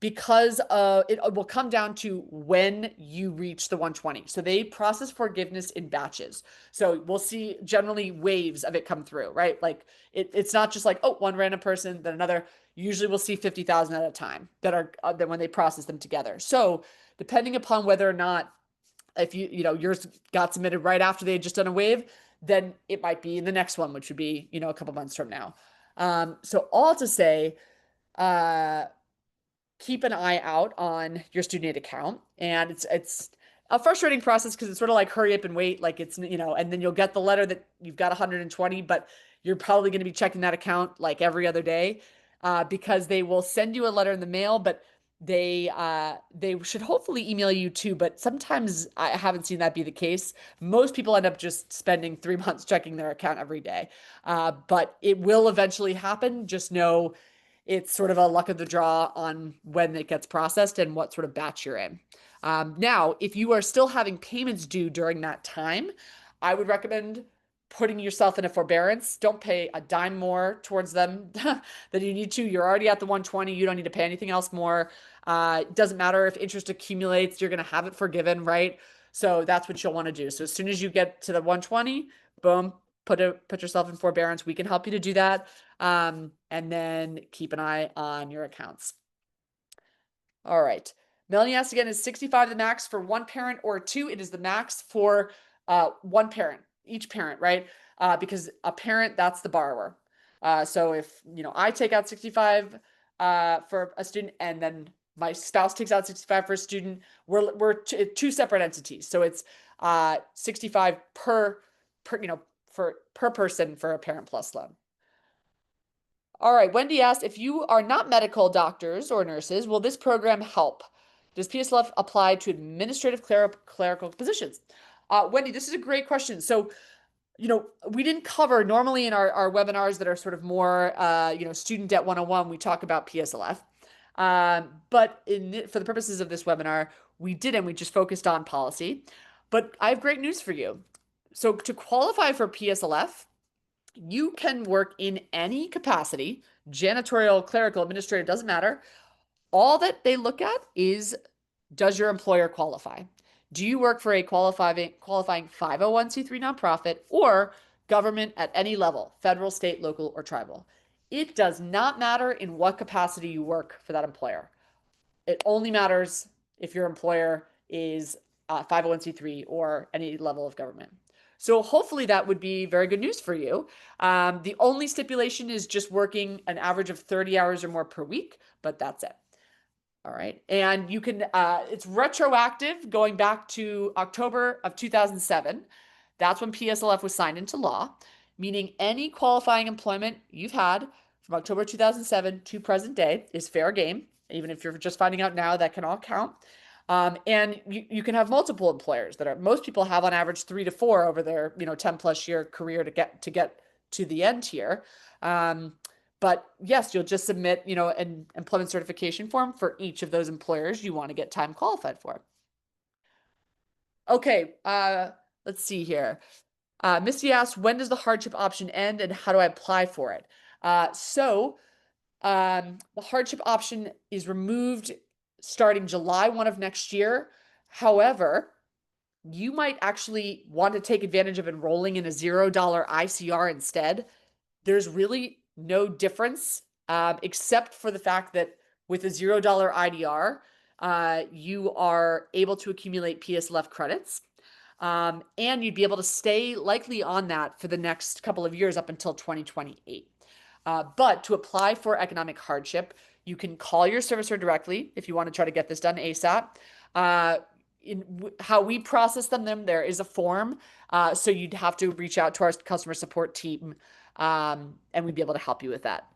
because it will come down to when you reach the 120. So they process forgiveness in batches. So we'll see generally waves of it come through, right? Like it's not just like, oh, one random person, then another. Usually we'll see 50,000 at a time that are that when they process them together. So depending upon whether or not if yours got submitted right after they had just done a wave, then it might be in the next one, which would be a couple months from now. So all to say, uh, keep an eye out on your student aid account, and it's a frustrating process because it's sort of like hurry up and wait, like it's and then you'll get the letter that you've got 120, but you're probably going to be checking that account like every other day, because they will send you a letter in the mail, but they should hopefully email you too, but sometimes I haven't seen that be the case. Most people end up just spending 3 months checking their account every day, but it will eventually happen. Just know it's sort of a luck of the draw on when it gets processed and what sort of batch you're in. Now, if you are still having payments due during that time, I would recommend putting yourself in a forbearance. Don't pay a dime more towards them than you need to. You're already at the 120. You don't need to pay anything else more. It doesn't matter if interest accumulates, you're going to have it forgiven, right? So that's what you'll want to do. So as soon as you get to the 120, boom, put yourself in forbearance. We can help you to do that. And then keep an eye on your accounts. All right. Melanie asked again, is 65 the max for one parent or two? It is the max for one parent, each parent, right? Because a parent, that's the borrower. So if, I take out 65 for a student and then my spouse takes out 65 for a student, we're two separate entities. So it's 65 per per person for a parent plus loan. All right, Wendy asked, if you are not medical doctors or nurses, will this program help? Does PSLF apply to administrative clerical positions? Wendy, this is a great question. So, we didn't cover normally in our webinars that are sort of more, student debt 101, we talk about PSLF. But for the purposes of this webinar, we didn't. We just focused on policy. But I have great news for you. So to qualify for PSLF, you can work in any capacity, janitorial, clerical, administrative, doesn't matter. All that they look at is, does your employer qualify? Do you work for a qualifying 501c3 nonprofit or government at any level, federal, state, local, or tribal? It does not matter in what capacity you work for that employer. It only matters if your employer is 501c3 or any level of government. So hopefully that would be very good news for you. The only stipulation is just working an average of 30 hours or more per week, but that's it. All right. And you can, it's retroactive going back to October of 2007. That's when PSLF was signed into law, meaning any qualifying employment you've had from October 2007 to present day is fair game. Even if you're just finding out now, that can all count. And you can have multiple employers most people have on average 3 to 4 over their 10 plus year career to get to the end here. But yes, you'll just submit an employment certification form for each of those employers you want to get time qualified for. Okay, let's see here. Misty asked, when does the hardship option end and how do I apply for it? The hardship option is removed starting July 1 of next year. However, you might actually want to take advantage of enrolling in a $0 ICR instead. There's really no difference, except for the fact that with a $0 IDR, you are able to accumulate PSLF credits. And you'd be able to stay likely on that for the next couple of years up until 2028. But to apply for economic hardship, you can call your servicer directly if you want to try to get this done ASAP. In how we process them, there is a form. So you'd have to reach out to our customer support team, and we'd be able to help you with that.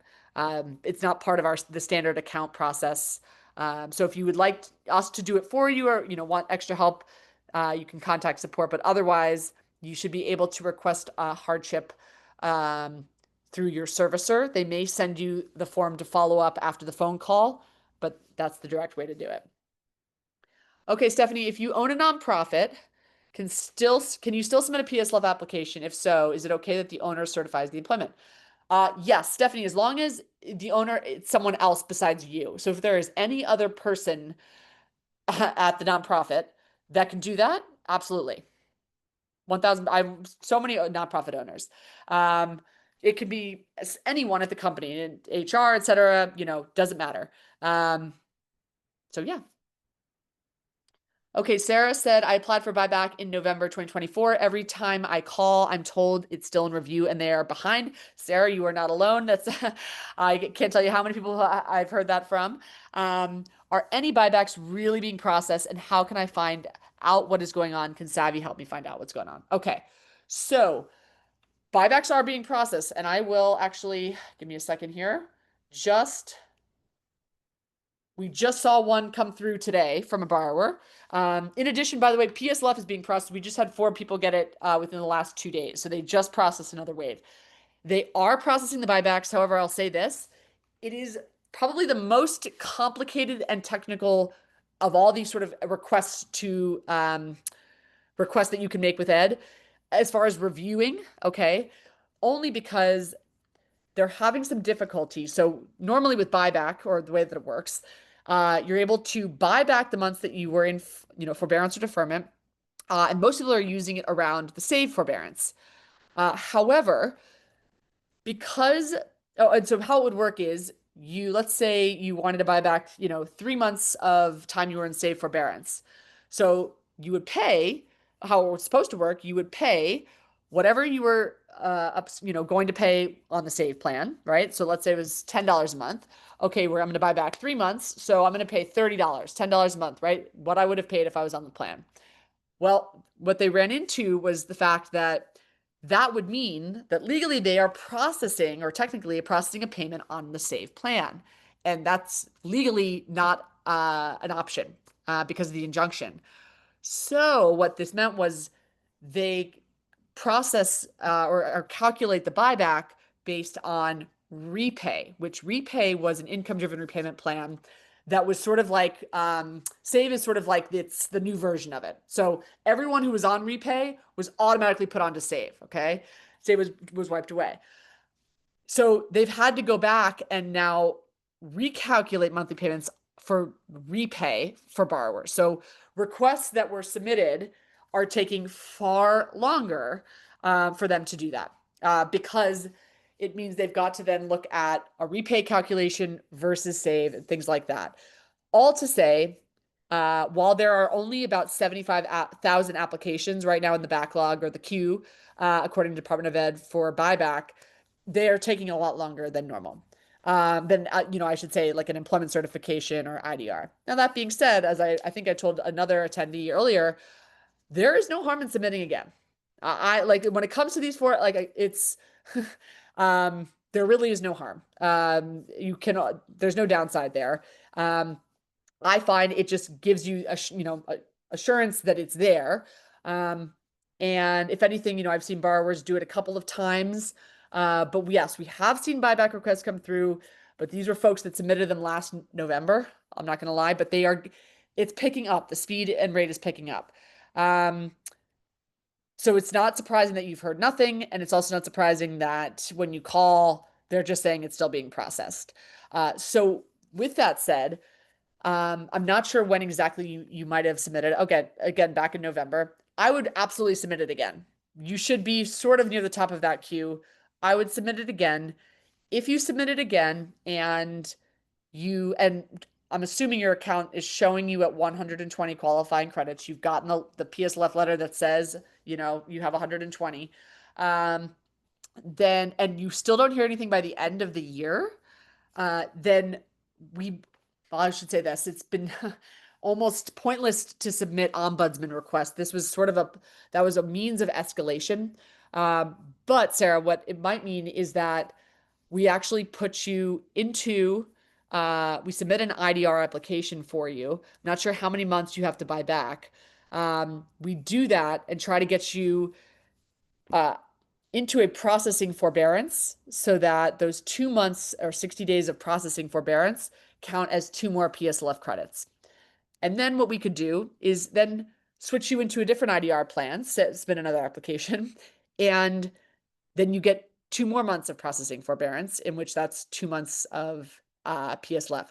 It's not part of the standard account process. So if you would like us to do it for you, or want extra help, you can contact support. But otherwise, you should be able to request a hardship through your servicer. They may send you the form to follow up after the phone call, but that's the direct way to do it. Okay, Stephanie, if you own a nonprofit, can you still submit a PSLF application? If so, is it okay that the owner certifies the employment? Yes, Stephanie, as long as the owner is someone else besides you. So if there is any other person at the nonprofit that can do that, absolutely. 1,000. I'm so many nonprofit owners. It could be anyone at the company, HR, etc. Doesn't matter. So yeah. Okay, Sarah said, I applied for buyback in November 2024. Every time I call, I'm told it's still in review and they are behind. Sarah, you are not alone. I can't tell you how many people I've heard that from. Are any buybacks really being processed, and how can I find out what is going on? Can Savi help me find out what's going on? Okay, so buybacks are being processed, and I will actually, give me a second here. We just saw one come through today from a borrower. In addition, by the way, PSLF is being processed. We just had 4 people get it within the last 2 days. So they just processed another wave. They are processing the buybacks. However, I'll say this. It is probably the most complicated and technical of all these sort of requests that you can make with Ed as far as reviewing, okay? Only because they're having some difficulty. So normally with buyback, or the way that it works, you're able to buy back the months that you were in, forbearance or deferment. And most people are using it around the save forbearance. However, and so how it would work is let's say you wanted to buy back, 3 months of time you were in save forbearance. So you would pay how it was supposed to work. You would pay whatever you were going to pay on the save plan, right? So let's say it was $10 a month. Okay, I'm going to buy back 3 months. So I'm going to pay $30, $10 a month, right? What I would have paid if I was on the plan. Well, what they ran into was the fact that would mean that legally they are processing, or technically processing, a payment on the save plan. And that's legally not an option because of the injunction. So what this meant was they process or calculate the buyback based on repay, which repay was an income-driven repayment plan that was sort of like Save is sort of like it's the new version of it. So everyone who was on repay was automatically put onto Save. Okay, Save was wiped away. So they've had to go back and now recalculate monthly payments for repay for borrowers. So requests that were submitted are taking far longer for them to do that because it means they've got to then look at a repay calculation versus save and things like that. All to say, while there are only about 75,000 applications right now in the backlog or the queue, according to Department of Ed for buyback, they are taking a lot longer than normal. I should say, like an employment certification or IDR. Now, that being said, as I think I told another attendee earlier, there is no harm in submitting again. I like when it comes to these 4, like it's, there really is no harm. There's no downside there. I find it just gives you assurance that it's there. And if anything, I've seen borrowers do it a couple of times. But yes, we have seen buyback requests come through, but these were folks that submitted them last November. I'm not going to lie, but it's picking up. The speed and rate is picking up. So it's not surprising that you've heard nothing, and it's also not surprising that when you call, they're just saying it's still being processed. So with that said, I'm not sure when exactly you might have submitted. Okay, again, back in November. I would absolutely submit it again. You should be sort of near the top of that queue. I would submit it again. If you submit it again and I'm assuming your account is showing you at 120 qualifying credits. You've gotten the PSLF letter that says, you have 120. Um, then, and you still don't hear anything by the end of the year, then we, well, I should say this, it's been almost pointless to submit ombudsman requests. That was a means of escalation. Um, but Sarah, what it might mean is that we actually put you into, we submit an IDR application for you. I'm not sure how many months you have to buy back. We do that and try to get you uh, into a processing forbearance so that those 2 months or 60 days of processing forbearance count as two more PSLF credits. And then what we could do is then switch you into a different IDR plan, submit another application, and then you get 2 more months of processing forbearance, in which that's 2 months of PSLF.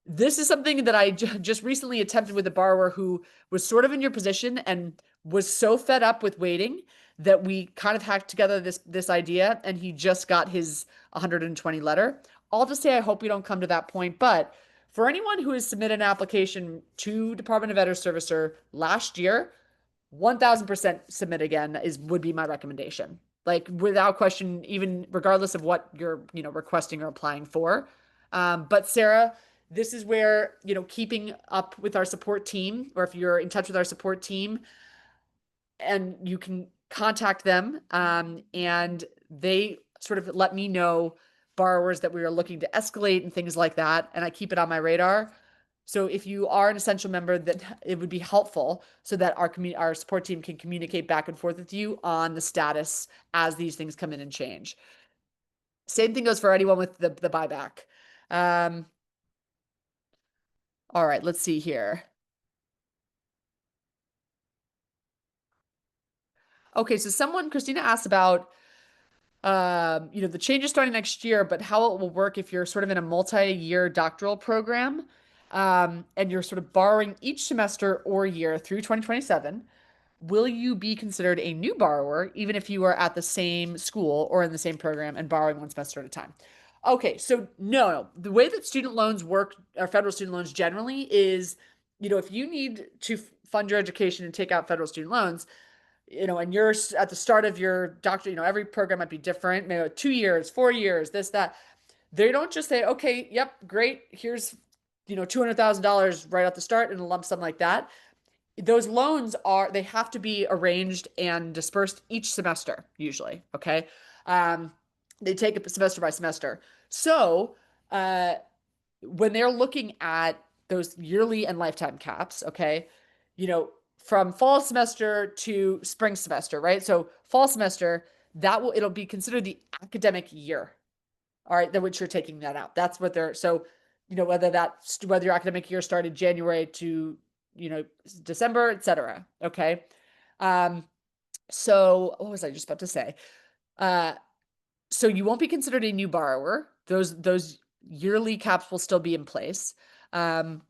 This is something that I just recently attempted with a borrower who was sort of in your position and was so fed up with waiting that we kind of hacked together this idea, and he just got his 120 letter. All to say, I hope we don't come to that point, but for anyone who has submitted an application to Department of Veteran Servicer last year, 1000% submit again would be my recommendation. Like without question, even regardless of what you're, requesting or applying for. But Sarah, this is where, keeping up with our support team, or if you're in touch with our support team, and you can contact them, and they sort of let me know borrowers that we are looking to escalate and things like that, and I keep it on my radar. So if you are an essential member, that it would be helpful so that our support team can communicate back and forth with you on the status as these things come in and change. Same thing goes for anyone with the buyback. Um, all right, let's see here. Okay, so Christina asked about the changes starting next year, but how it will work if you're sort of in a multi-year doctoral program, and you're sort of borrowing each semester or year through 2027. Will you be considered a new borrower even if you are at the same school or in the same program and borrowing one semester at a time? Okay, so no. The way that student loans work, or federal student loans generally, is, if you need to fund your education and take out federal student loans, and you're at the start of your doctor, every program might be different, maybe 2 years, 4 years, this, that. They don't just say, okay, yep, great, here's, $200,000 right at the start in a lump sum like that. Those loans they have to be arranged and dispersed each semester, usually. Okay. Um, they take it semester by semester. So, when they're looking at those yearly and lifetime caps, okay, from fall semester to spring semester, right? So fall semester, it'll be considered the academic year. All right, then which you're taking that out. That's what so, whether your academic year started January to, December, etc. Okay. Um, so what was I just about to say? Uh, so you won't be considered a new borrower. Those yearly caps will still be in place. And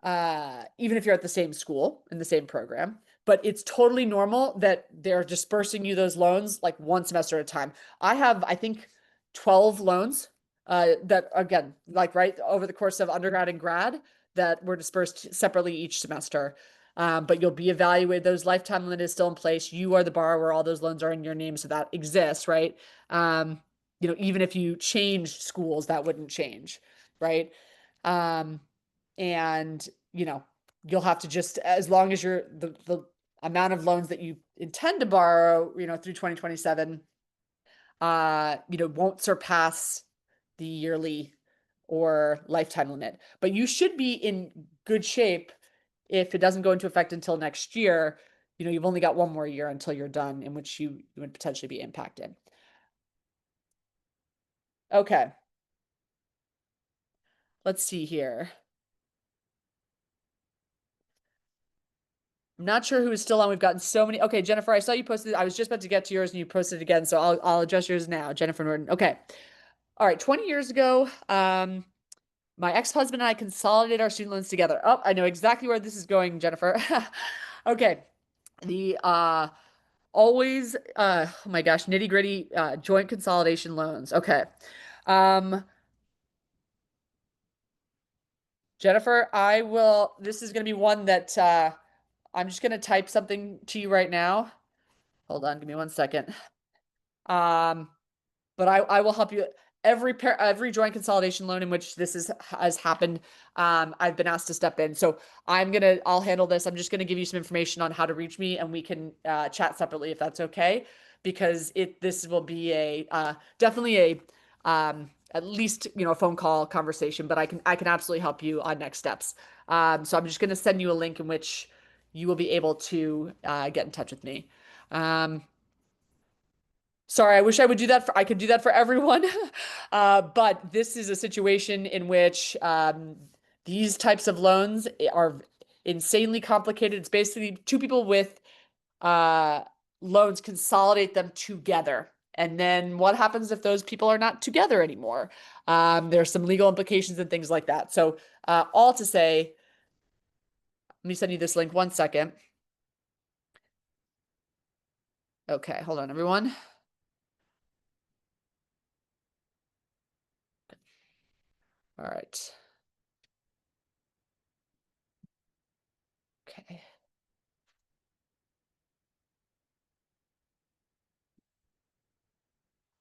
even if you're at the same school in the same program, but it's totally normal that they're dispersing you those loans like one semester at a time. I have, I think, 12 loans that, again, like right over the course of undergrad and grad, that were dispersed separately each semester. But you'll be evaluated. Those lifetime limit is still in place. You are the borrower. All those loans are in your name, so that exists, right? Even if you changed schools, that wouldn't change, right? Um, and you'll have to, just as long as the amount of loans that you intend to borrow, through 2027, won't surpass the yearly or lifetime limit. But you should be in good shape if it doesn't go into effect until next year. You've only got one more year until you're done, in which you would potentially be impacted. Okay. Let's see here. I'm not sure who is still on. We've gotten so many. Okay, Jennifer, I saw you posted. I was just about to get to yours and you posted again, so I'll address yours now. Jennifer Norton. Okay. All right. 20 years ago, my ex-husband and I consolidated our student loans together. Oh, I know exactly where this is going, Jennifer. Okay. The always oh my gosh, nitty-gritty joint consolidation loans. Okay. Um Jennifer, this is going to be one that I'm just going to type something to you right now. Hold on, give me 1 second. Um, but I will help you. Every joint consolidation loan in which has happened, I've been asked to step in. So I'll handle this. I'm just gonna give you some information on how to reach me, and we can chat separately if that's okay, because this will be a definitely a at least a phone call conversation, but I can absolutely help you on next steps. So I'm just gonna send you a link in which you will be able to get in touch with me. Um, Sorry, I wish I could do that for everyone. But this is a situation in which these types of loans are insanely complicated. It's basically two people with uh, loans consolidate them together. And then what happens if those people are not together anymore? There's some legal implications and things like that. So, all to say, let me send you this link 1 second. Okay, hold on, everyone. All right. Okay.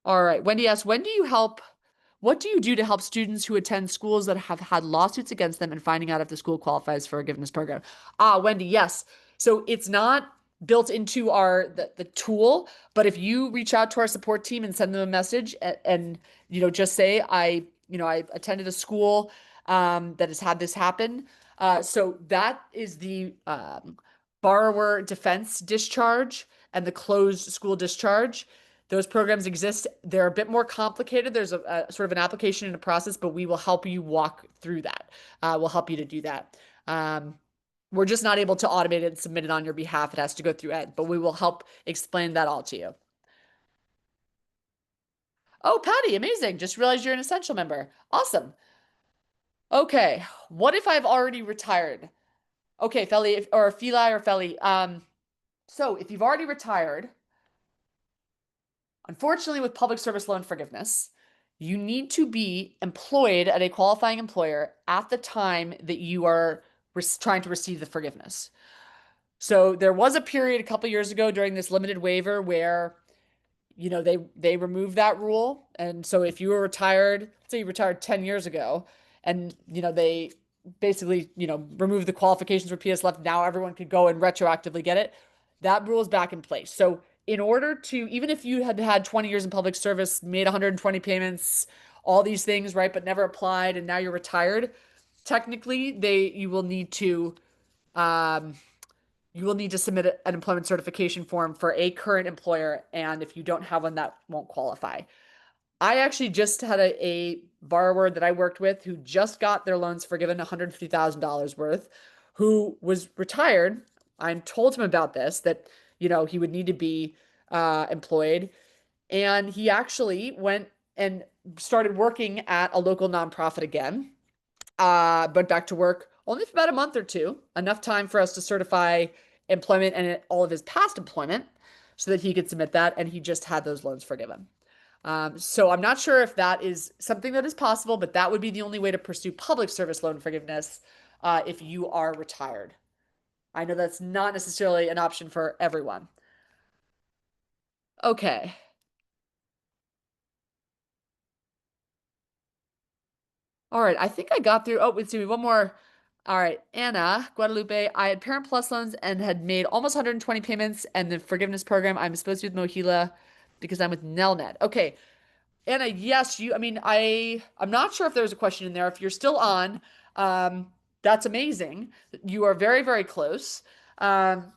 All right. Wendy asks, what do you do to help students who attend schools that have had lawsuits against them and finding out if the school qualifies for a forgiveness program? Wendy, yes. So it's not built into the tool, but if you reach out to our support team and send them a message and just say I attended a school that has had this happen. So that is the borrower defense discharge and the closed school discharge. Those programs exist. They're a bit more complicated. There's a sort of an application and a process, but we will help you walk through that. We'll help you to do that. Um, we're just not able to automate it and submit it on your behalf. It has to go through Ed, but we will help explain that all to you. Oh, Patty, amazing. Just realized you're an essential member. Awesome. Okay. What if I've already retired? Okay, Feli, or Feli or Feli. So if you've already retired, unfortunately, with public service loan forgiveness, you need to be employed at a qualifying employer at the time that you are trying to receive the forgiveness. So there was a period a couple years ago during this limited waiver where they removed that rule. And so if you were retired, say you retired 10 years ago, and they basically removed the qualifications for PSLF, now everyone could go and retroactively get it. That rule is back in place. So in order to, even if you had had 20 years in public service, made 120 payments, all these things, right, but never applied, and now you're retired, technically um, you will need to submit an employment certification form for a current employer, and if you don't have one, that won't qualify. I actually just had a borrower that I worked with who just got their loans forgiven, $150,000 worth, who was retired. I told him about this, that he would need to be employed, and he actually went and started working at a local nonprofit again. Went back to work only for about a month or two, enough time for us to certify employment and all of his past employment so that he could submit that, and he just had those loans forgiven. So I'm not sure if that is something that is possible, but that would be the only way to pursue public service loan forgiveness if you are retired. I know that's not necessarily an option for everyone. Okay. All right. I think I got through. Oh, let's see. One more. All right. Anna, Guadalupe. I had Parent Plus loans and had made almost 120 payments, and the forgiveness program I'm supposed to be with Mohila because I'm with Nelnet. Okay. Anna, yes, I mean, I'm not sure if there's a question in there. If you're still on, um, that's amazing. You are very, very close. Um,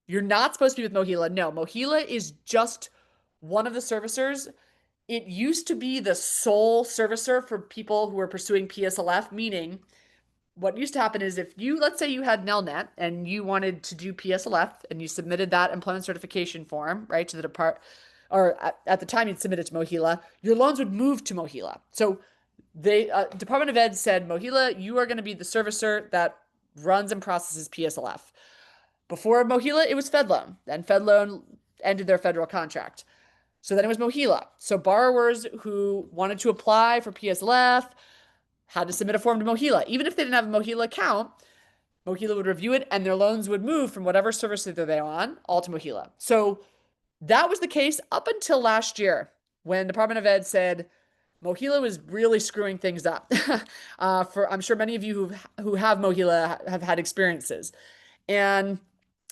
you're not supposed to be with Mohila. No, Mohila is just one of the servicers. It used to be the sole servicer for people who were pursuing PSLF, meaning what used to happen is if let's say you had Nelnet and you wanted to do PSLF and you submitted that employment certification form, right, to the or at the time you'd submit it to Mohila, your loans would move to Mohila. So they Department of Ed said, Mohila, you are going to be the servicer that runs and processes PSLF. Before Mohila, it was FedLoan. Then FedLoan ended their federal contract. So then it was Mohila. So borrowers who wanted to apply for PSLF had to submit a form to Mohila. Even if they didn't have a Mohila account, Mohila would review it and their loans would move from whatever service that they're on all to Mohila. So that was the case up until last year when Department of Ed said Mohila was really screwing things up. For I'm sure many of you who have Mohila have had experiences. And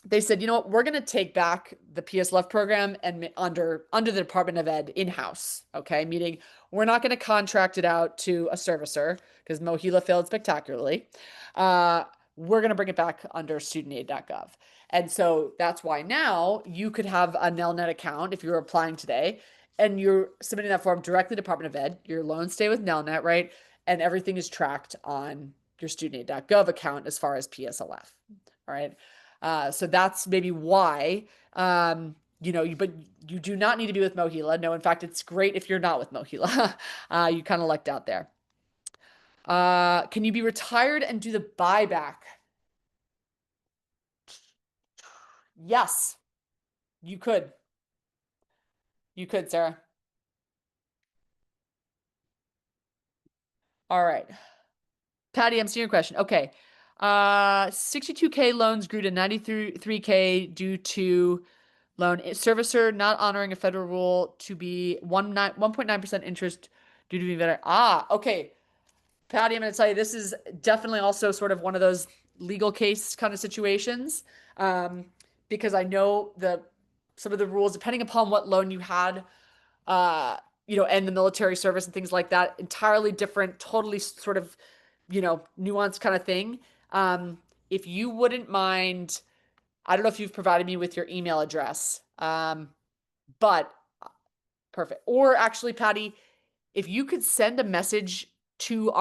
they said, you know what, we're going to take back the PS Left program and under the Department of Ed in-house. Okay, meaning we're not going to contract it out to a servicer because Mohila failed spectacularly. Uh, we're going to bring it back under studentaid.gov. And so that's why now you could have a Nelnet account if you're applying today and you're submitting that form directly to Department of Ed. Your loans stay with Nelnet, right? And everything is tracked on your studentaid.gov account as far as PSLF. All right. So that's maybe why, but you do not need to be with Mohila. No, in fact, it's great if you're not with Mohila. You kind of lucked out there. Can you be retired and do the buyback? Yes, you could. You could, Sarah. All right. Patty, I'm seeing your question. Okay. 62K loans grew to 93K due to loan servicer not honoring a federal rule to be 1.9% interest due to being better. Okay. Patty, I'm going to tell you, this is definitely also sort of one of those legal case kind of situations. Because I know some of the rules, depending upon what loan you had, and the military service and things like that, entirely different, totally sort of, nuanced kind of thing. If you wouldn't mind, I don't know if you've provided me with your email address, but perfect. Or actually, Patty, if you could send a message through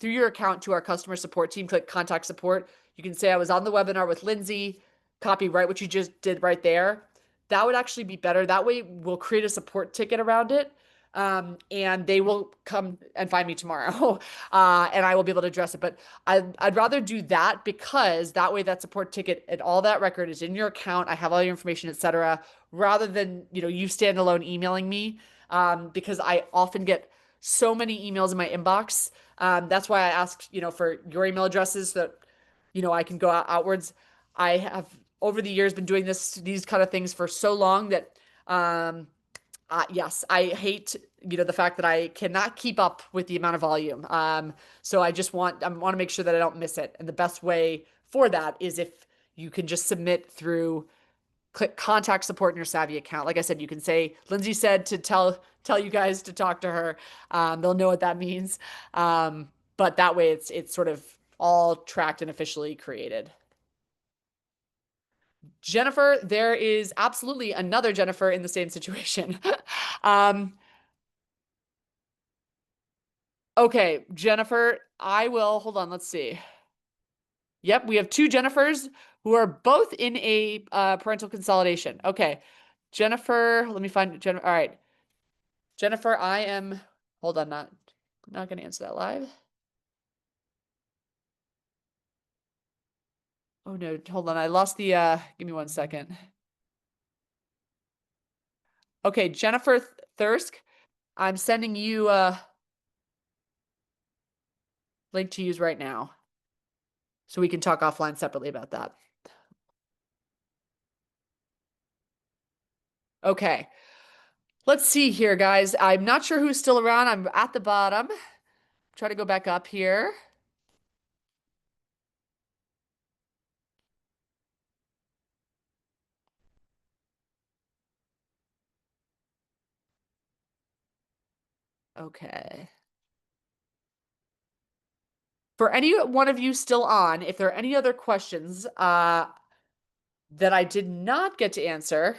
your account to our customer support team, click contact support. You can say I was on the webinar with Lindsay, copy right what you just did right there. That would actually be better. That way we'll create a support ticket around it. And they will come and find me tomorrow, and I will be able to address it. But I'd rather do that because that way that support ticket and all that record is in your account. I have all your information, etc. Rather than you stand alone emailing me, because I often get so many emails in my inbox. That's why I asked for your email addresses so that I can go outwards. I have over the years been doing these kind of things for so long that yes, I hate, the fact that I cannot keep up with the amount of volume. So I want to make sure that I don't miss it. And the best way for that is if you can just submit through click contact support in your Savi account. Like I said, you can say, Lindsay said to tell you guys to talk to her. They'll know what that means. But that way it's sort of all tracked and officially created. Jennifer, there is absolutely another Jennifer in the same situation. um, okay, Jennifer, I will hold on. Let's see. Yep, we have two Jennifers who are both in a parental consolidation. Okay, Jennifer, let me find Jennifer. All right, Jennifer, I am. Hold on, not going to answer that live. Oh no, hold on. I lost the. Give me 1 second. Okay, Jennifer Thirsk, I'm sending you a link to use right now, so we can talk offline separately about that. Okay. Let's see here, guys. I'm not sure who's still around. I'm at the bottom. Try to go back up here. Okay. For any one of you still on, if there are any other questions that I did not get to answer,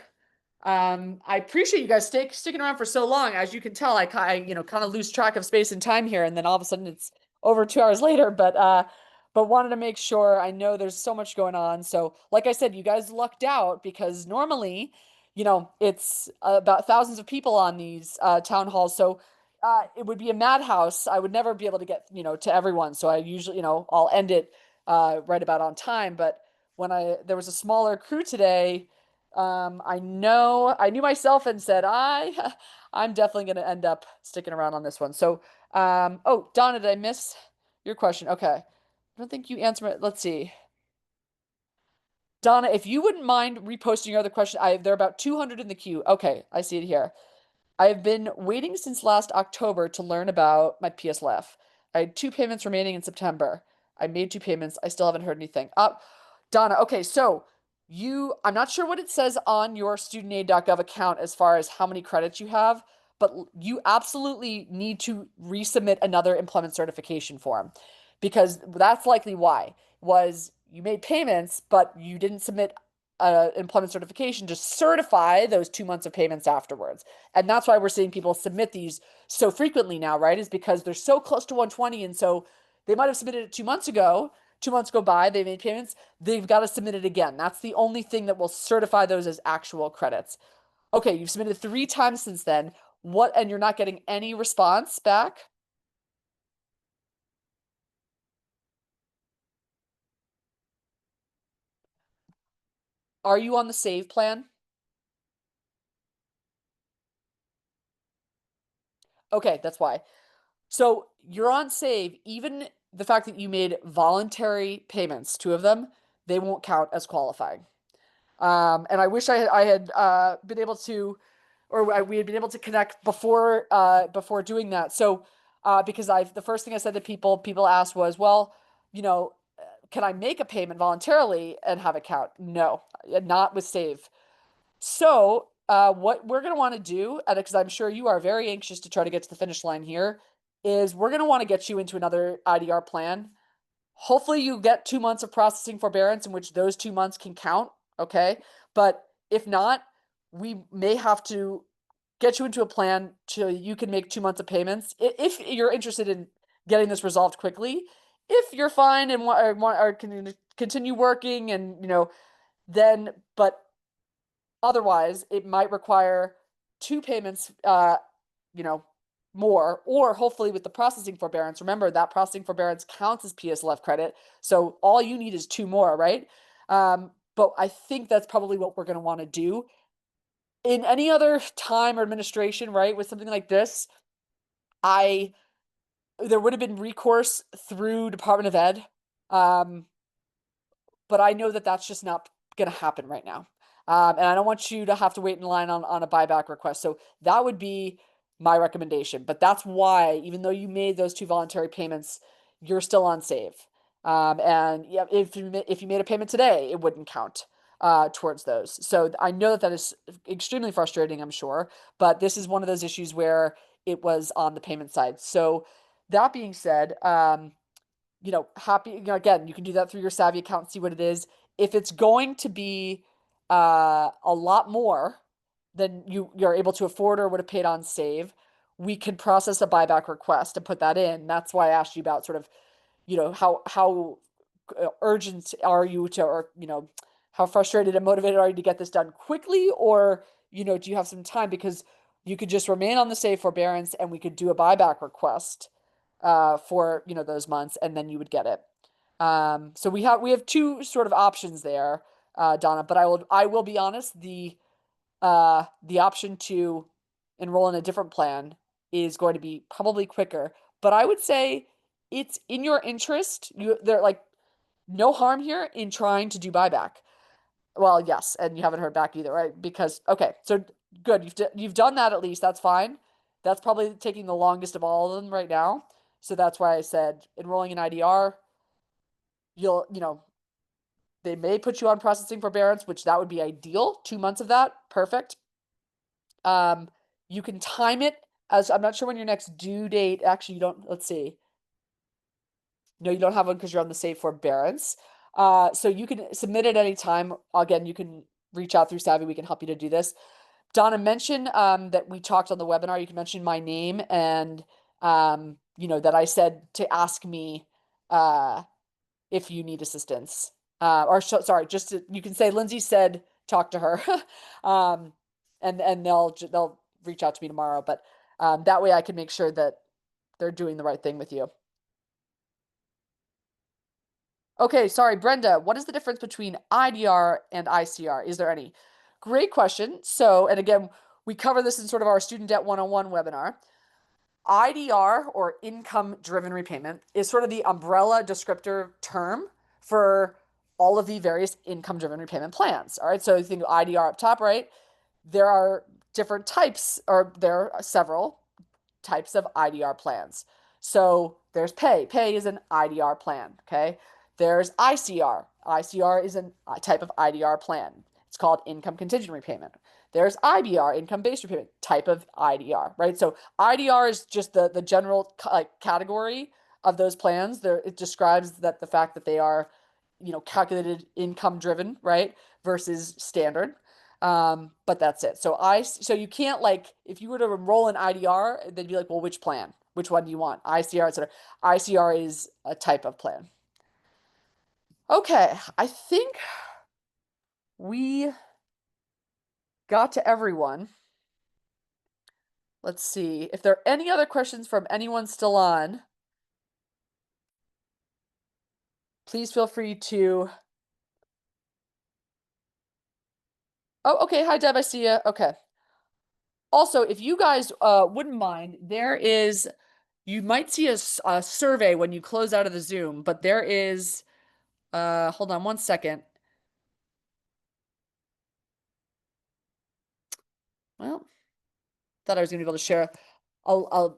I appreciate you guys sticking around for so long. As you can tell, I kind of lose track of space and time here, and then all of a sudden it's over 2 hours later. But wanted to make sure. I know there's so much going on. So, like I said, you guys lucked out because normally, it's about thousands of people on these town halls. So it would be a madhouse. I would never be able to get, to everyone. So I usually, I'll end it right about on time. But when there was a smaller crew today, I knew myself and said, I'm definitely going to end up sticking around on this one. So, oh, Donna, did I miss? your question. Okay. I don't think you answered it. Let's see. Donna, if you wouldn't mind reposting your other question, there are about 200 in the queue. Okay, I see it here. I have been waiting since last October to learn about my PSLF. I had two payments remaining in September. I made two payments. I still haven't heard anything. Donna, okay, so I'm not sure what it says on your studentaid.gov account as far as how many credits you have, but you absolutely need to resubmit another employment certification form because that's likely why was you made payments, but you didn't submit an employment certification to certify those 2 months of payments afterwards. And that's why we're seeing people submit these so frequently now, right? Is because they're so close to 120. And so they might have submitted it 2 months ago. 2 months go by, they made payments. They've got to submit it again. That's the only thing that will certify those as actual credits. Okay, you've submitted 3 times since then. And you're not getting any response back? Are you on the save plan? Okay, that's why. So you're on save, even the fact that you made voluntary payments, two of them, they won't count as qualifying. And I wish I had been able to, we had been able to connect before doing that. So because the first thing I said to people asked was, well, you know, can I make a payment voluntarily and have it count? No, not with save. So, what we're going to want to do, and because I'm sure you are very anxious to try to get to the finish line here, is we're going to want to get you into another IDR plan. Hopefully, you get 2 months of processing forbearance in which those 2 months can count. Okay. But if not, we may have to get you into a plan so you can make 2 months of payments if you're interested in getting this resolved quickly. If you're fine and can continue working and, then, but otherwise, it might require two payments, you know, more, or hopefully with the processing forbearance. Remember that processing forbearance counts as PSLF credit. So all you need is two more, right? But I think that's probably what we're going to want to do. In any other time or administration, right, with something like this, I there would have been recourse through Department of Ed. Um, but I know that that's just not going to happen right now. And I don't want you to have to wait in line on a buyback request. So that would be my recommendation. But that's why, even though you made those two voluntary payments, you're still on save. And yeah, if you made a payment today, it wouldn't count towards those. So I know that is extremely frustrating, I'm sure. But this is one of those issues where it was on the payment side. So that being said, happy, again, you can do that through your Savi account and see what it is. If it's going to be a lot more than you're able to afford or would have paid on save, we can process a buyback request and put that in. That's why I asked you about sort of, how urgent are you to, or, how frustrated and motivated are you to get this done quickly, or, do you have some time? Because you could just remain on the save forbearance and we could do a buyback request for those months, and then you would get it. So we have two sort of options there, Donna. But I will be honest, the option to enroll in a different plan is going to be probably quicker. But I would say it's in your interest. There like no harm here in trying to do buyback. Well, yes, and you haven't heard back either, right? Because okay, so good, you've done that at least. That's fine. That's probably taking the longest of all of them right now. So that's why I said enrolling in IDR, you'll, they may put you on processing forbearance, which that would be ideal. 2 months of that, perfect. You can time it as I'm not sure when your next due date. Actually, you don't. Let's see. No, you don't have one because you're on the save forbearance. So you can submit at any time. Again, you can reach out through Savi. We can help you to do this. Donna mentioned that we talked on the webinar. You can mention my name and that I said to ask me if you need assistance. Sorry, you can say Lindsay said talk to her, um, and they'll reach out to me tomorrow. But that way I can make sure that they're doing the right thing with you. Okay, sorry, Brenda. What is the difference between IDR and ICR? Is there any? Great question. So, and again, we cover this in sort of our Student Debt 101 webinar. IDR, or income driven repayment, is sort of the umbrella descriptor term for all of the various income driven repayment plans. All right. So you think of IDR up top, right? There are different types, or there are several types of IDR plans. So there's pay. Pay is an IDR plan. Okay. There's ICR. ICR is a type of IDR plan. It's called income contingent repayment. There's IBR, income based repayment, type of IDR, right? So IDR is just the general category of those plans. There, it describes that the fact that they are, calculated income driven, right, versus standard. But that's it. So you can't, like, if you were to enroll in IDR, they'd be like, well, which plan? Which one do you want? ICR, etc. ICR is a type of plan. Okay, I think we got to everyone. Let's see if there are any other questions from anyone still on. Please feel free to. Oh, okay. Hi, Deb. I see you. Okay. Also, if you guys wouldn't mind, you might see a survey when you close out of the Zoom, but there is, hold on one second. Well, thought I was gonna be able to share a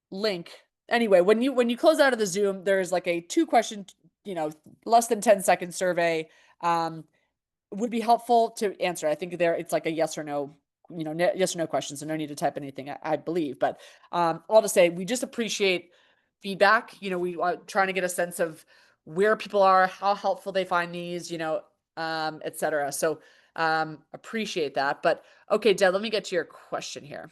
link. Anyway, when you close out of the Zoom, there's like a 2-question, less than 10-second survey. Would be helpful to answer. I think it's like a yes or no, yes or no question, so no need to type anything, I believe. But all to say, we just appreciate feedback. We are trying to get a sense of where people are, how helpful they find these, etc. So appreciate that. But okay, Deb, let me get to your question here.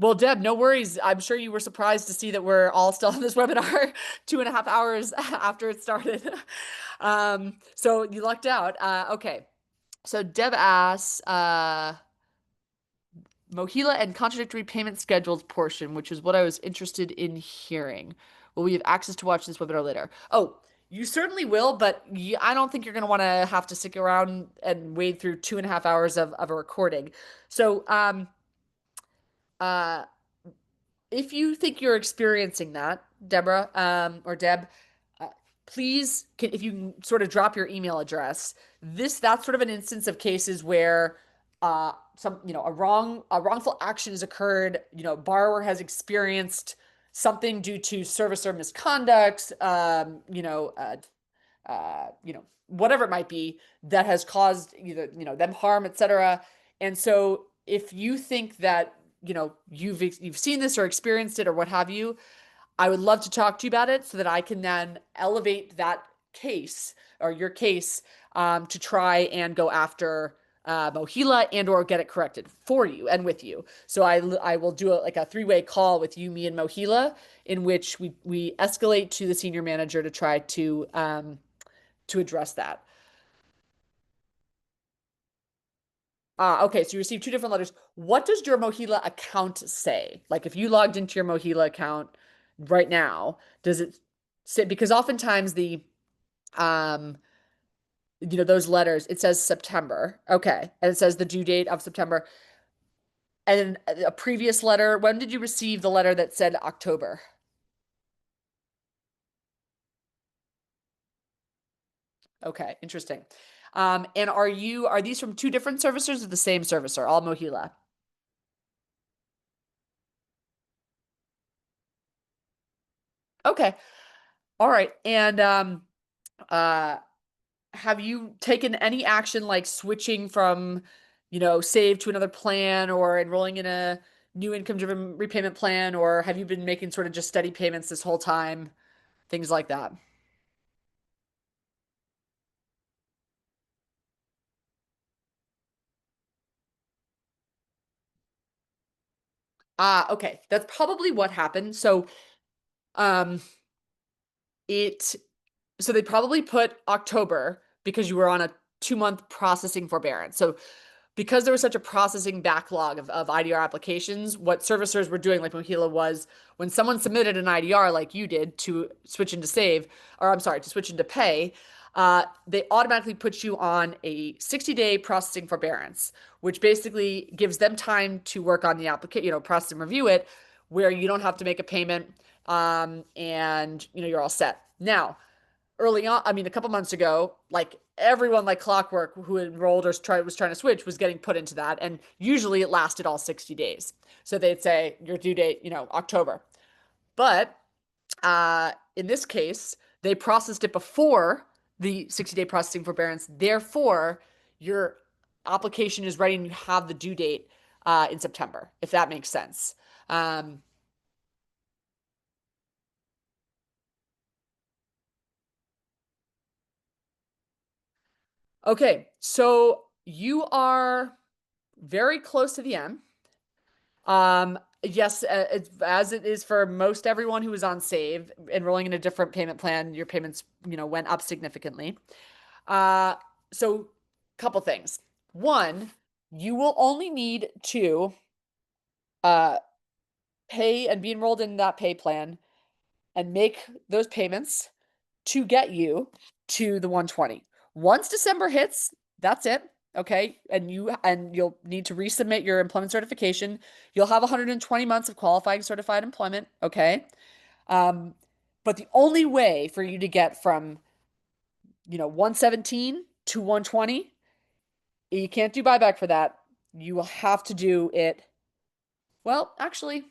Well, Deb, no worries. I'm sure you were surprised to see that we're all still on this webinar 2.5 hours after it started. So you lucked out. Okay. So Deb asks, Mohila and contradictory payment schedules portion, which is what I was interested in hearing. Will we have access to watch this webinar later? Oh, you certainly will, but I don't think you're going to want to have to stick around and wade through 2.5 hours of a recording. So, if you think you're experiencing that, Deborah, or Deb, please, if you can sort of drop your email address. That's sort of an instance of cases where a wrongful action has occurred. Borrower has experienced something due to servicer misconduct. Whatever it might be that has caused either them harm, etc. And so, if you think that you've seen this or experienced it or what have you, I would love to talk to you about it so that I can then elevate that case or your case to try and go after Mohila and or get it corrected for you and with you. So I will do like a 3-way call with you, me, and Mohila, in which we escalate to the senior manager to try to address that. Okay, so you received 2 different letters. What does your Mohila account say? Like, if you logged into your Mohila account right now, does it say, because oftentimes those letters, it says September. Okay. And it says the due date of September. And then a previous letter, when did you receive the letter that said October? Okay, interesting. And are these from 2 different servicers or the same servicer, all Mohila? Okay. All right. And have you taken any action like switching from, save to another plan or enrolling in a new income-driven repayment plan, or have you been making sort of just steady payments this whole time? Things like that. Okay. That's probably what happened. So, um, it so they probably put October because you were on a 2-month processing forbearance. So because there was such a processing backlog of IDR applications, what servicers were doing, like Mohila, was when someone submitted an IDR like you did to switch into save, or I'm sorry, to switch into pay, they automatically put you on a 60-day processing forbearance, which basically gives them time to work on the application, process and review it, where you don't have to make a payment, and you're all set. Now, early on, I mean, a couple months ago, like everyone like clockwork who enrolled or was trying to switch was getting put into that. And usually it lasted all 60 days. So they'd say your due date, October. But in this case, they processed it before the 60-day processing forbearance. Therefore, your application is ready and you have the due date in September, if that makes sense. Um, okay, so you are very close to the end. Yes, as it is for most everyone who is on Save, enrolling in a different payment plan, your payments, went up significantly. Uh, so couple things. One, you will only need to uh pay and be enrolled in that pay plan and make those payments to get you to the 120. Once December hits, that's it. Okay. And you'll need to resubmit your employment certification. You'll have 120 months of qualifying certified employment. Okay. Um, but the only way for you to get from, 117 to 120, you can't do buyback for that. You will have to do it. Well, actually,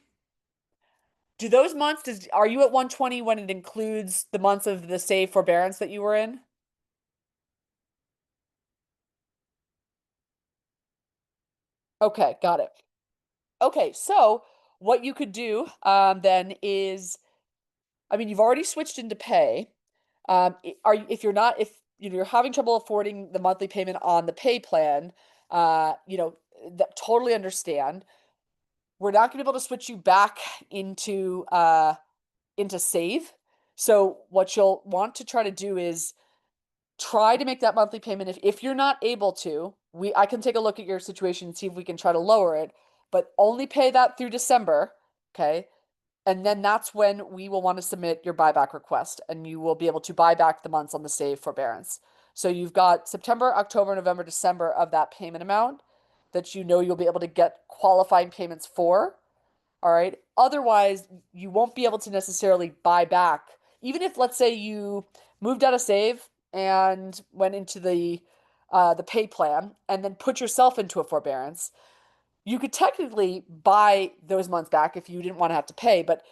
do those months, are you at 120 when it includes the months of the save forbearance that you were in? Okay, got it. Okay, so what you could do then is, I mean, you've already switched into pay. If you're not, if you're having trouble affording the monthly payment on the pay plan, that totally understand. We're not going to be able to switch you back into save. So what you'll want to try to do is try to make that monthly payment. If you're not able to, I can take a look at your situation and see if we can try to lower it, but only pay that through December, okay? And then that's when we will want to submit your buyback request and you will be able to buy back the months on the save forbearance. So you've got September, October, November, December of that payment amount that you'll be able to get qualifying payments for. All right. Otherwise, you won't be able to necessarily buy back. Even if, let's say, you moved out of save and went into the pay plan and then put yourself into a forbearance, you could technically buy those months back if you didn't want to have to pay, but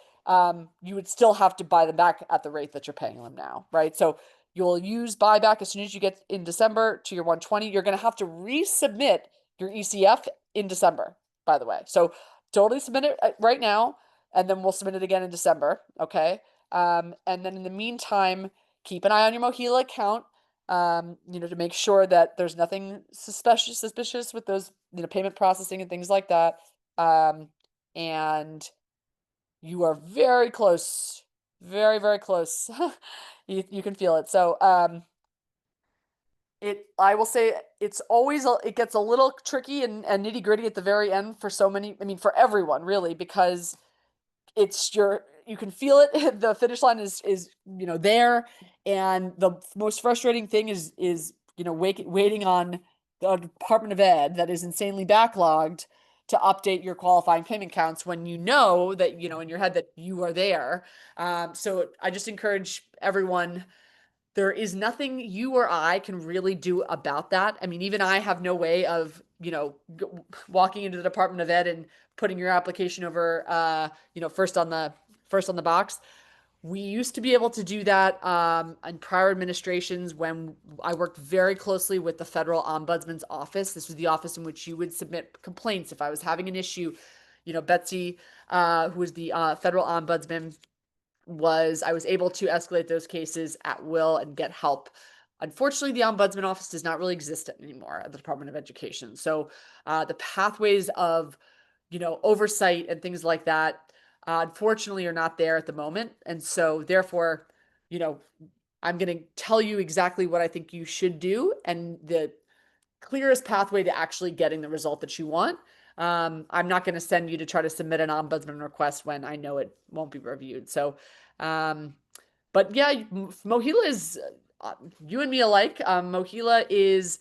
you would still have to buy them back at the rate that you're paying them now, right? So you'll use buyback as soon as you get in December to your 120. You're going to have to resubmit your ECF in December, by the way. So totally submit it right now, and then we'll submit it again in December, okay? And then in the meantime, keep an eye on your Mohila account, to make sure that there's nothing suspicious with those, payment processing and things like that. Um, and you are very close, very, very close. You can feel it. So, I will say it gets a little tricky and nitty gritty at the very end for so many, I mean, for everyone really, because you can feel it. The finish line is there, and the most frustrating thing is waiting on the Department of Ed that is insanely backlogged to update your qualifying payment counts when you know that in your head that you are there. So I just encourage everyone. There is nothing you or I can really do about that. I mean, even I have no way of, walking into the Department of Ed and putting your application over, first on the box. We used to be able to do that in prior administrations when I worked very closely with the federal ombudsman's office. This was the office in which you would submit complaints if I was having an issue. Betsy, who was the federal ombudsman, I was able to escalate those cases at will and get help. Unfortunately, the ombudsman office does not really exist anymore at the Department of Education. So the pathways of, oversight and things like that, unfortunately, are not there at the moment. And so therefore, you know, I'm going to tell you exactly what I think you should do and the clearest pathway to actually getting the result that you want. I'm not going to send you to try to submit an ombudsman request when I know it won't be reviewed. So, um, but yeah, Mohila is you and me alike. Mohila is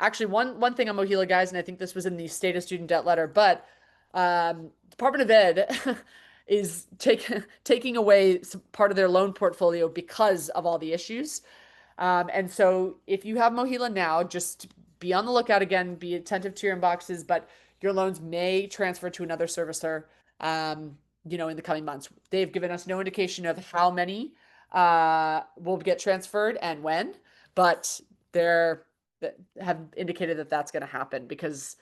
actually one thing on Mohila, guys, and I think this was in the State of Student Debt letter, but Department of Ed is taking away part of their loan portfolio because of all the issues. And so if you have Mohila now, just be on the lookout again, be attentive to your inboxes, but your loans may transfer to another servicer, in the coming months. They've given us no indication of how many will get transferred and when, but they're have indicated that that's going to happen because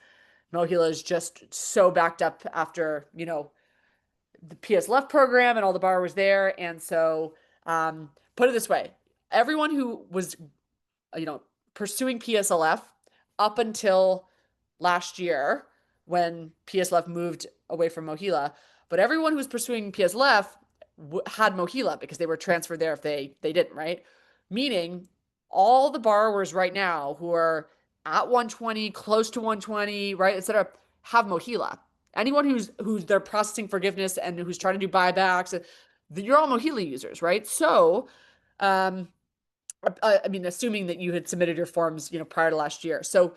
Mohila is just so backed up after, the PSLF program and all the borrowers there. And so, put it this way, everyone who was, you know, pursuing PSLF up until last year when PSLF moved away from Mohila, but everyone who was pursuing PSLF had Mohila because they were transferred there if they didn't, right? Meaning all the borrowers right now who are at 120, close to 120, right, et cetera, have Mohila. Anyone who's they're processing forgiveness and who's trying to do buybacks, you're all Mohila users, right? So, I mean, assuming that you had submitted your forms, prior to last year. So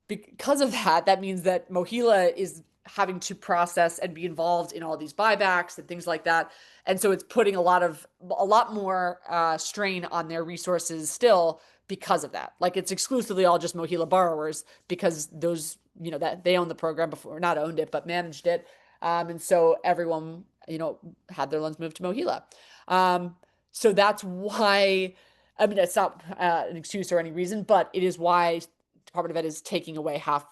because of that, that means that Mohila is having to process and be involved in all these buybacks and things like that. And so it's putting a lot more strain on their resources still because of that. Like it's exclusively all just Mohila borrowers because those, that they owned the program before, not owned it, but managed it. And so everyone, had their loans moved to Mohila. So that's why, I mean, it's not an excuse or any reason, but it is why Department of Ed is taking away half,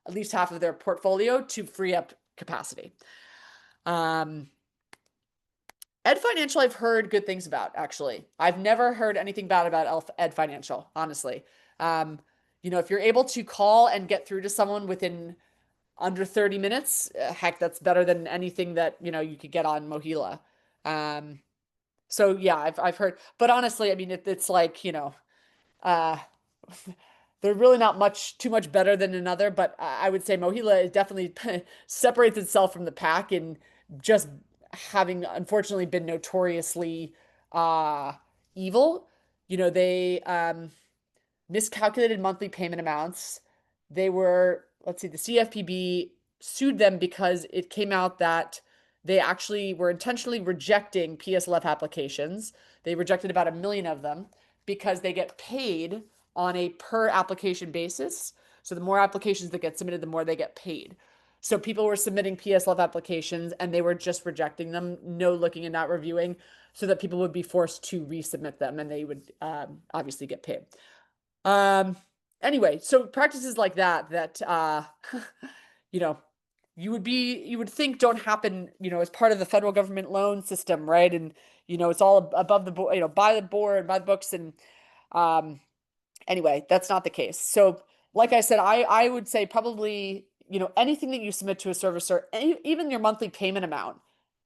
at least half of their portfolio to free up capacity. Ed Financial, I've heard good things about, actually. I've never heard anything bad about Ed Financial, honestly. If you're able to call and get through to someone within under 30 minutes, heck, that's better than anything that, you could get on Mohila. So yeah, I've heard, but honestly, I mean, it's like, uh, they're really not too much better than another, but I would say Mohila is definitely separates itself from the pack in just having unfortunately been notoriously evil. They miscalculated monthly payment amounts. They were, let's see, the CFPB sued them because it came out that they actually were intentionally rejecting PSLF applications. They rejected about 1 million of them because they get paid on a per application basis. So the more applications that get submitted, the more they get paid. So people were submitting PSLF applications and they were just rejecting them, no looking and not reviewing, so that people would be forced to resubmit them and they would obviously get paid. Anyway, so practices like that, you know, you would think don't happen, as part of the federal government loan system, right? And, it's all above the board, by the board, by the books. And, anyway, that's not the case. So like I said, I would say probably, anything that you submit to a servicer, even your monthly payment amount,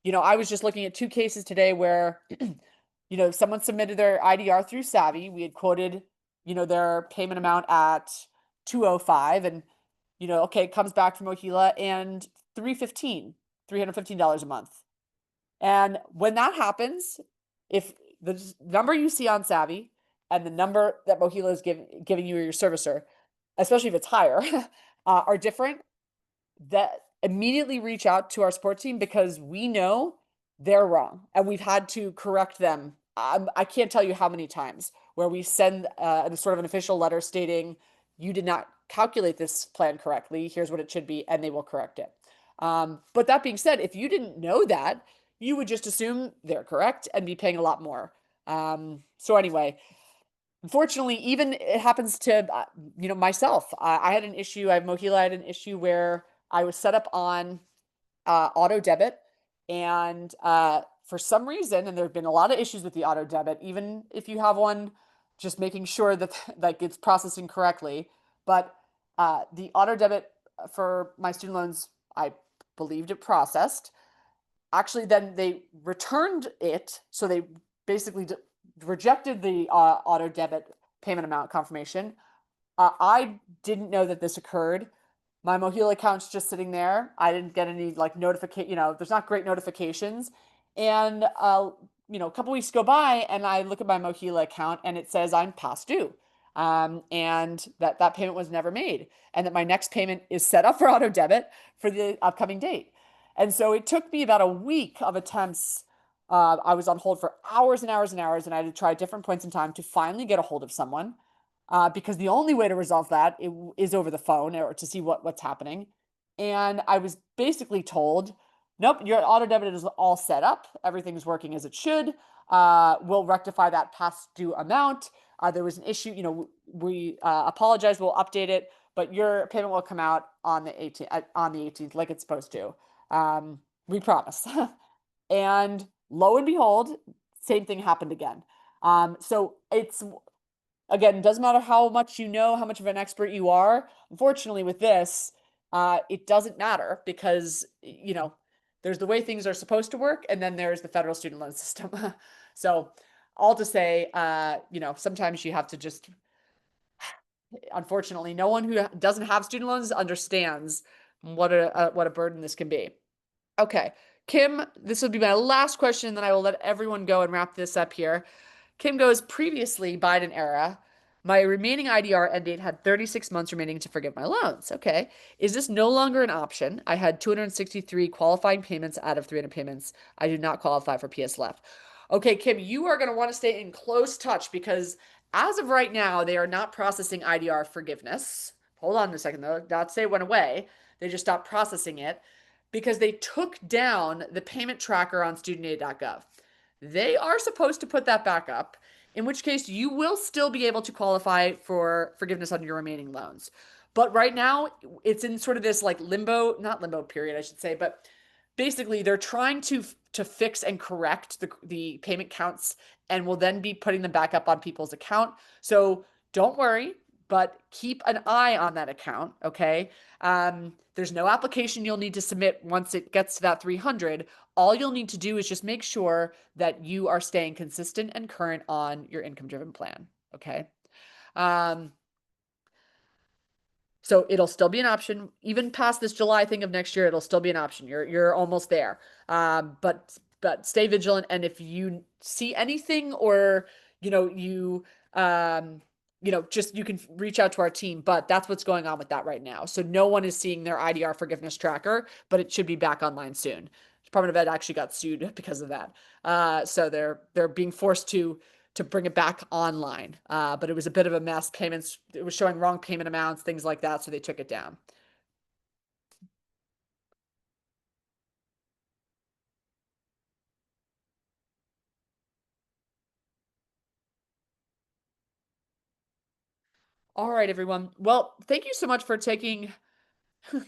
I was just looking at 2 cases today where, someone submitted their IDR through Savi. We had quoted, their payment amount at 205 and, okay, it comes back from Mohila and $315 a month. And when that happens, if the number you see on Savi and the number that Mohila is giving you or your servicer, especially if it's higher, are different, that immediately reach out to our support team because we know they're wrong and we've had to correct them. I can't tell you how many times where we send sort of an official letter stating you did not calculate this plan correctly. Here's what it should be, and they will correct it. But that being said, if you didn't know that, you would just assume they're correct and be paying a lot more. So anyway, unfortunately, even it happens to, myself. I had an issue. Mohila had an issue where I was set up on auto debit, and for some reason, and there have been a lot of issues with the auto debit, even if you have one, just making sure that like it's processing correctly. But the auto debit for my student loans, I believed it processed. Actually, then they returned it, so they basically rejected the auto debit payment amount confirmation. I didn't know that this occurred. My Mohila account's just sitting there. I didn't get any like notification, there's not great notifications. And a couple weeks go by and I look at my Mohila account and it says I'm past due. And that payment was never made, and that my next payment is set up for auto debit for the upcoming date. And so it took me about a week of attempts. I was on hold for hours and hours and hours, and I had to try different points in time to finally get a hold of someone, because the only way to resolve that is over the phone or to see what's happening. And I was basically told, nope, your auto debit is all set up. Everything's working as it should. We'll rectify that past due amount. There was an issue, we apologize, we'll update it, but your payment will come out on the 18th, like it's supposed to. We promise. And lo and behold, same thing happened again. So it's, again, it doesn't matter how much you know, how much of an expert you are. Unfortunately, with this, it doesn't matter because, there's the way things are supposed to work, and then there's the federal student loan system. So, all to say, sometimes you have to just, unfortunately, no one who doesn't have student loans understands what a burden this can be. Okay, Kim, this will be my last question, and then I will let everyone go and wrap this up here. Kim goes, previously, Biden era, my remaining IDR end date had 36 months remaining to forgive my loans. Okay. Is this no longer an option? I had 263 qualifying payments out of 300 payments. I do not qualify for PS left. Okay, Kim, you are going to want to stay in close touch because as of right now, they are not processing IDR forgiveness. Hold on a second, though. Not say it went away. They just stopped processing it because they took down the payment tracker on studentaid.gov. They are supposed to put that back up, in which case you will still be able to qualify for forgiveness on your remaining loans. But right now, it's in sort of this like limbo, not limbo period, I should say, but basically they're trying to fix and correct the payment counts, and will then be putting them back up on people's account. So don't worry, but keep an eye on that account, okay? There's no application you'll need to submit once it gets to that 300. All you'll need to do is just make sure that you are staying consistent and current on your income-driven plan, okay? Um, so it'll still be an option, even past this July thing of next year. It'll still be an option. You're almost there. But stay vigilant. And if you see anything, or you just, you can reach out to our team. But that's what's going on with that right now. So no one is seeing their IDR forgiveness tracker, but it should be back online soon. Department of Ed actually got sued because of that. So they're being forced to bring it back online. But it was a bit of a mess. Payments, it was showing wrong payment amounts, things like that. So they took it down. All right, everyone. Well, thank you so much for taking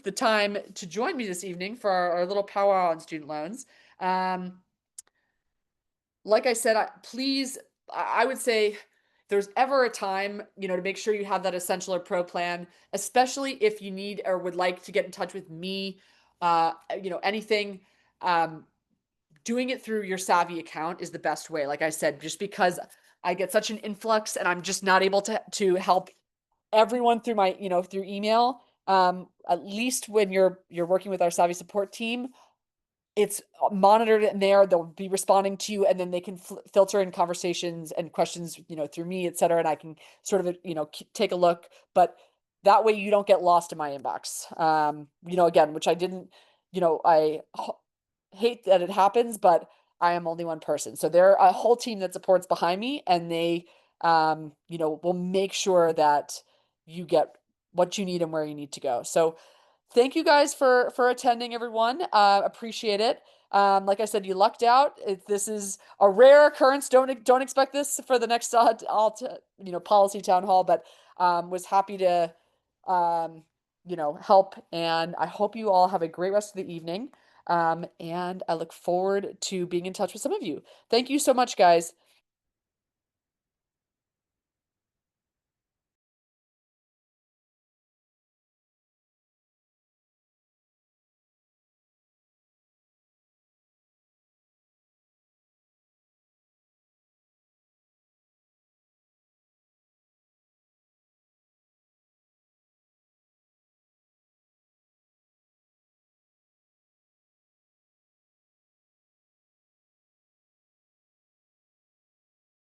the time to join me this evening for our little powwow on student loans. Um, like I said, please, I would say if there's ever a time, to make sure you have that essential or pro plan, especially if you need or would like to get in touch with me, anything. Um, Doing it through your Savi account is the best way. Like I said, just because I get such an influx and I'm just not able to help everyone through my, through email. At least when you're working with our Savi support team, it's monitored in there. They'll be responding to you, and then they can filter in conversations and questions, through me, et cetera. And I can sort of, take a look, but that way you don't get lost in my inbox. Again, which I didn't, I hate that it happens, but I am only one person. So there are a whole team that supports behind me, and they, will make sure that you get what you need and where you need to go. So thank you guys for attending, everyone. Appreciate it. Like I said, you lucked out. This is a rare occurrence. Don't expect this for the next policy town hall, but was happy to help, and I hope you all have a great rest of the evening. And I look forward to being in touch with some of you. Thank you so much, guys.